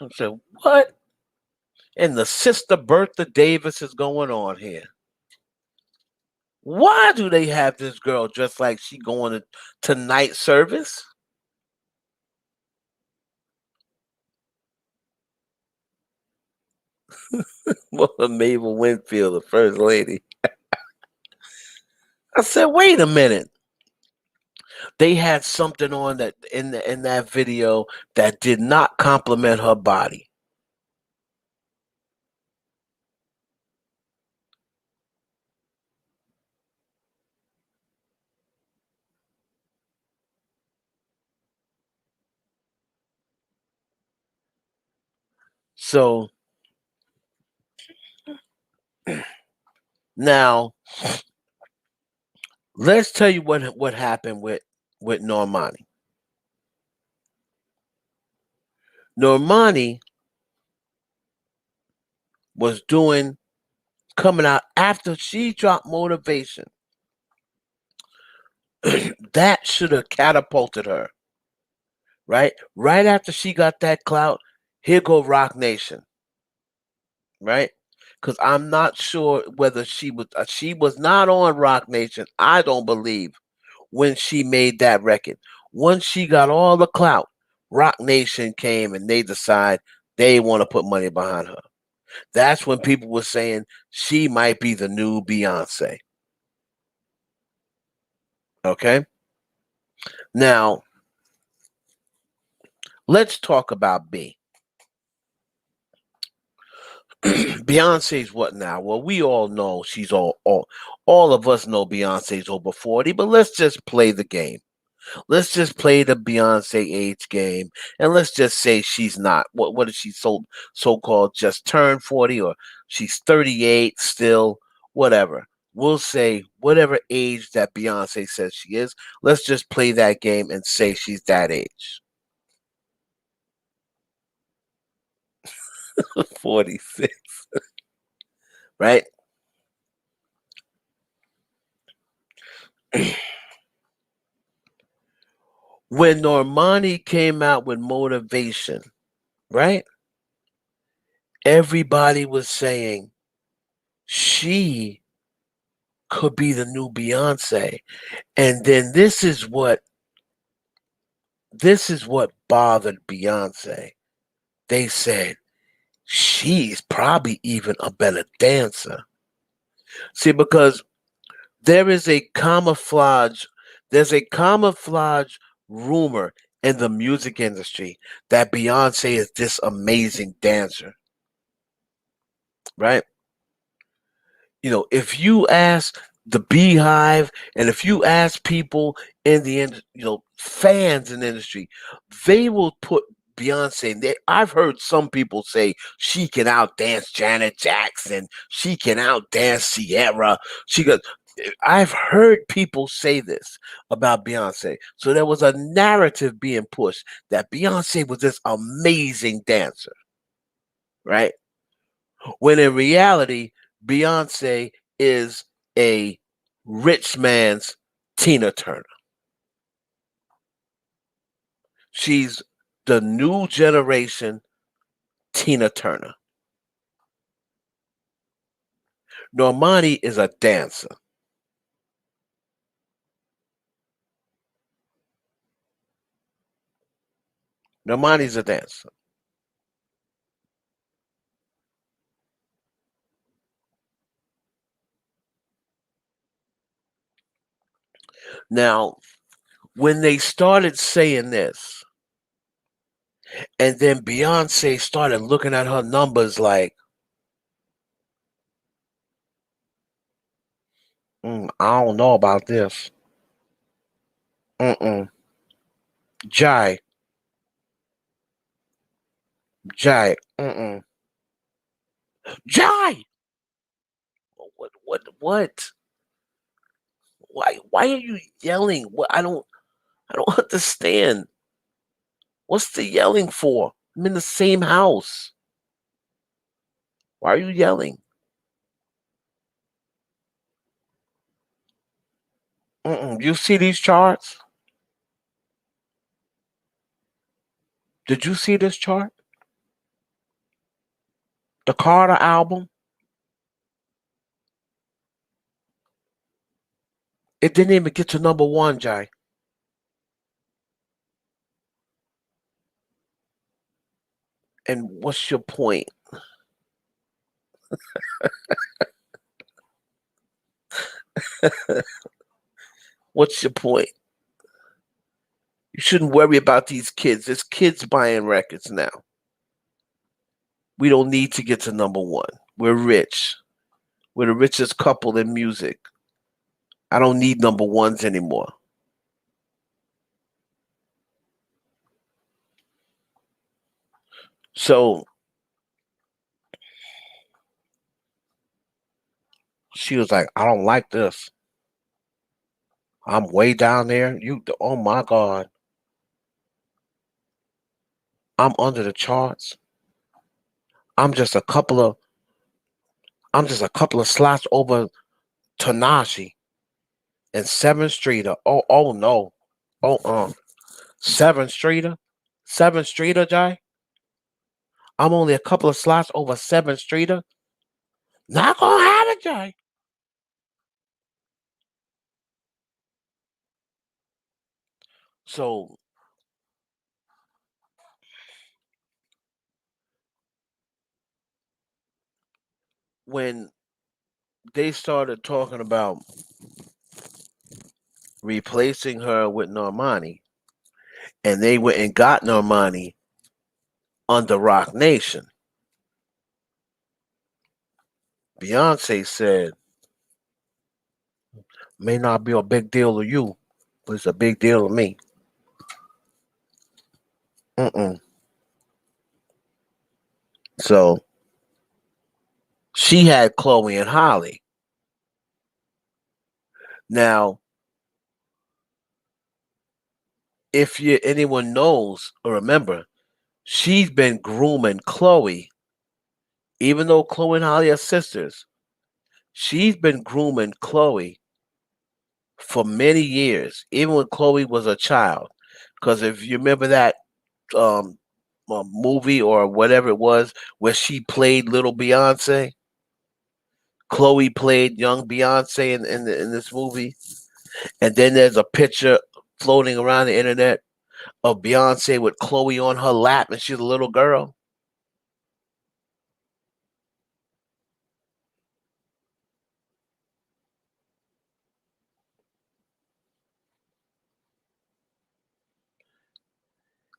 I said, what in the sister Bertha Davis is going on here? Why do they have this girl dressed like she going to night service? Well, Mabel Winfield, the first lady. I said, wait a minute. They had something on that in that video that did not compliment her body. So now let's tell you what happened with Normani. Normani was doing coming out after she dropped Motivation. That should have catapulted her, right? Right after she got that clout, here go Rock Nation, right? Because I'm not sure whether she was not on Rock Nation. I don't believe when she made that record. Once she got all the clout, Rock Nation came and they decide they want to put money behind her. That's when people were saying she might be the new Beyonce. Okay. Now, let's talk about B. Beyonce's what now? Well, we all know she's all of us know Beyonce's over 40, but let's just play the game. Let's just play the Beyonce age game, and let's just say she's not. What is she so called just turned 40, or she's 38 still, whatever. We'll say whatever age that Beyonce says she is. Let's just play that game and say she's that age. 46, right? When Normani came out with Motivation, right? Everybody was saying she could be the new Beyonce. And then this is what bothered Beyonce. They said she's probably even a better dancer. See, because there is a camouflage, there's a camouflage rumor in the music industry that Beyonce is this amazing dancer, right? If you ask the Beehive and if you ask people in the fans in the industry, they will put Beyonce in there. I've heard some people say she can outdance Janet Jackson, she can outdance Sierra. She goes. I've heard people say this about Beyonce. So there was a narrative being pushed that Beyonce was this amazing dancer, right? When in reality, Beyonce is a rich man's Tina Turner. She's the new generation Tina Turner. Normani is a dancer. Normani's a dancer. Now, when they started saying this, and then Beyonce started looking at her numbers like, I don't know about this. Mm-mm. Jai, Jai, mm-mm. Jai! What? Why are you yelling? I don't understand. What's the yelling for? I'm in the same house. Why are you yelling? You see these charts? Did you see this chart? The Carter album? It didn't even get to number one, Jay. And what's your point? What's your point? You shouldn't worry about these kids. There's kids buying records now. We don't need to get to number one. We're rich. We're the richest couple in music. I don't need number ones anymore. So she was like, I don't like this. I'm way down there. Oh my God. I'm under the charts. I'm just a couple of I'm just a couple of slots over Tanashi and Seven Streeter. Oh no. Oh Seven Streeter? Seven Streeter, Jay? I'm only a couple of slots over Seven Streeter. Not gonna have it, Jay. So when they started talking about replacing her with Normani, and they went and got Normani under Rock Nation, Beyonce said, may not be a big deal to you, but it's a big deal to me. Mm-mm. So she had Chloe and Holly. Now, if anyone knows or remember, she's been grooming Chloe, even though Chloe and Holly are sisters. She's been grooming Chloe for many years, even when Chloe was a child. Because if you remember that um, movie or whatever it was where she played little Beyonce, Chloe played young Beyonce in this movie, and then there's a picture floating around the internet of Beyonce with Chloe on her lap, and she's a little girl.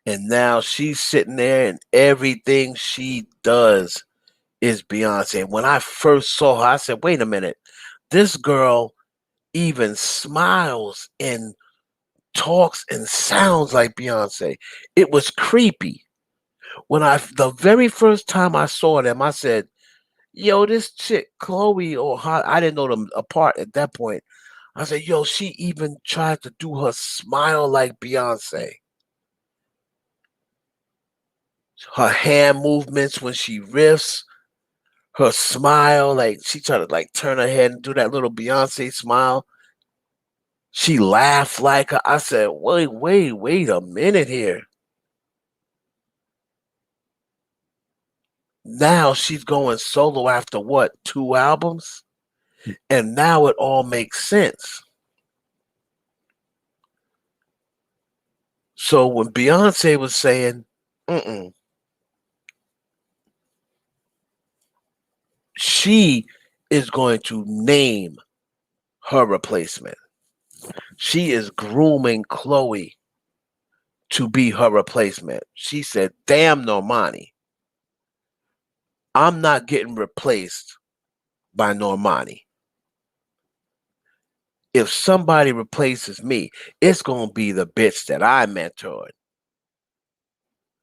And now she's sitting there, and everything she does is Beyonce. When I first saw her, I said, wait a minute, this girl even smiles and talks and sounds like Beyonce. It was creepy. The very first time I saw them, I said, yo, this chick, Chloe, I didn't know them apart at that point. I said, yo, she even tried to do her smile like Beyonce. Her hand movements when she riffs, her smile, like she tried to like turn her head and do that little Beyonce smile. She laughed like her. I said, wait a minute here. Now she's going solo after what, 2 albums? And now it all makes sense. So when Beyonce was saying, she is going to name her replacement. She is grooming Chloe to be her replacement. She said, damn Normani, I'm not getting replaced by Normani. If somebody replaces me, it's going to be the bitch that I mentored.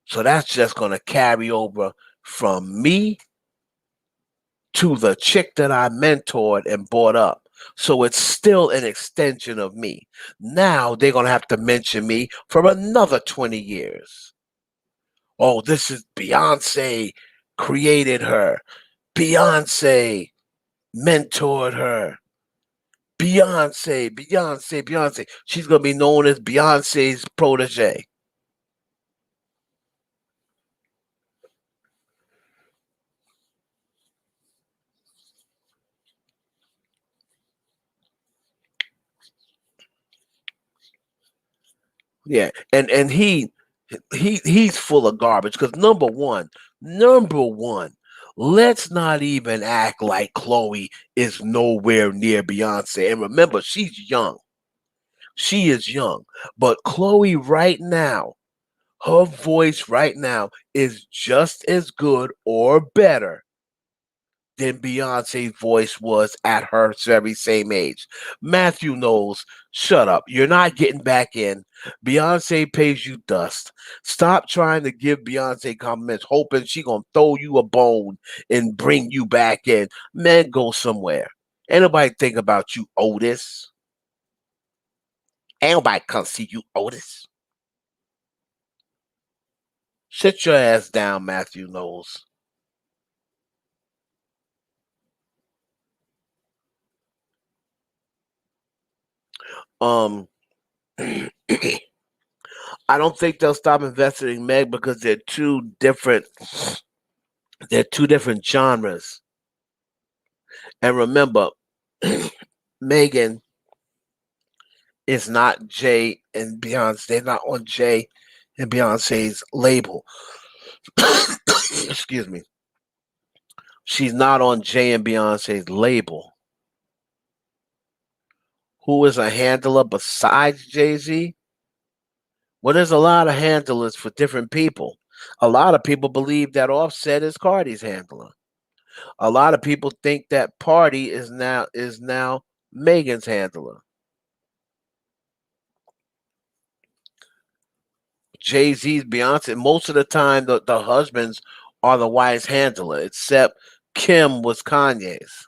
So that's just going to carry over from me to the chick that I mentored and brought up. So it's still an extension of me. Now they're going to have to mention me for another 20 years. Oh, this is Beyonce created her. Beyonce mentored her. Beyonce. She's going to be known as Beyonce's protege. Yeah, and he's full of garbage because number one, let's not even act like Chloe is nowhere near Beyonce. And remember, she's young. She is young, but Chloe right now, her voice right now is just as good or better than Beyonce's voice was at her very same age. Matthew knows, shut up. You're not getting back in. Beyonce pays you dust. Stop trying to give Beyonce compliments, hoping she gonna throw you a bone and bring you back in. Man, go somewhere. Ain't nobody think about you, Otis. Ain't nobody come see you, Otis. Sit your ass down, Matthew knows. Um I don't think they'll stop investing in Meg because they're two different genres. And remember, Megan is not Jay and Beyonce. They're not on Jay and Beyonce's label. Excuse me. She's not on Jay and Beyonce's label. Who is a handler besides Jay-Z? Well, there's a lot of handlers for different people. A lot of people believe that Offset is Cardi's handler. A lot of people think that Party is now Megan's handler. Jay-Z's, Beyonce. Most of the time, the husbands are the wife's handler, except Kim was Kanye's.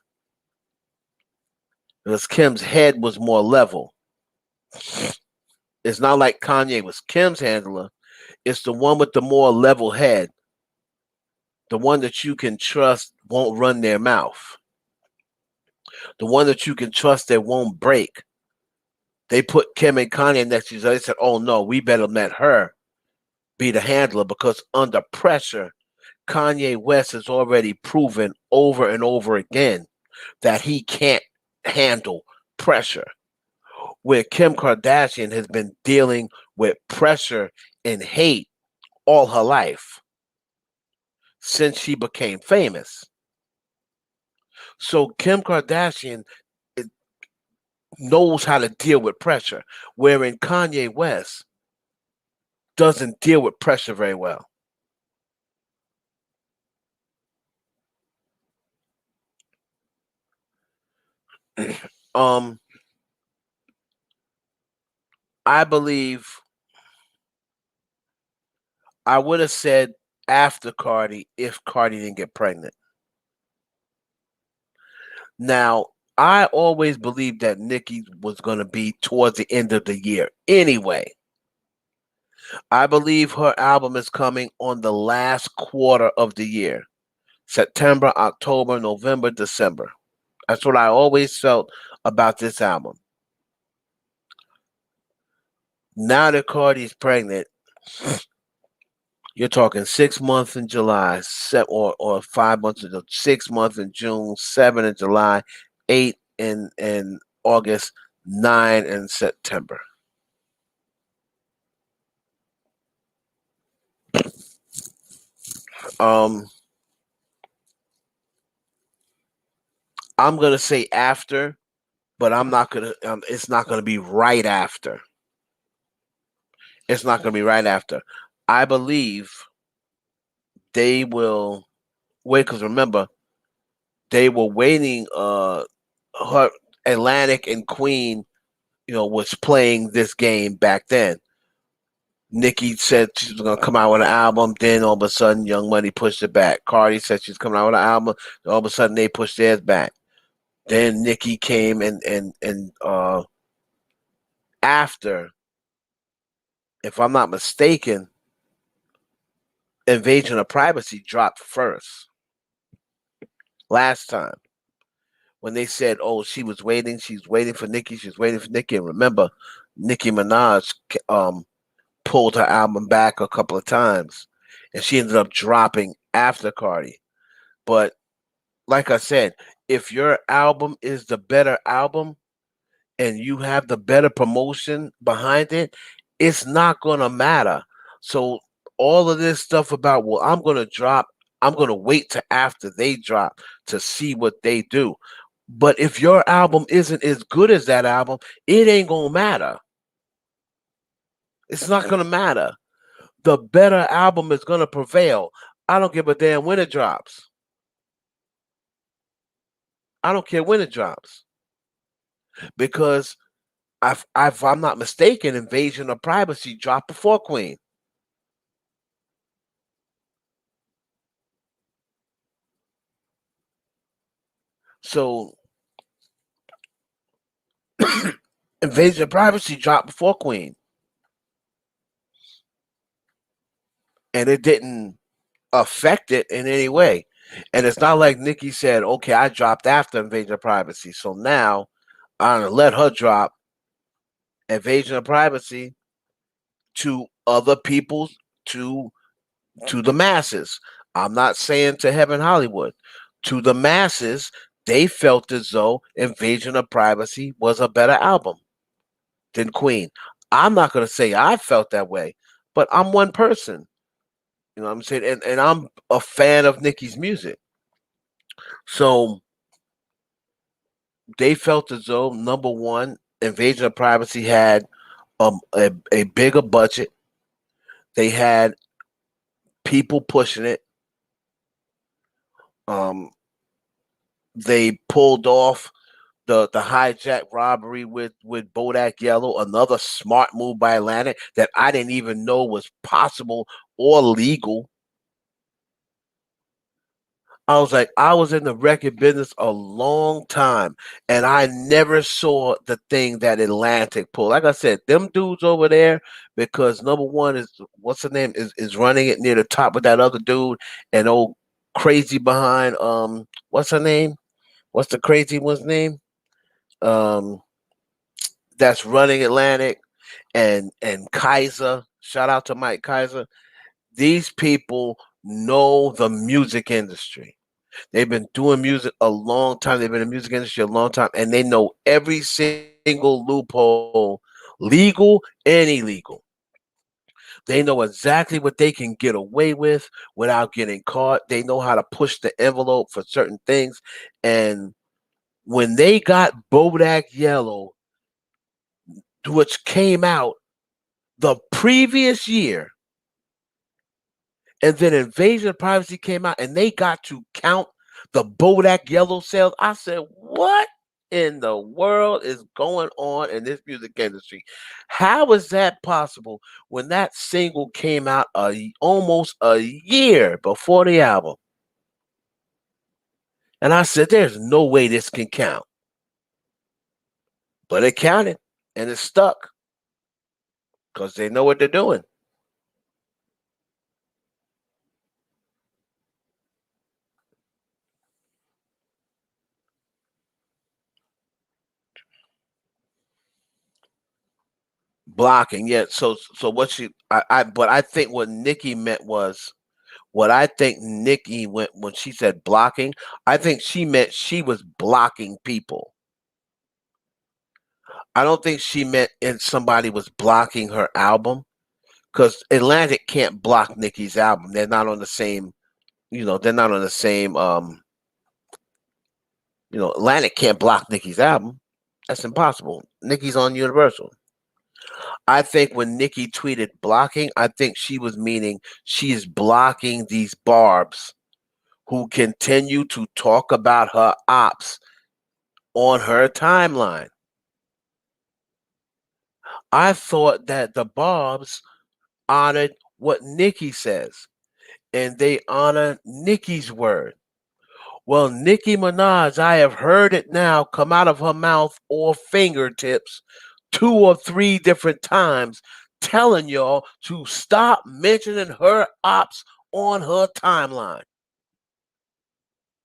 Because Kim's head was more level. It's not like Kanye was Kim's handler. It's the one with the more level head. The one that you can trust won't run their mouth. The one that you can trust that won't break. They put Kim and Kanye next to each other. They said, oh no, we better let her be the handler because under pressure, Kanye West has already proven over and over again that he can't handle pressure. Where Kim Kardashian has been dealing with pressure and hate all her life since she became famous. So Kim Kardashian knows how to deal with pressure, wherein Kanye West doesn't deal with pressure very well. um, I believe I would have said after Cardi if Cardi didn't get pregnant. Now, I always believed that Nicki was going to be towards the end of the year. Anyway, I believe her album is coming on the last quarter of the year. September, October, November, December. That's what I always felt about this album. Now that Cardi's pregnant, you're talking 6 months in July, or 5 months in 6 months in June, 7 in July, 8 in August, 9 in September. Um, I'm gonna say after, but I'm not gonna. It's not gonna be right after. It's not gonna be right after. I believe they will wait because remember they were waiting. Her Atlantic and Queen, was playing this game back then. Nicki said she was gonna come out with an album. Then all of a sudden, Young Money pushed it back. Cardi said she's coming out with an album. All of a sudden, they pushed theirs back. Then Nicki came and after, if I'm not mistaken, Invasion of Privacy dropped first last time when they said, "Oh, she's waiting for Nicki, she's waiting for Nicki." And remember, Nicki Minaj pulled her album back a couple of times, and she ended up dropping after Cardi. But like I said, if your album is the better album and you have the better promotion behind it, it's not gonna matter. So all of this stuff about, well, I'm gonna wait till after they drop to see what they do. But if your album isn't as good as that album, it ain't gonna matter. It's not gonna matter. The better album is gonna prevail. I don't give a damn when it drops. I don't care when it drops because if I'm not mistaken, Invasion of Privacy dropped before Queen. So Invasion of Privacy dropped before Queen, and it didn't affect it in any way. And it's not like Nicki said, "Okay, I dropped after Invasion of Privacy, so now I'm gonna let her drop Invasion of Privacy to other people, to to the masses." I'm not saying to Heaven Hollywood. To the masses, they felt as though Invasion of Privacy was a better album than Queen. I'm not going to say I felt that way, but I'm one person. You know what I'm saying? And I'm a fan of Nicki's music. So they felt as though, number one, Invasion of Privacy had a bigger budget. They had people pushing it. Um, they pulled off the hijack robbery with Bodak Yellow, another smart move by Atlantic that I didn't even know was possible or legal. I was like, I was in the record business a long time, and I never saw the thing that Atlantic pulled. Like I said, them dudes over there, because number one is what's the name is running it near the top with that other dude, and old crazy behind what's her name? What's the crazy one's name? Um, that's running Atlantic and Kaiser. Shout out to Mike Kaiser. These people know the music industry. They've been doing music a long time. They've been in the music industry a long time, and they know every single loophole, legal and illegal. They know exactly what they can get away with without getting caught. They know how to push the envelope for certain things. And when they got Bodak Yellow, which came out the previous year, and then Invasion of Privacy came out, and they got to count the Bodak Yellow sales. I said, "What in the world is going on in this music industry? How is that possible when that single came out almost a year before the album?" And I said, "There's no way this can count," but it counted, and it stuck because they know what they're doing. Blocking, yeah. So what she I but I think what Nicki meant was what I think Nicki went when she said blocking, I think she meant she was blocking people. I don't think she meant somebody was blocking her album because Atlantic can't block Nicki's album. They're not on the same, they're not on the same. Atlantic can't block Nicki's album. That's impossible. Nicki's on Universal. I think when Nicki tweeted blocking, I think she was meaning she is blocking these barbs who continue to talk about her ops on her timeline. I thought that the Bobs honored what Nicki says, and they honor Nicki's word. Well, Nicki Minaj, I have heard it now come out of her mouth or fingertips 2 or 3 different times, telling y'all to stop mentioning her ops on her timeline.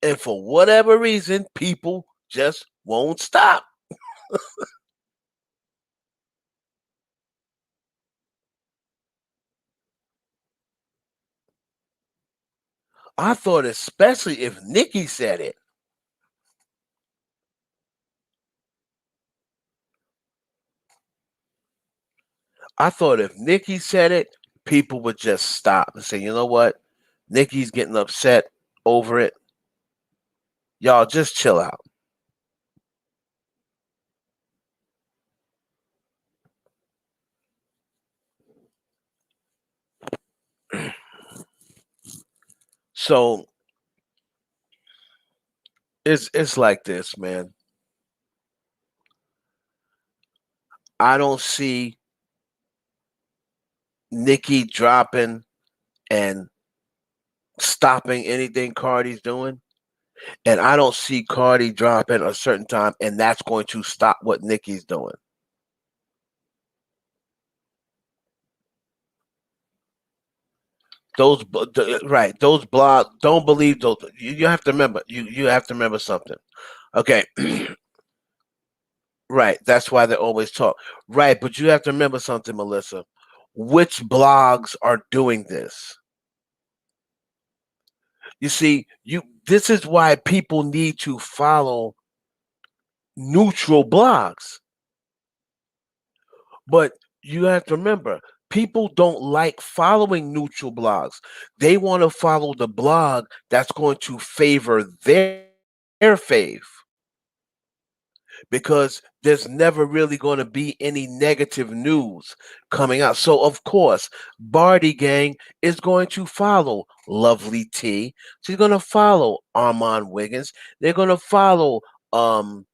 And for whatever reason, people just won't stop. I thought, especially if Nicki said it, I thought if Nicki said it, people would just stop and say, you know what? Nicki's getting upset over it. Y'all just chill out. So it's like this, man. I don't see Nicki dropping and stopping anything Cardi's doing. And I don't see Cardi dropping a certain time and that's going to stop what Nicki's doing. Right, those blogs don't believe those. You have to remember you have to remember something. Okay, right. That's why they always talk. Right, but you have to remember something, Melissa. Which blogs are doing this? You see, you this is why people need to follow neutral blogs. But you have to remember, people don't like following neutral blogs. They want to follow the blog that's going to favor their fave because there's never really going to be any negative news coming out. So, of course, Barty Gang is going to follow Lovely T. She's going to follow Armand Wiggins. They're going to follow Hollywood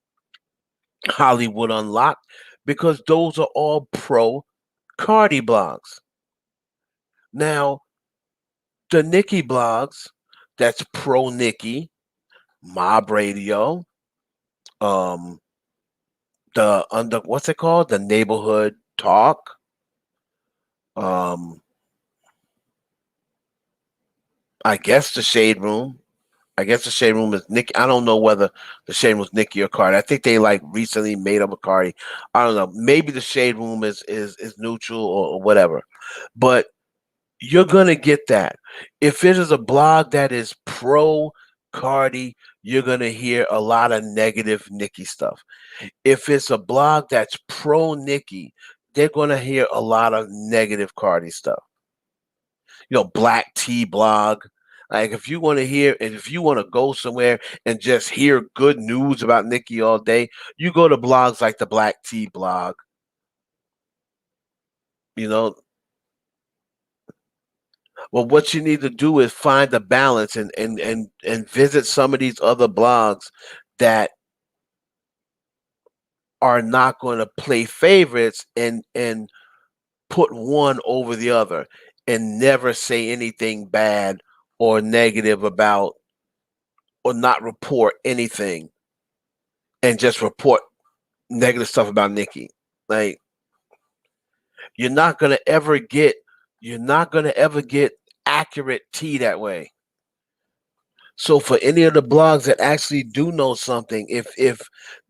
Unlocked because those are all pro Cardi blogs. Now, the Nicki blogs, that's pro Nicki, Mob Radio, um, the under what's it called? The neighborhood talk. Um, I guess the shade room. I guess the shade room is Nicki. I don't know whether the shade room was Nicki or Cardi. I think they like recently made up a Cardi. I don't know. Maybe the shade room is neutral or whatever. But you're gonna get that. If it is a blog that is pro Cardi, you're gonna hear a lot of negative Nicki stuff. If it's a blog that's pro Nicki, they're gonna hear a lot of negative Cardi stuff. Black tea blog. Like if you want to hear and if you want to go somewhere and just hear good news about Nicki all day, you go to blogs like the Black Tea blog. You know, well, what you need to do is find a balance and visit some of these other blogs that are not going to play favorites and put one over the other and never say anything bad or negative about or not report anything and just report negative stuff about Nicki. Like you're not gonna ever get you're not gonna ever get accurate tea that way. So for any of the blogs that actually do know something, if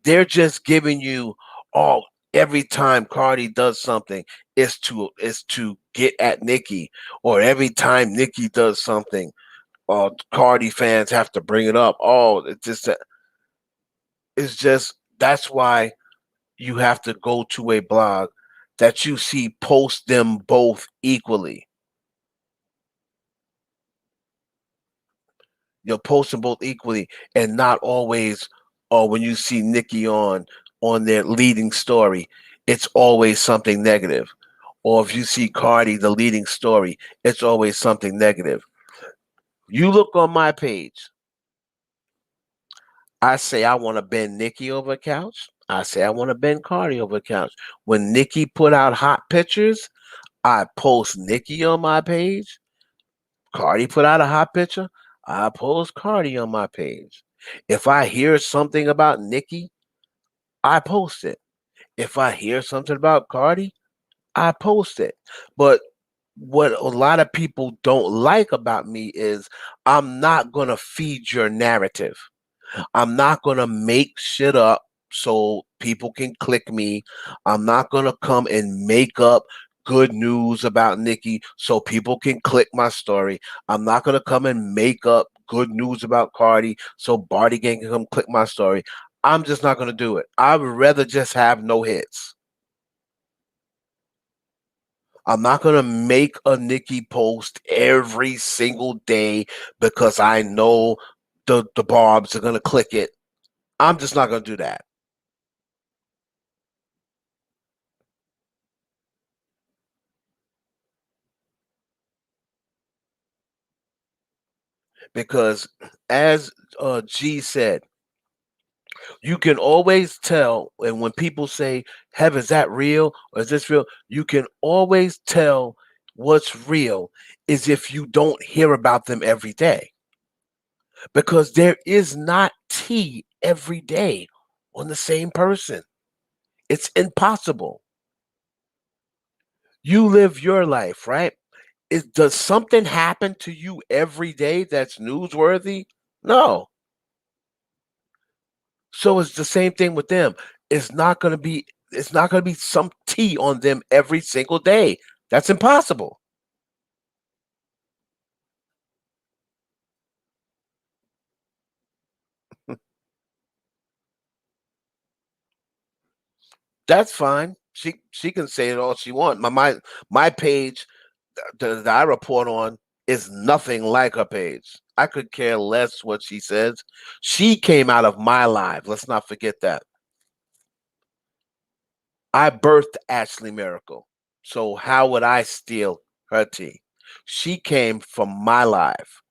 they're just giving you oh every time Cardi does something is to get at Nicki, or every time Nicki does something, Cardi fans have to bring it up. Oh, it's just that's why you have to go to a blog that you see post them both equally. You'll post them both equally and not always or when you see Nikki on their leading story, it's always something negative. Or if you see Cardi the leading story, it's always something negative. You look on my page, I say I want to bend Nikki over a couch. I say I want to bend Cardi over a couch. When Nikki put out hot pictures, I post Nikki on my page. Cardi put out a hot picture. I post Cardi on my page. If I hear something about Nikki, I post it. If I hear something about Cardi, I post it. But what a lot of people don't like about me is I'm not going to feed your narrative. I'm not going to make shit up so people can click me. I'm not going to come and make up good news about Nikki so people can click my story. I'm not going to come and make up good news about Cardi so Barty Gang can come click my story. I'm just not going to do it. I would rather just have no hits. I'm not going to make a Nikki post every single day because I know the barbs are going to click it. I'm just not going to do that. because as G said, you can always tell, and when people say, "Heaven, is that real or is this real?" You can always tell what's real is if you don't hear about them every day, because there is not tea every day on the same person. It's impossible. You live your life, right? Does something happen to you every day that's newsworthy? No. So it's the same thing with them. It's not going to be it's not going to be some tea on them every single day. That's impossible. That's fine. She can say it all she wants. My page that I report on is nothing like her page. I could care less what she says. She came out of my life. Let's not forget that. I birthed Ashley Miracle. So how would I steal her tea? She came from my life.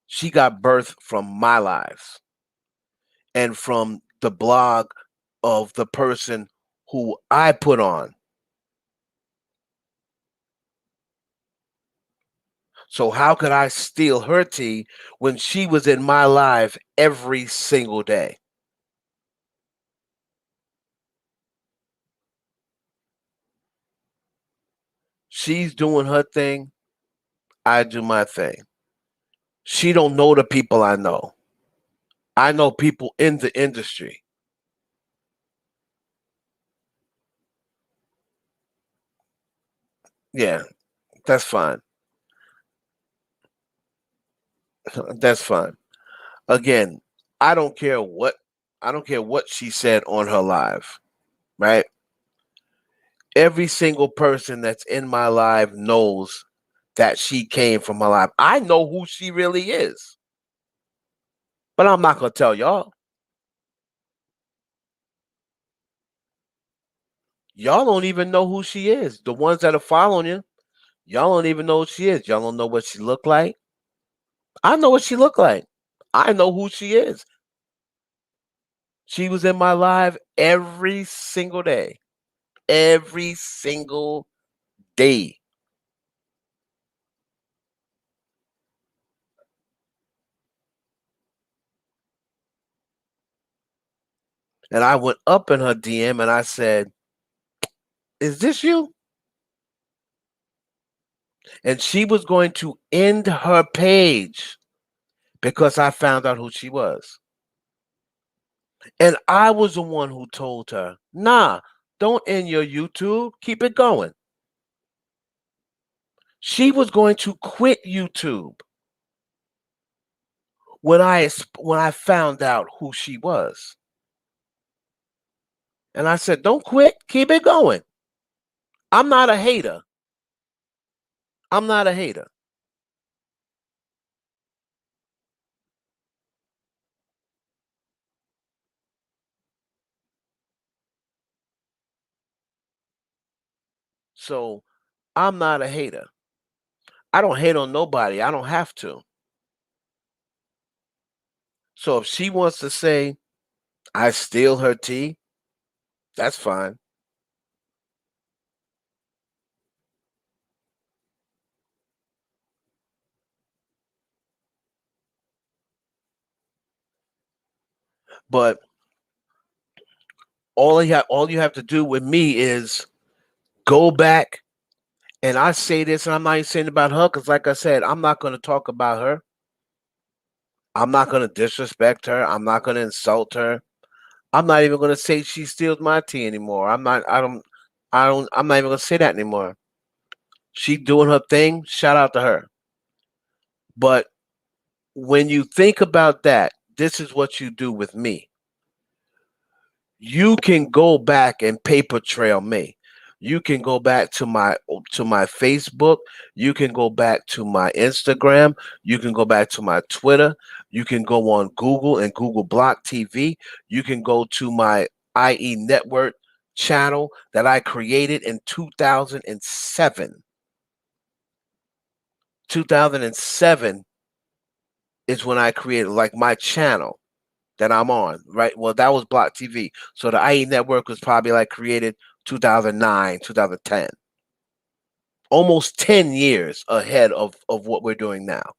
She got birth from my lives and from the blog of the person who I put on. So how could I steal her tea when she was in my life every single day? She's doing her thing, I do my thing. She don't know the people I know. I know people in the industry. Yeah, that's fine. That's fine. Again, I don't care what I don't care what she said on her live, right? Every single person that's in my life knows that she came from my life. I know who she really is, but I'm not gonna tell y'all. Y'all don't even know who she is. The ones that are following you, y'all don't even know who she is. Y'all don't know what she look like. I know what she look like. I know who she is. She was in my life every single day. Every single day. And I went up in her DM and I said, "Is this you?" And she was going to end her page because I found out who she was. And I was the one who told her, "Nah, don't end your YouTube. Keep it going." She was going to quit YouTube when I found out who she was. And I said, "Don't quit. Keep it going." I'm not a hater. I'm not a hater. So I'm not a hater. I don't hate on nobody. I don't have to. So if she wants to say I steal her tea, that's fine. But all you have to do with me is go back, and I say this, and I'm not even saying about her because, like I said, I'm not going to talk about her. I'm not going to disrespect her. I'm not going to insult her. I'm not even going to say she steals my tea anymore. I'm not. I don't. I don't. I'm not even going to say that anymore. She doing her thing. Shout out to her. But when you think about that, this is what you do with me. You can go back and paper trail me. You can go back to my Facebook, you can go back to my Instagram, you can go back to my Twitter, you can go on Google and Google Block TV, you can go to my IE network channel that I created in 2007. 2007 is when I created like my channel that I'm on, right? Well, that was Block TV. So the IE network was probably like created 2009, 2010. Almost 10 years ahead of what we're doing now.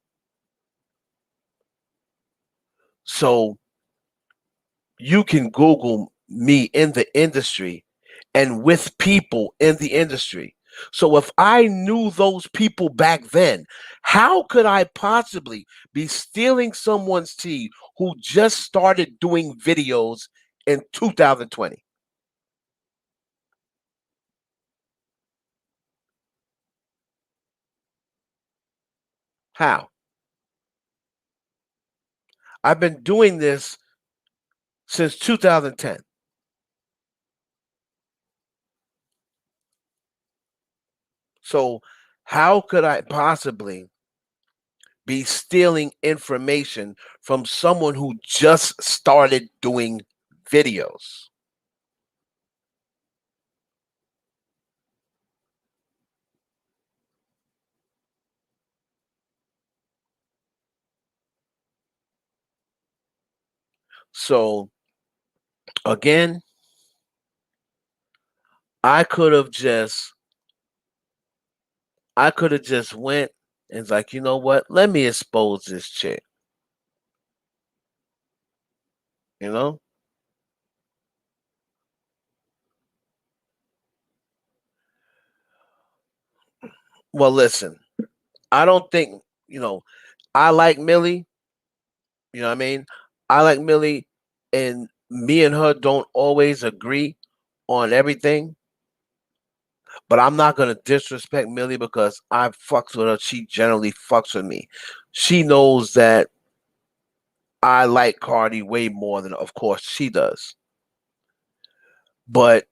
So you can Google me in the industry and with people in the industry. So if I knew those people back then, how could I possibly be stealing someone's tea who just started doing videos in 2020? How? I've been doing this since 2010. So how could I possibly be stealing information from someone who just started doing videos? So again, I could have just I could have just went and was like, you know what? Let me expose this chick. You know? Well, listen, I don't think, I like Millie, you know what I mean? I like Millie, and me and her don't always agree on everything, but I'm not gonna disrespect Millie because I fucks with her. She generally fucks with me. She knows that I like Cardi way more than, of course, she does. But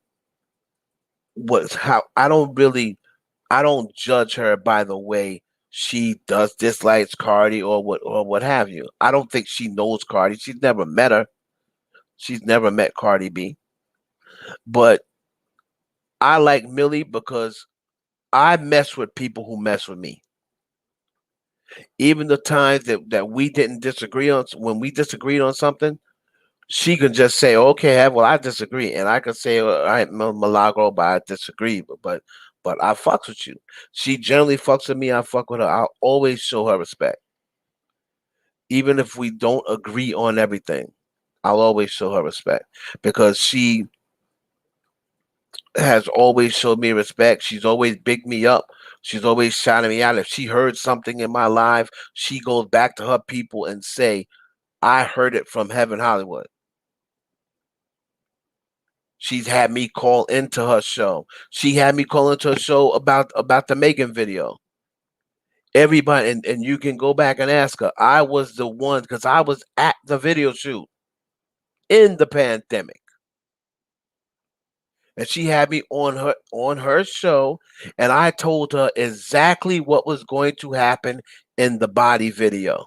what how I don't judge her by the way she does dislikes Cardi or what have you. I don't think she knows Cardi. She's never met her. She's never met Cardi B. But I like Millie because I mess with people who mess with me. Even the times that we didn't disagree on when we disagreed on something, she can just say, "Okay, well, I disagree," and I can say, "All right, Milagro, but I disagree." But I fucks with you. She generally fucks with me. I fuck with her. I'll always show her respect, even if we don't agree on everything. I'll always show her respect because she has always showed me respect. She's always bigged me up. She's always shouting me out. If she heard something in my life, she goes back to her people and say, "I heard it from Heaven Hollywood." She's had me call into her show. She had me call into her show about the Megan video. Everybody, and you can go back and ask her. I was the one because I was at the video shoot in the pandemic, and she had me on her show, and I told her exactly what was going to happen in the body video.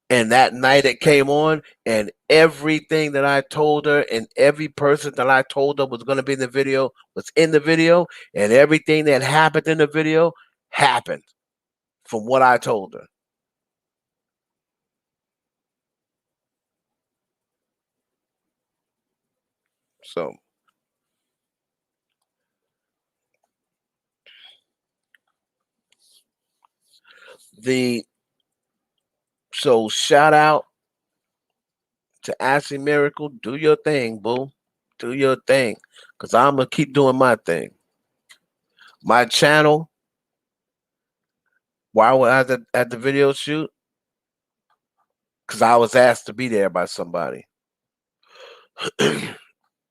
And that night it came on, and everything that I told her, and every person that I told her was going to be in the video was in the video, and everything that happened in the video happened from what I told her. So the shout out to Ashley Miracle. Do your thing, boo. Do your thing, cause I'm gonna keep doing my thing. My channel. Why was I at the video shoot? Cause I was asked to be there by somebody.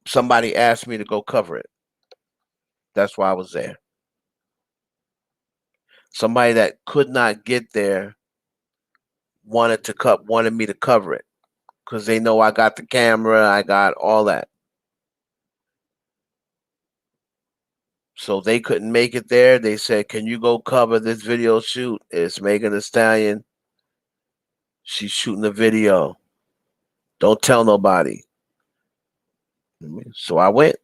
Somebody asked me to go cover it. That's why I was there. Somebody that could not get there wanted me to cover it because they know I got the camera, I got all that. So they couldn't make it there. They said, "Can you go cover this video shoot? It's Megan Thee Stallion. She's shooting the video. Don't tell nobody." So I went.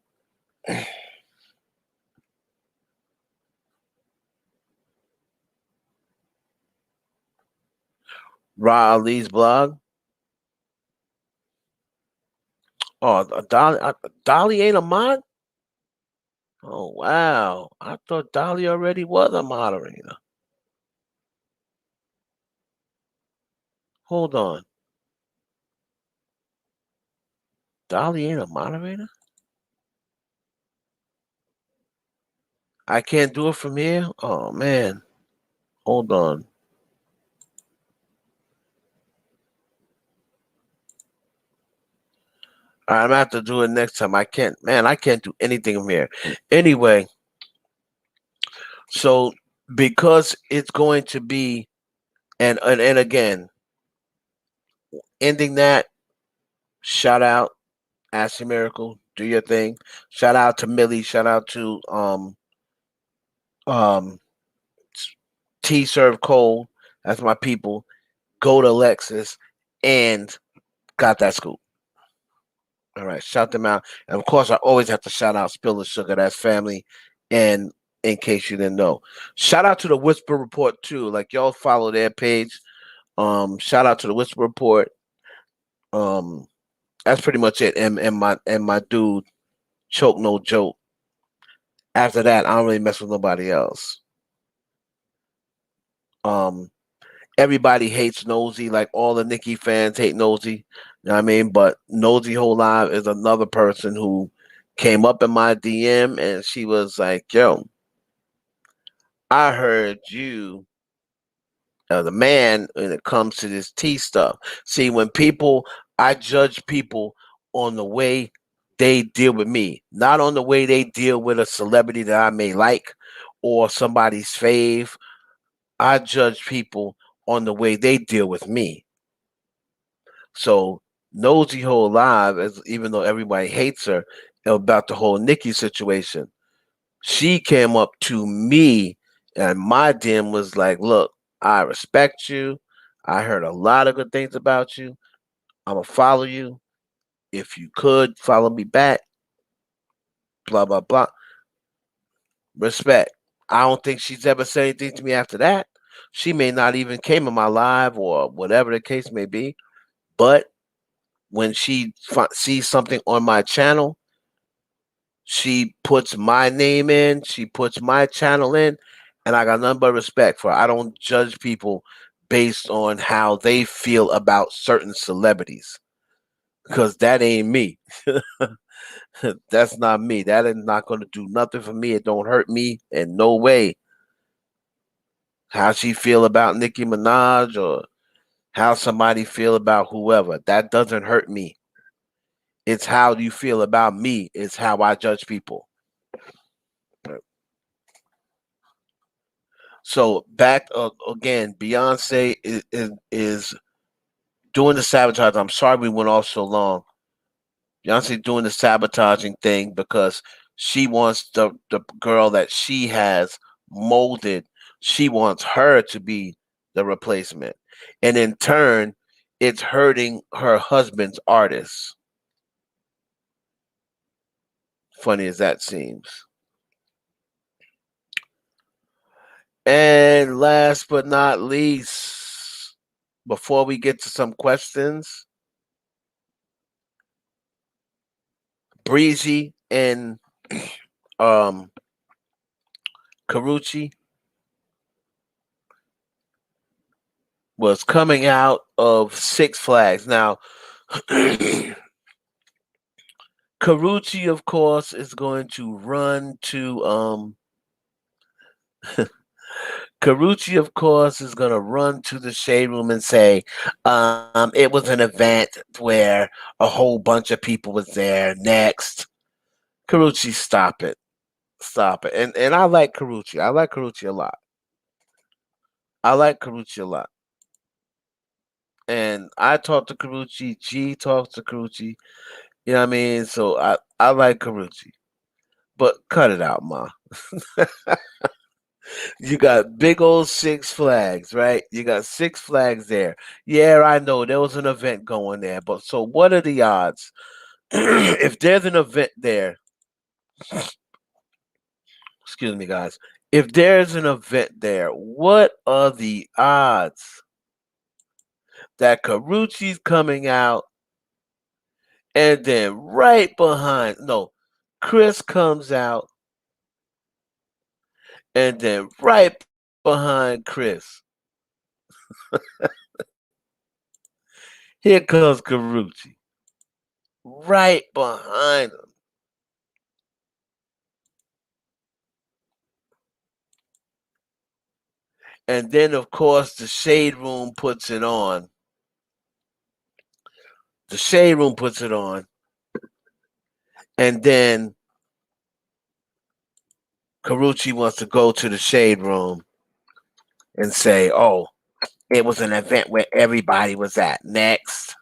Ra Ali's blog. Oh, Dolly ain't a mod. Oh wow, I thought Dolly already was a moderator. Hold on, Dolly ain't a moderator. I can't do it from here. Oh man, hold on. I'm gonna have to do it next time. I can't, man. I can't do anything from here. Anyway, so because it's going to be and again ending that. Shout out, Ashley Miracle, do your thing. Shout out to Millie. Shout out to um T Serve Cole. That's my people. Go to Lexus and got that scoop. All right, shout them out. And of course, I always have to shout out Spill the Sugar. That's family. And in case you didn't know, shout out to the Whisper Report too. Like y'all follow their page. Shout out to the Whisper Report. Um, that's pretty much it. And my dude, Choke No Joke. After that, I don't really mess with nobody else. Um, Everybody hates Nosy, like all the Nicki fans hate Nosy. You know what I mean? But Nosy Whole Live is another person who came up in my DM and she was like, "Yo, I heard you the man when it comes to this tea stuff. See, when people, I judge people on the way they deal with me, not on the way they deal with a celebrity that I may like or somebody's fave. I judge people on the way they deal with me. So Nosy Whole Live, as even though everybody hates her about the whole Nicki situation, she came up to me and my DM was like, "Look, I respect you. I heard a lot of good things about you. I'm gonna follow you. If you could follow me back, blah blah blah. Respect." I don't think she's ever said anything to me after that. She may not even came in my live or whatever the case may be. But when she sees something on my channel, she puts my name in, she puts my channel in, and I got nothing but respect for her. I don't judge people based on how they feel about certain celebrities because that ain't me. That's not me. That is not going to do nothing for me. It don't hurt me in no way. How she feel about Nicki Minaj or how somebody feel about whoever. That doesn't hurt me. It's how you feel about me. It's how I judge people. So back again, Beyonce is doing the sabotage. I'm sorry we went off so long. Beyonce doing the sabotaging thing because she wants the girl that she has molded. She wants her to be the replacement, and in turn, it's hurting her husband's artists. Funny as that seems. And last but not least, before we get to some questions, Breezy and um Carucci was coming out of Six Flags. Now, Carucci, of course, is going to run to Carucci, of course, is going to run to the shade room and say, it was an event where a whole bunch of people was there. Next, Carucci, stop it, stop it. And I like Carucci. I like Carucci a lot. I like Carucci a lot. And I talked to Carucci. G talks to Carucci. You know what I mean? So I like Carucci. But cut it out, ma. You got big old Six Flags, right? You got Six Flags there. Yeah, I know there was an event going there, but so what are the odds? If there's an event there, excuse me, guys. If there's an event there, what are the odds that Carucci's coming out, and then right behind, no, Chris comes out, and then right behind Chris, here comes Carucci, right behind him. And then, of course, the Shade Room puts it on. The Shade Room puts it on. And then Carucci wants to go to the Shade Room and say, oh, it was an event where everybody was at. Next.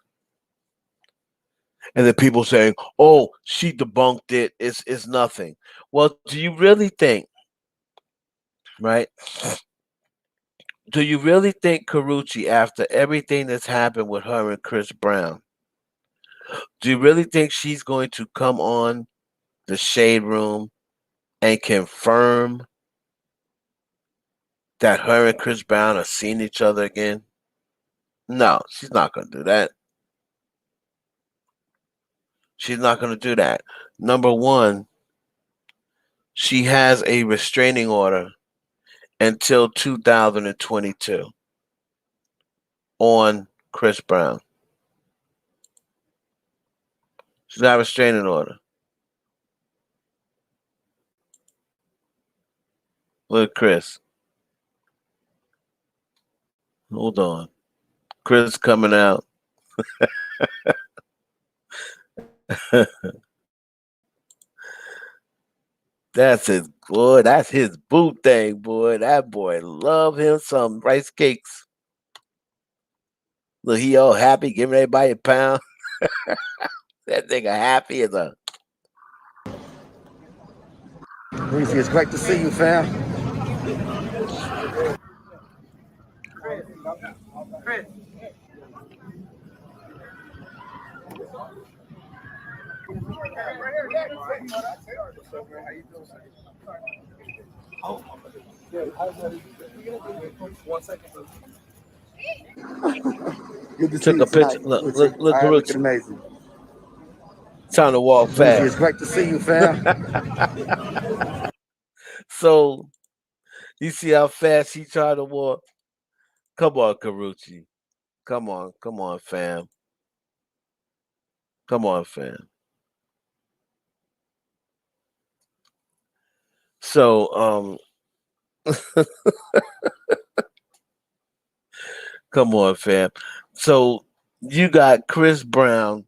And then people saying, oh, she debunked it. It's nothing. Well, do you really think, right? Do you really think Carucci, after everything that's happened with her and Chris Brown, do you really think she's going to come on the Shade Room and confirm that her and Chris Brown are seeing each other again? No, she's not going to do that. She's not going to do that. Number one, she has a restraining order until 2022 on Chris Brown. She's got a restraining order. Look at Chris. Hold on. Chris coming out. That's his boy. That's his boot thing, boy. That boy love him some rice cakes. Look, he all happy, giving everybody a pound. That nigga happy as a. Breezy, it's great to see you, fam. Chris. Good to Took see a picture. tonight. Look, looking Carucci. amazing. Time to walk Breezy, fast. it's great to see you, fam. So you see how fast he tried to walk? Come on, Carucci. Come on, fam. Come on, fam. So, come on, fam. So you got Chris Brown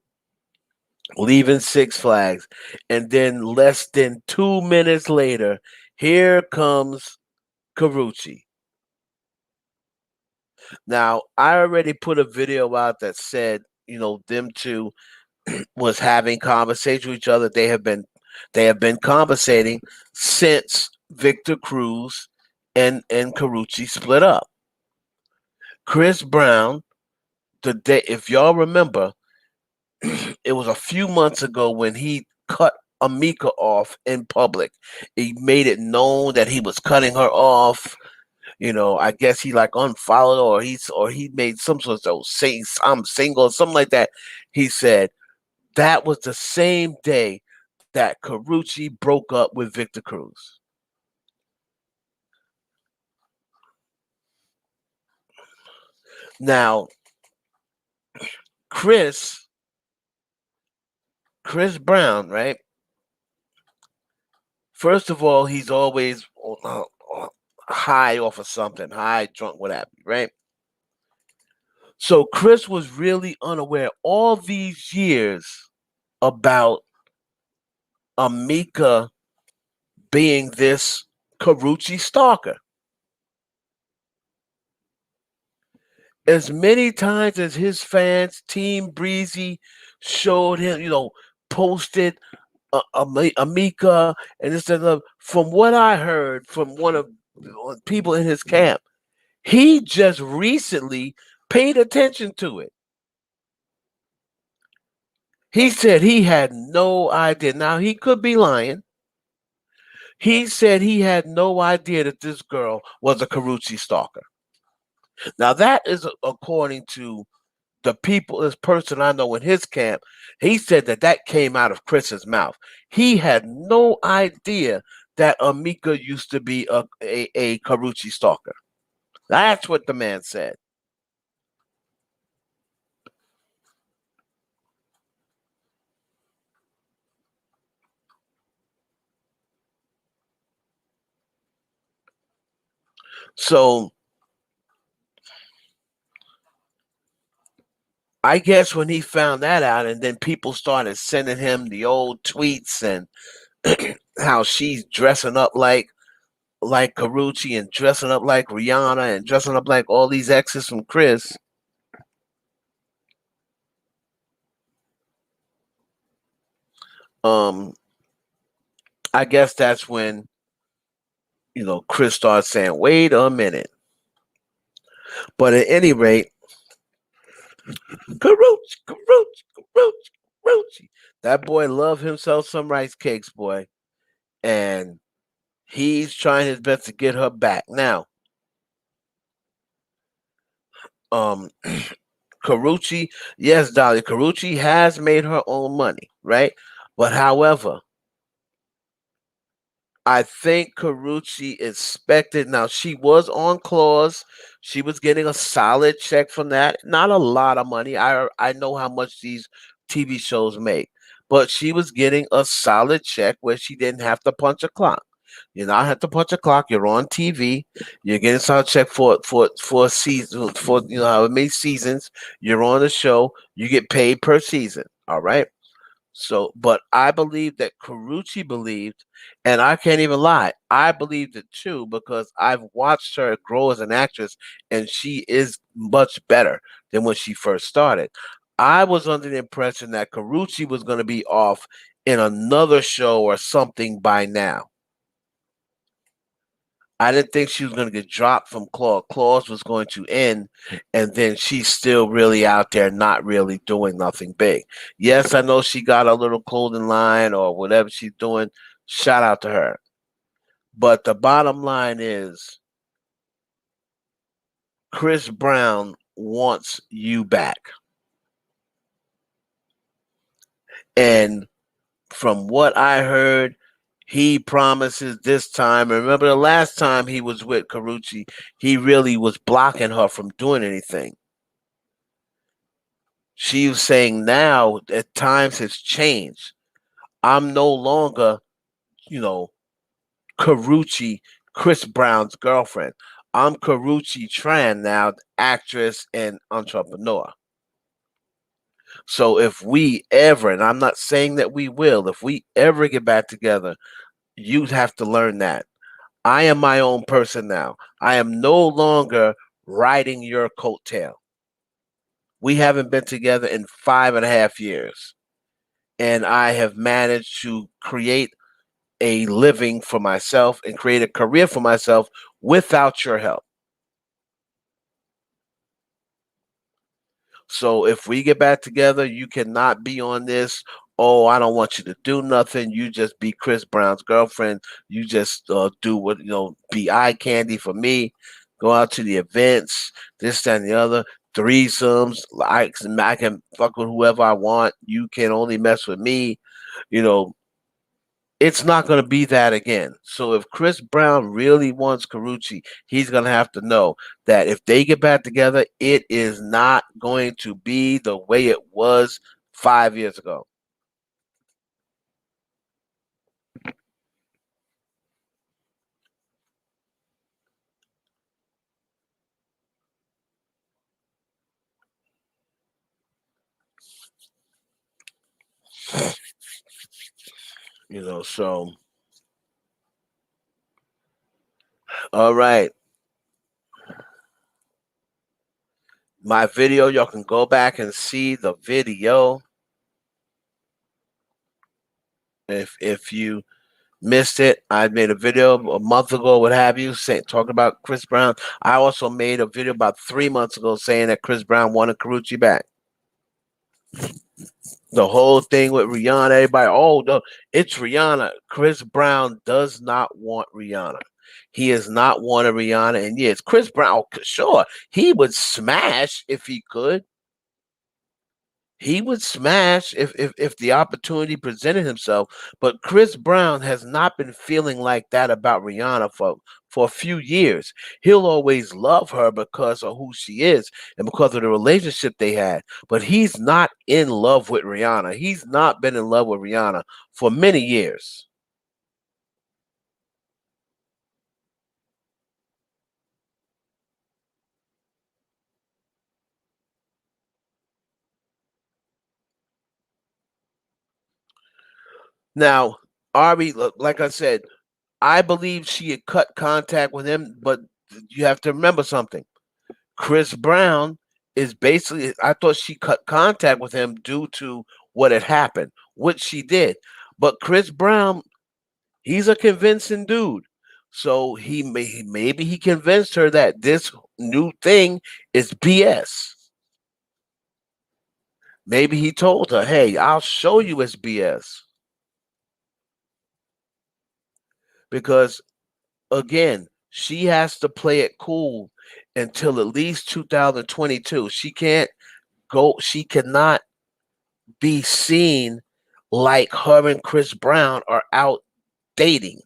leaving Six Flags, and then less than 2 minutes later, here comes Carucci. Now, I already put a video out that said, them two was having conversation with each other. They have been conversating since Victor Cruz and Carucci split up. Chris Brown, the day, if y'all remember, it was a few months ago when he cut Amika off in public. He made it known that he was cutting her off. I guess he like unfollowed or he made some sort of saying I'm single or something like that. He said that was the same day that Carucci broke up with Victor Cruz. Now, Chris Brown, right? First of all, he's always high off of something, high, drunk, whatever, right? So Chris was really unaware all these years about Amika being this Carucci stalker. As many times as his fans, Team Breezy, showed him, posted Amika and this and that. From what I heard from one of people in his camp, he just recently paid attention to it. He said he had no idea. Now, he could be lying. He said he had no idea that this girl was a Carucci stalker. Now, that is according to the people, this person I know in his camp, he said that that came out of Chris's mouth. He had no idea that Amika used to be a Karuchi stalker. That's what the man said. So I guess when he found that out, and then people started sending him the old tweets and how she's dressing up like Karuchi and dressing up like Rihanna and dressing up like all these exes from Chris. Um, I guess that's when Chris starts saying, "Wait a minute." But at any rate, Karuchi, Karuchi, Karuchi, Karuchi. That boy love himself some rice cakes, boy, and he's trying his best to get her back. Now, um, Karuchi, yes, Dolly, Karuchi has made her own money, right? But however, I think Karuchi expected. Now she was on clause. She was getting a solid check from that. Not a lot of money. I know how much these TV shows make, but she was getting a solid check where she didn't have to punch a clock. You not have to punch a clock. You're on TV. You're getting a solid check for a season for however many seasons you're on the show. You get paid per season. All right. So, but I believe that Carucci believed, and I can't even lie, I believed it too because I've watched her grow as an actress, and she is much better than when she first started. I was under the impression that Carucci was going to be off in another show or something by now. I didn't think she was going to get dropped from Claw. Claws was going to end, and then she's still really out there, not really doing nothing big. Yes, I know she got a little clothing line or whatever she's doing. Shout out to her. But the bottom line is Chris Brown wants you back. And from what I heard, he promises this time. Remember the last time he was with Carucci, he really was blocking her from doing anything. She was saying now that times has changed. I'm no longer, you know, Carucci, Chris Brown's girlfriend. I'm Carucci Tran now, actress and entrepreneur. So if we ever, and I'm not saying that we will, if we ever get back together, you have to learn that. I am my own person now. I am no longer riding your coattail. We haven't been together in 5.5 years. And I have managed to create a living for myself and create a career for myself without your help. So if we get back together, you cannot be on this. Oh, I don't want you to do nothing. You just be Chris Brown's girlfriend. You just do what be eye candy for me. Go out to the events, this, that, and the other. Threesomes. I can fuck with whoever I want. You can only mess with me. You know, it's not going to be that again. So if Chris Brown really wants Carucci, he's going to have to know that if they get back together, it is not going to be the way it was 5 years ago. So all right. My video, y'all can go back and see the video. If you missed it, I made a video a month ago, what have you, talking about Chris Brown. I also made a video about 3 months ago saying that Chris Brown wanted Carucci back. The whole thing with Rihanna, everybody, oh no, it's Rihanna. Chris Brown does not want Rihanna. He is not wanted Rihanna, and yes, Chris Brown, sure, he would smash if he could. He would smash if the opportunity presented himself. But Chris Brown has not been feeling like that about Rihanna for a few years. He'll always love her because of who she is and because of the relationship they had. But he's not in love with Rihanna. He's not been in love with Rihanna for many years. Now, Ari, like I said, I believe she had cut contact with him, but you have to remember something. Chris Brown is basically, I thought she cut contact with him due to what had happened, which she did. But Chris Brown, he's a convincing dude. So maybe he convinced her that this new thing is BS. Maybe he told her, "Hey, I'll show you it's BS." Because again, she has to play it cool until at least 2022. She cannot be seen like her and Chris Brown are out dating.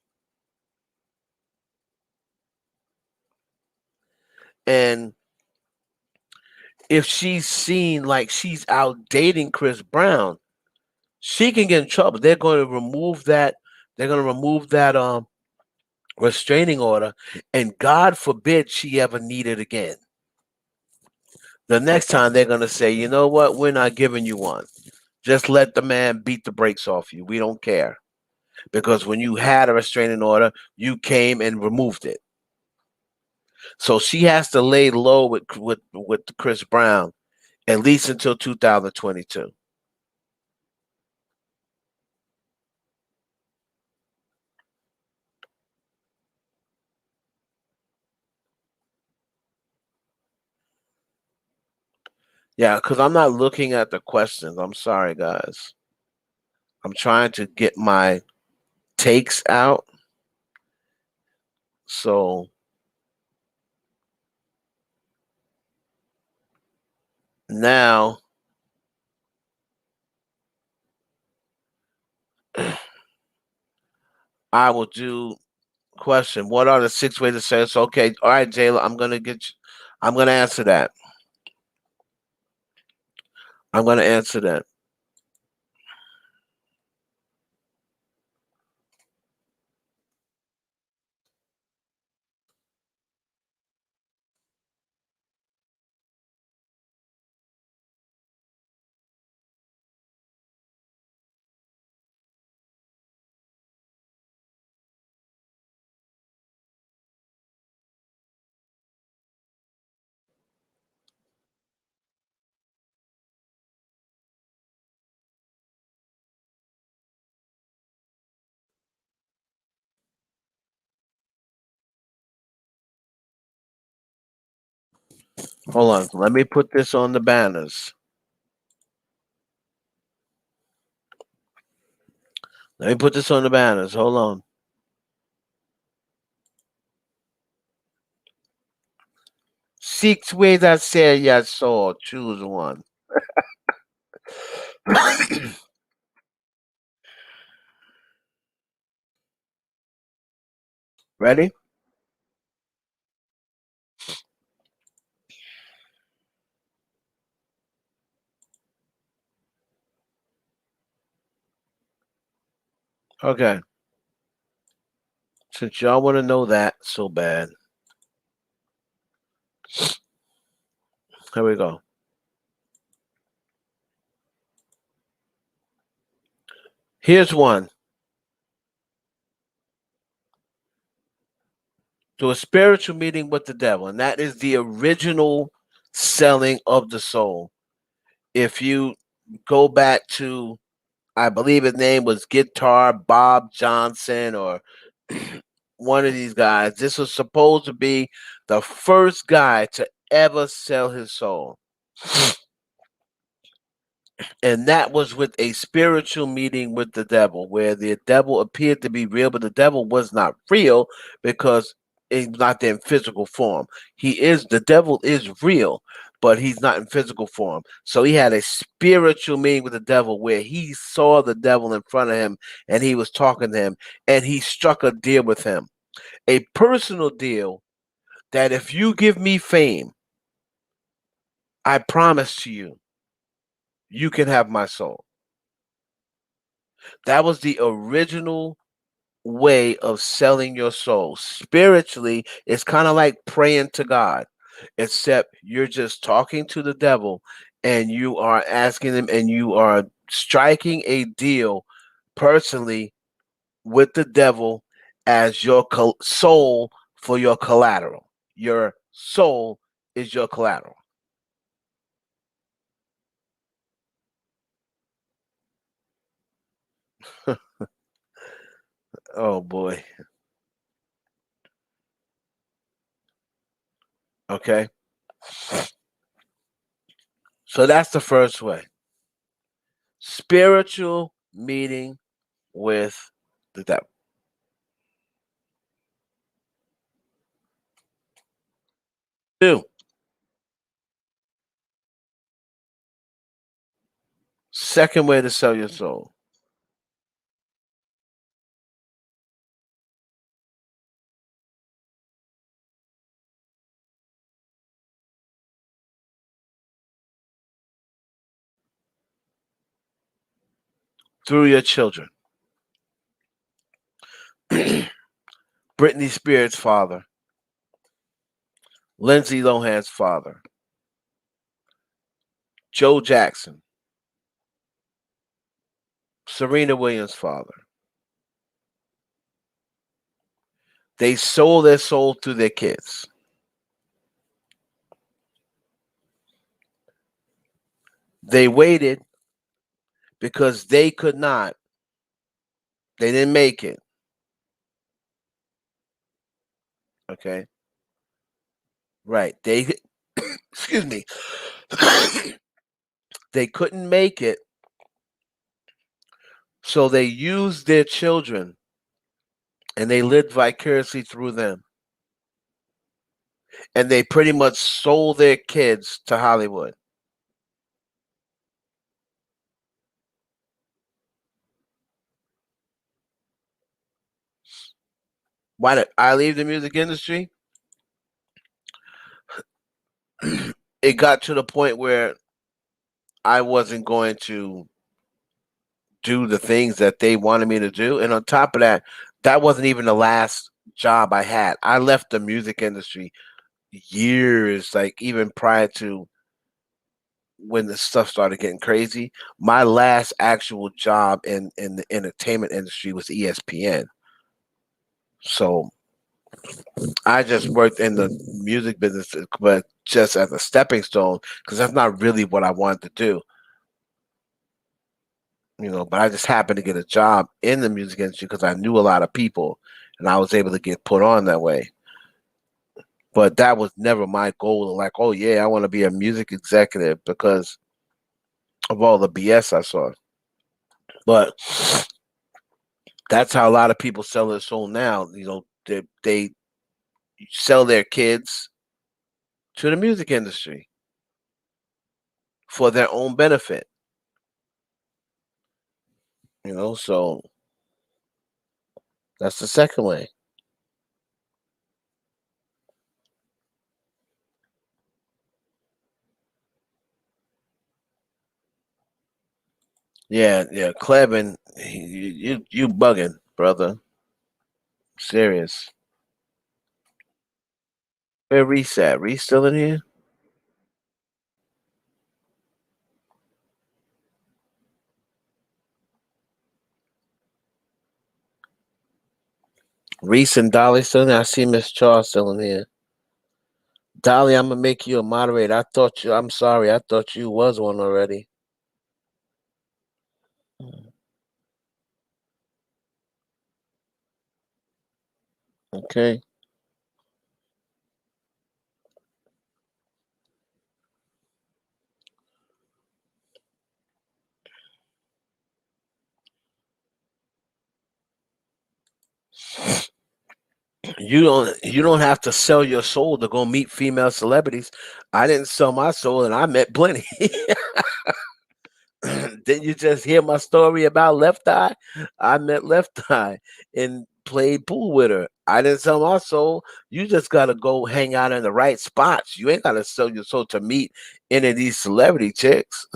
And if she's seen like she's out dating Chris Brown, she can get in trouble. They're going to remove that restraining order, and God forbid she ever need it again. The next time they're going to say, "You know what? We're not giving you one. Just let the man beat the brakes off you. We don't care." Because when you had a restraining order, you came and removed it. So she has to lay low with Chris Brown at least until 2022. Yeah, because I'm not looking at the questions. I'm sorry, guys. I'm trying to get my takes out. So now I will do question. What are the 6 ways to say this? Okay, all right, Jayla, I'm gonna answer that. I'm gonna answer that. Hold on. Let me put this on the banners. Let me put this on the banners. Hold on. 6 ways I said yes, so choose one. Ready? Okay. Since y'all want to know that so bad, here we go. Here's one. To a spiritual meeting with the devil, and that is the original selling of the soul. If you go back to, I believe his name was Guitar Bob Johnson or one of these guys, this was supposed to be the first guy to ever sell his soul. And that was with a spiritual meeting with the devil, where the devil appeared to be real, but the devil was not real because he's not there in physical form. The devil is real. but he's not in physical form. So he had a spiritual meeting with the devil where he saw the devil in front of him and he was talking to him and he struck a deal with him. A personal deal that if you give me fame, I promise to you, you can have my soul. That was the original way of selling your soul. Spiritually, it's kind of like praying to God, except you're just talking to the devil and you are asking him and you are striking a deal personally with the devil as your soul for your collateral. Your soul is your collateral. Oh boy. Okay. So that's the first way. Spiritual meeting with the devil. Two, second way to sell your soul through your children. Britney Spears' father, Lindsay Lohan's father, Joe Jackson, Serena Williams' father. They sold their soul to their kids. They waited because they could not. They didn't make it. Okay. Right. They excuse me. They couldn't make it. So they used their children and they lived vicariously through them. And they pretty much sold their kids to Hollywood. Why did I leave the music industry? It got to the point where I wasn't going to do the things that they wanted me to do. And on top of that, that wasn't even the last job I had. I left the music industry years, like even prior to when the stuff started getting crazy. My last actual job in the entertainment industry was ESPN. So I just worked in the music business, but just as a stepping stone, because that's not really what I wanted to do. But I just happened to get a job in the music industry because I knew a lot of people and I was able to get put on that way. But that was never my goal. Like, oh yeah, I want to be a music executive because of all the BS I saw. But that's how a lot of people sell their soul now. They sell their kids to the music industry for their own benefit. So that's the second way. Yeah, yeah, Clevin, you bugging, brother. Serious. Where Reese at? Reese still in here? Reese and Dolly still in here? I see Miss Charles still in here. Dolly, I'm gonna make you a moderator. I'm sorry, I thought you was one already. Okay. You don't have to sell your soul to go meet female celebrities. I didn't sell my soul, and I met plenty. Didn't you just hear my story about Left Eye? I met Left Eye and played pool with her. I didn't sell my soul. You just gotta go hang out in the right spots. You ain't gotta sell your soul to meet any of these celebrity chicks.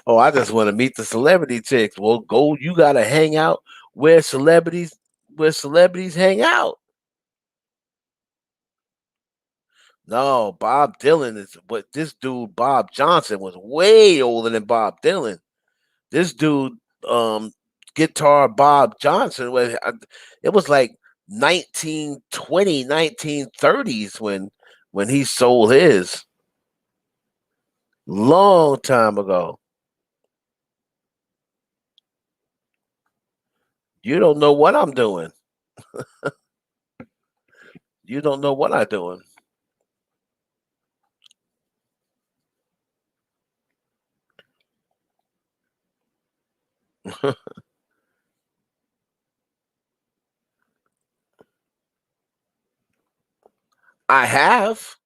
Oh, I just want to meet the celebrity chicks. Well, go. You gotta hang out where celebrities hang out. No, Bob Dylan is what this dude Bob Johnson was way older than Bob Dylan. This dude, um, guitar Bob Johnson was it was like 1920, 1930s when he sold his long time ago. You don't know what I'm doing. You don't know what I'm doing. I have.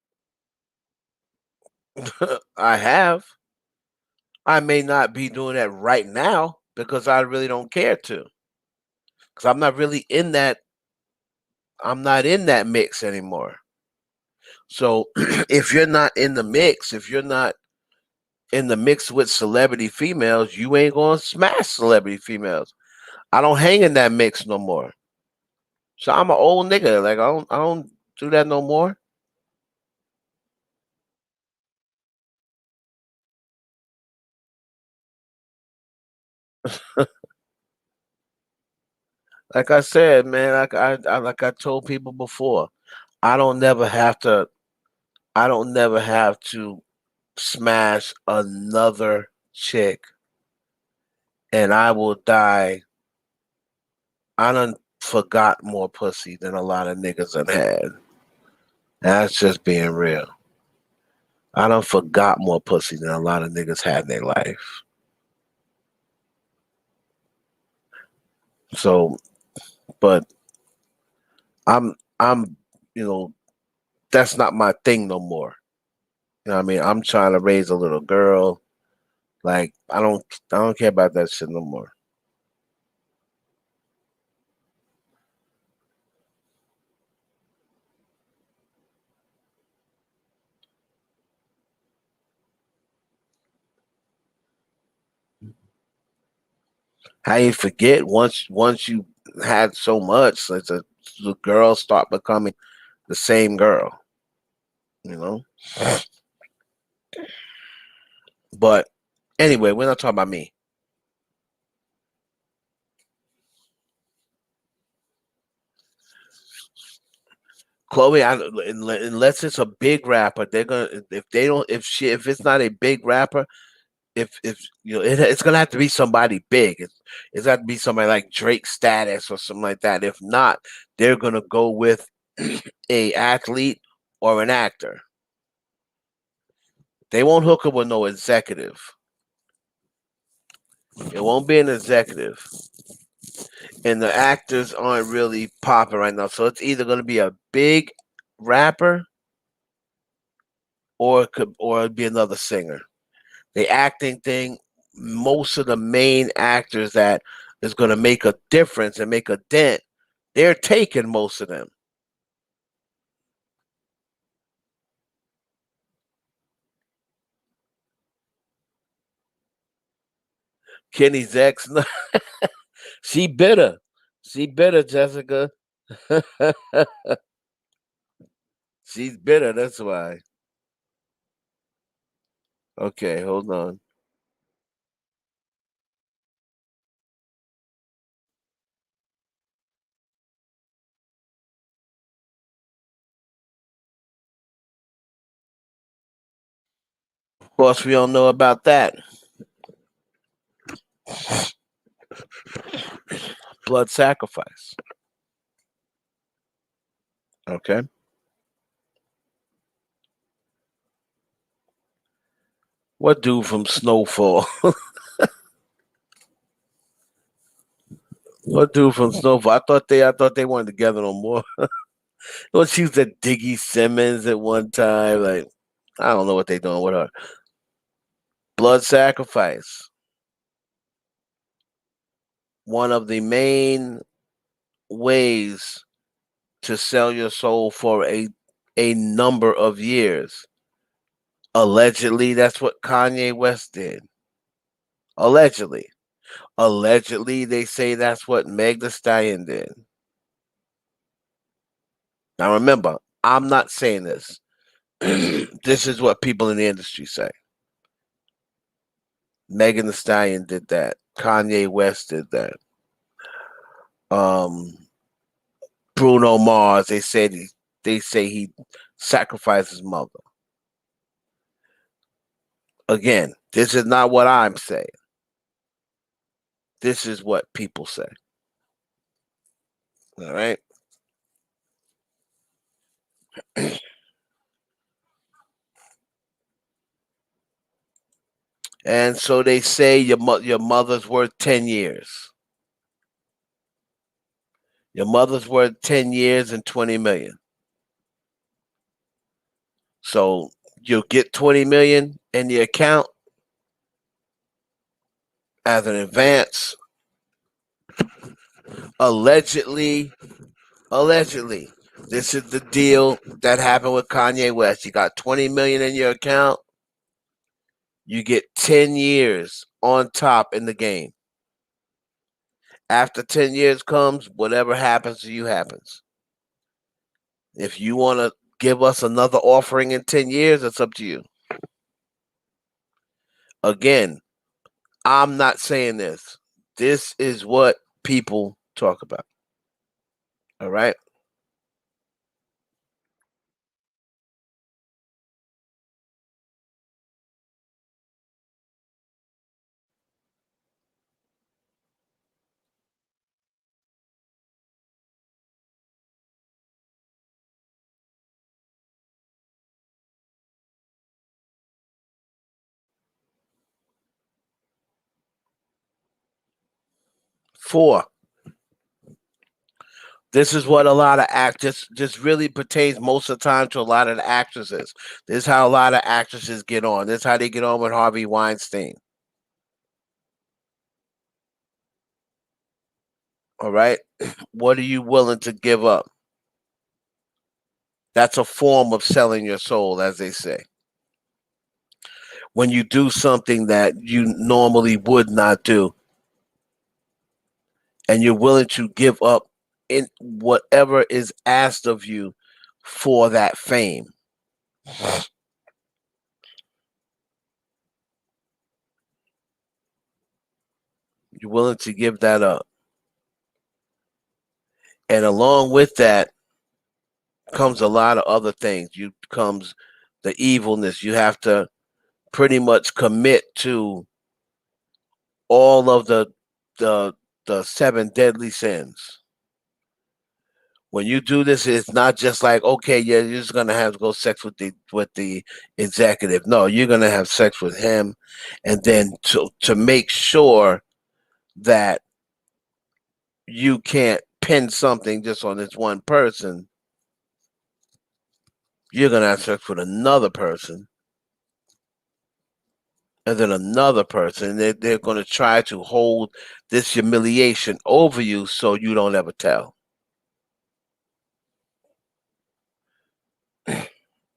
I have. I may not be doing that right now because I really don't care to. Because I'm not in that mix anymore. So if you're not in the mix, if you're not in the mix with celebrity females, you ain't gonna smash celebrity females. I don't hang in that mix no more. So I'm an old nigga. Like I don't do that no more. Like I said, man, like I told people before, I don't never have to I don't never have to smash another chick and I will die. I done forgot more pussy than a lot of niggas have had. That's just being real. I done forgot more pussy than a lot of niggas had in their life. So, but I'm, you know, that's not my thing no more. You know what I mean? I'm trying to raise a little girl. Like I don't care about that shit no more. How you forget once you had so much, the girls start becoming the same girl, you know? But anyway, we're not talking about me. Chloe, unless it's a big rapper, they're gonna if they don't if it's not a big rapper, if you know it's gonna have to be somebody big. It's got to be somebody like Drake status or something like that. If not, they're gonna go with a athlete or an actor. They won't hook up with no executive. It won't be an executive, and the actors aren't really popping right now. So it's either gonna be a big rapper or it'd be another singer. The acting thing, most of the main actors that is going to make a difference and make a dent, they're taking most of them. Kenny's ex, she bitter. She bitter, Jessica. She's bitter. That's why. Okay, hold on. Of course, we don't know about that. Blood sacrifice. Okay. What dude from Snowfall? What dude from Snowfall? I thought they weren't together no more. Well, she was at Diggy Simmons at one time. Like, I don't know what they doing with her. Blood sacrifice. One of the main ways to sell your soul for a number of years. Allegedly, that's what Kanye West did. Allegedly. Allegedly, they say that's what Meg Thee Stallion did. Now remember, I'm not saying this. This is what people in the industry say. Megan Thee Stallion did that. Kanye West did that. Um, Bruno Mars, they say he sacrificed his mother. Again, this is not what I'm saying. This is what people say. All right. And so they say your mother's worth 10 years. Your mother's worth 10 years and 20 million. So you'll get 20 million in the account as an advance. Allegedly, allegedly. This is the deal that happened with Kanye West. You got 20 million in your account. You get 10 years on top in the game. After 10 years comes, whatever happens to you happens. If you want to give us another offering in 10 years, it's up to you. Again, I'm not saying this. This is what people talk about. All right. 4. This is what a lot of actors just really pertains most of the time to a lot of the actresses. This is how a lot of actresses get on. This is how they get on with Harvey Weinstein. All right. What are you willing to give up? That's a form of selling your soul, as they say. When you do something that you normally would not do, and you're willing to give up in whatever is asked of you for that fame. You're willing to give that up. And along with that comes a lot of other things. You comes the evilness. You have to pretty much commit to all of the the 7 deadly sins. When you do this, it's not just like, okay, yeah, you're just gonna have to go sex with the executive. No, you're gonna have sex with him, and then to make sure that you can't pin something just on this one person, you're gonna have sex with another person, and then another person. They're gonna try to hold this humiliation over you so you don't ever tell.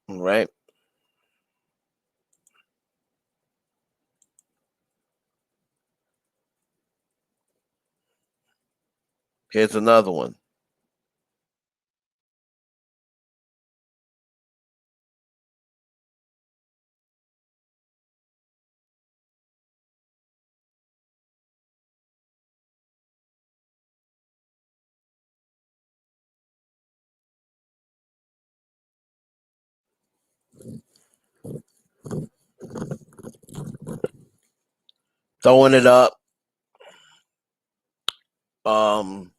Right? Here's another one. Throwing it up. Um,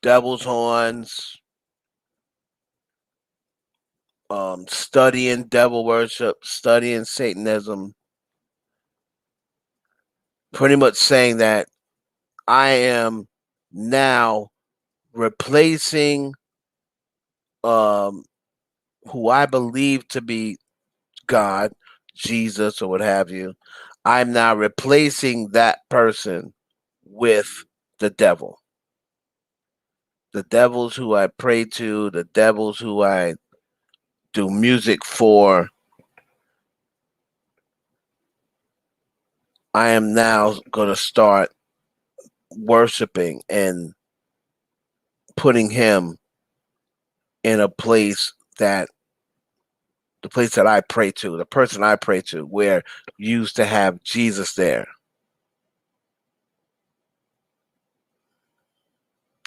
devil's horns. Studying devil worship, studying Satanism, pretty much saying that I am now replacing um, who I believe to be God, Jesus, or what have you. I'm now replacing that person with the devil. The devils who I pray to, the devils who I do music for. I am now going to start worshiping and putting him in a place that the place that I pray to, the person I pray to, where used to have Jesus there.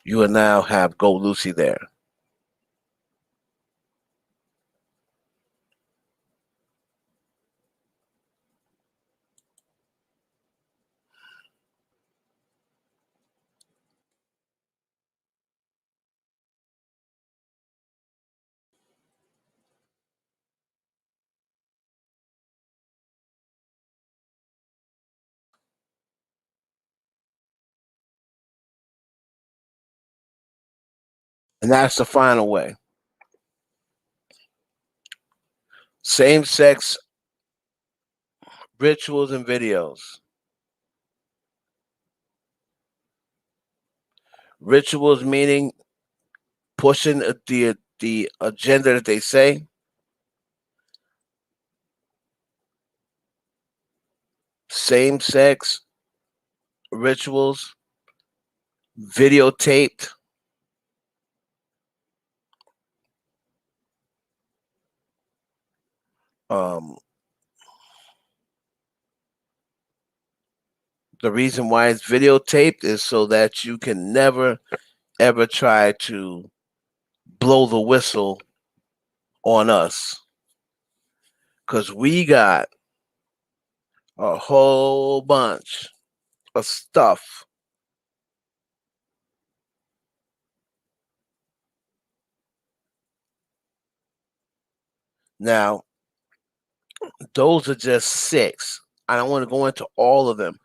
You will now have Go Lucy there. And that's the final way. Same sex rituals and videos. Rituals meaning pushing the agenda that they say. Same sex rituals videotaped. Um, the reason why it's videotaped is so that you can never ever try to blow the whistle on us, because we got a whole bunch of stuff. Now, those are just six. I don't want to go into all of them.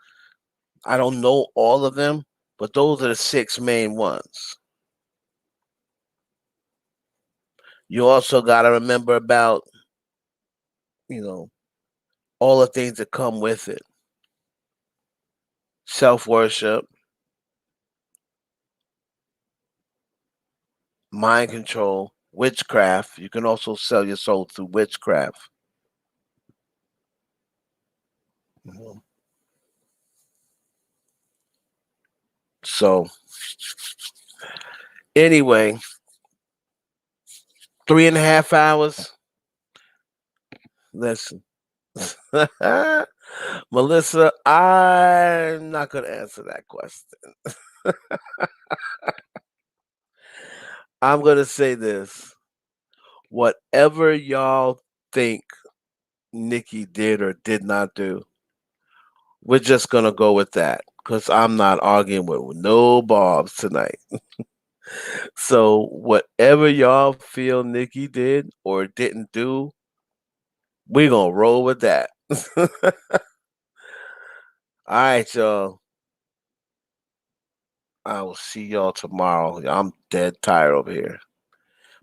I don't know all of them, but those are the six main ones. You also got to remember about, you know, all the things that come with it. Self worship, mind control, witchcraft. You can also sell your soul through witchcraft. Mhm. So, anyway, 3.5 hours. Listen, Melissa, I'm not going to answer that question. I'm going to say this. Whatever y'all think Nicki did or did not do, we're just going to go with that because I'm not arguing with no bobs tonight. So, whatever y'all feel Nicki did or didn't do, we're going to roll with that. All right, y'all. I will see y'all tomorrow. I'm dead tired over here.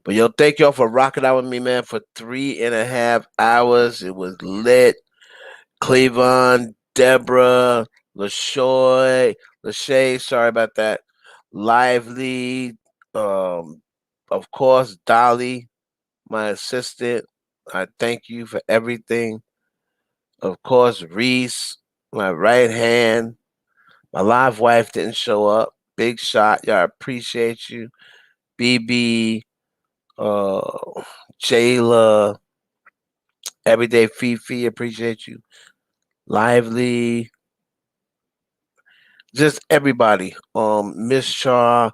But yo, thank y'all for rocking out with me, man, for 3.5 hours. It was lit. Cleavon, Deborah, LaShoy, Lachey, sorry about that. Lively, of course, Dolly, my assistant. I thank you for everything. Of course, Reese, my right hand. My live wife didn't show up. Big shot. Y'all appreciate you. BB, uh, Jayla, Everyday Fifi, appreciate you. Lively, just everybody. Miss Shaw.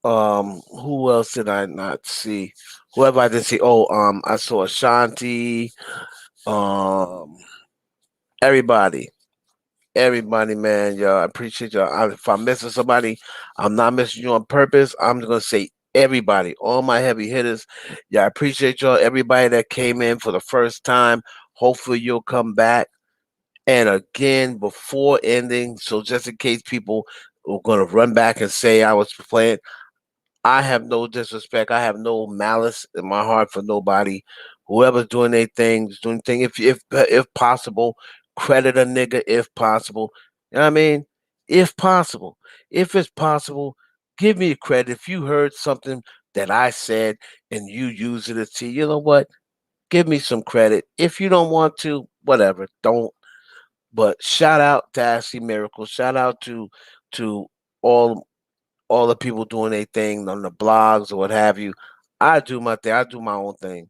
Who else did I not see? Whoever I didn't see. Oh, I saw Ashanti. Um, everybody. Everybody, man, y'all. I appreciate y'all. If I'm missing somebody, I'm not missing you on purpose. I'm just gonna say everybody, all my heavy hitters. Yeah, I appreciate y'all. Everybody that came in for the first time. Hopefully, you'll come back. And again, before ending, so just in case people are gonna run back and say I was playing. I have no disrespect. I have no malice in my heart for nobody. Whoever's doing their things, doing thing. If possible, credit a nigga if possible. You know what I mean? If possible, if it's possible, give me credit. If you heard something that I said and you use it to, you know what? Give me some credit. If you don't want to, whatever, don't. But shout out to Ashley Miracle. Shout out to all all the people doing their thing on the blogs or what have you. I do my thing. I do my own thing.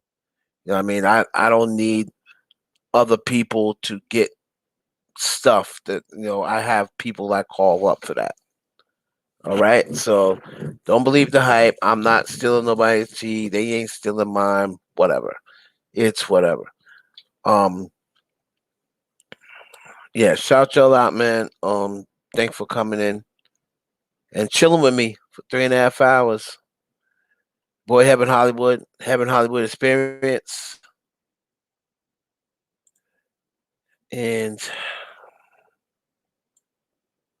You know what I mean? I don't need other people to get stuff that I have people that call up for that. All right. So don't believe the hype. I'm not stealing nobody's tea. They ain't stealing mine. Whatever. It's whatever. Um yeah, shout y'all out, man. Thanks for coming in and chilling with me for 3.5 hours. Boy, Heaven Hollywood experience. And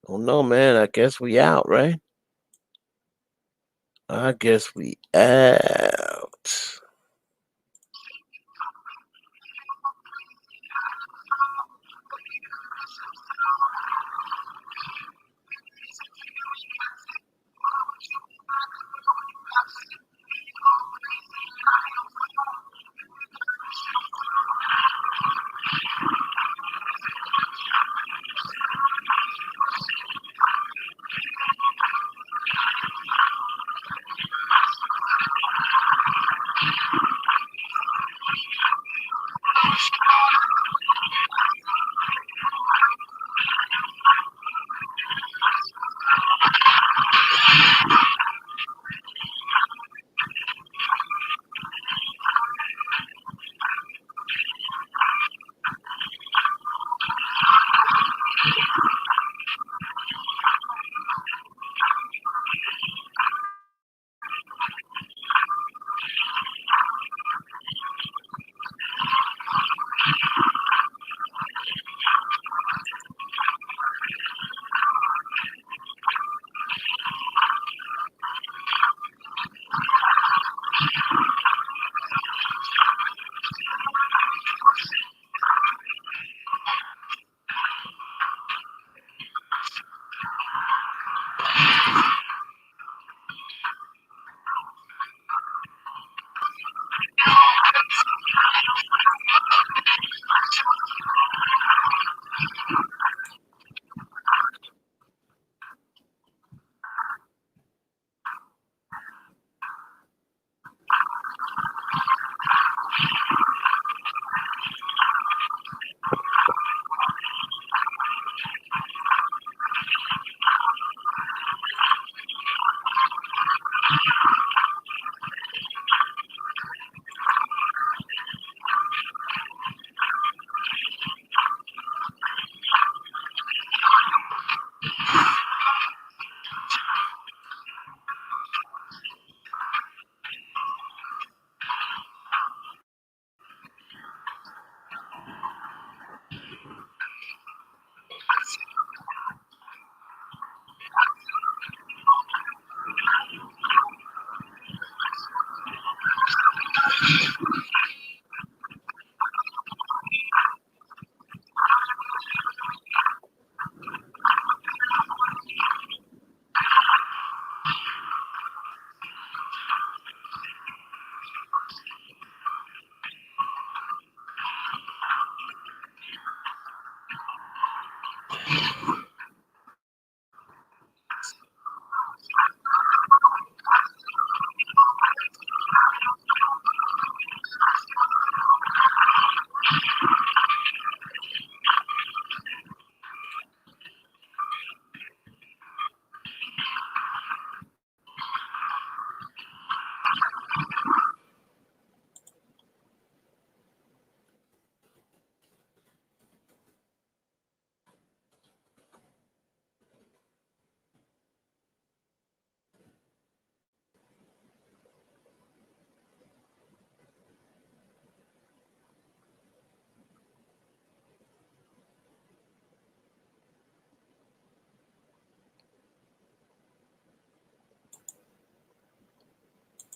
oh no, man, I guess we out, right? I guess we out.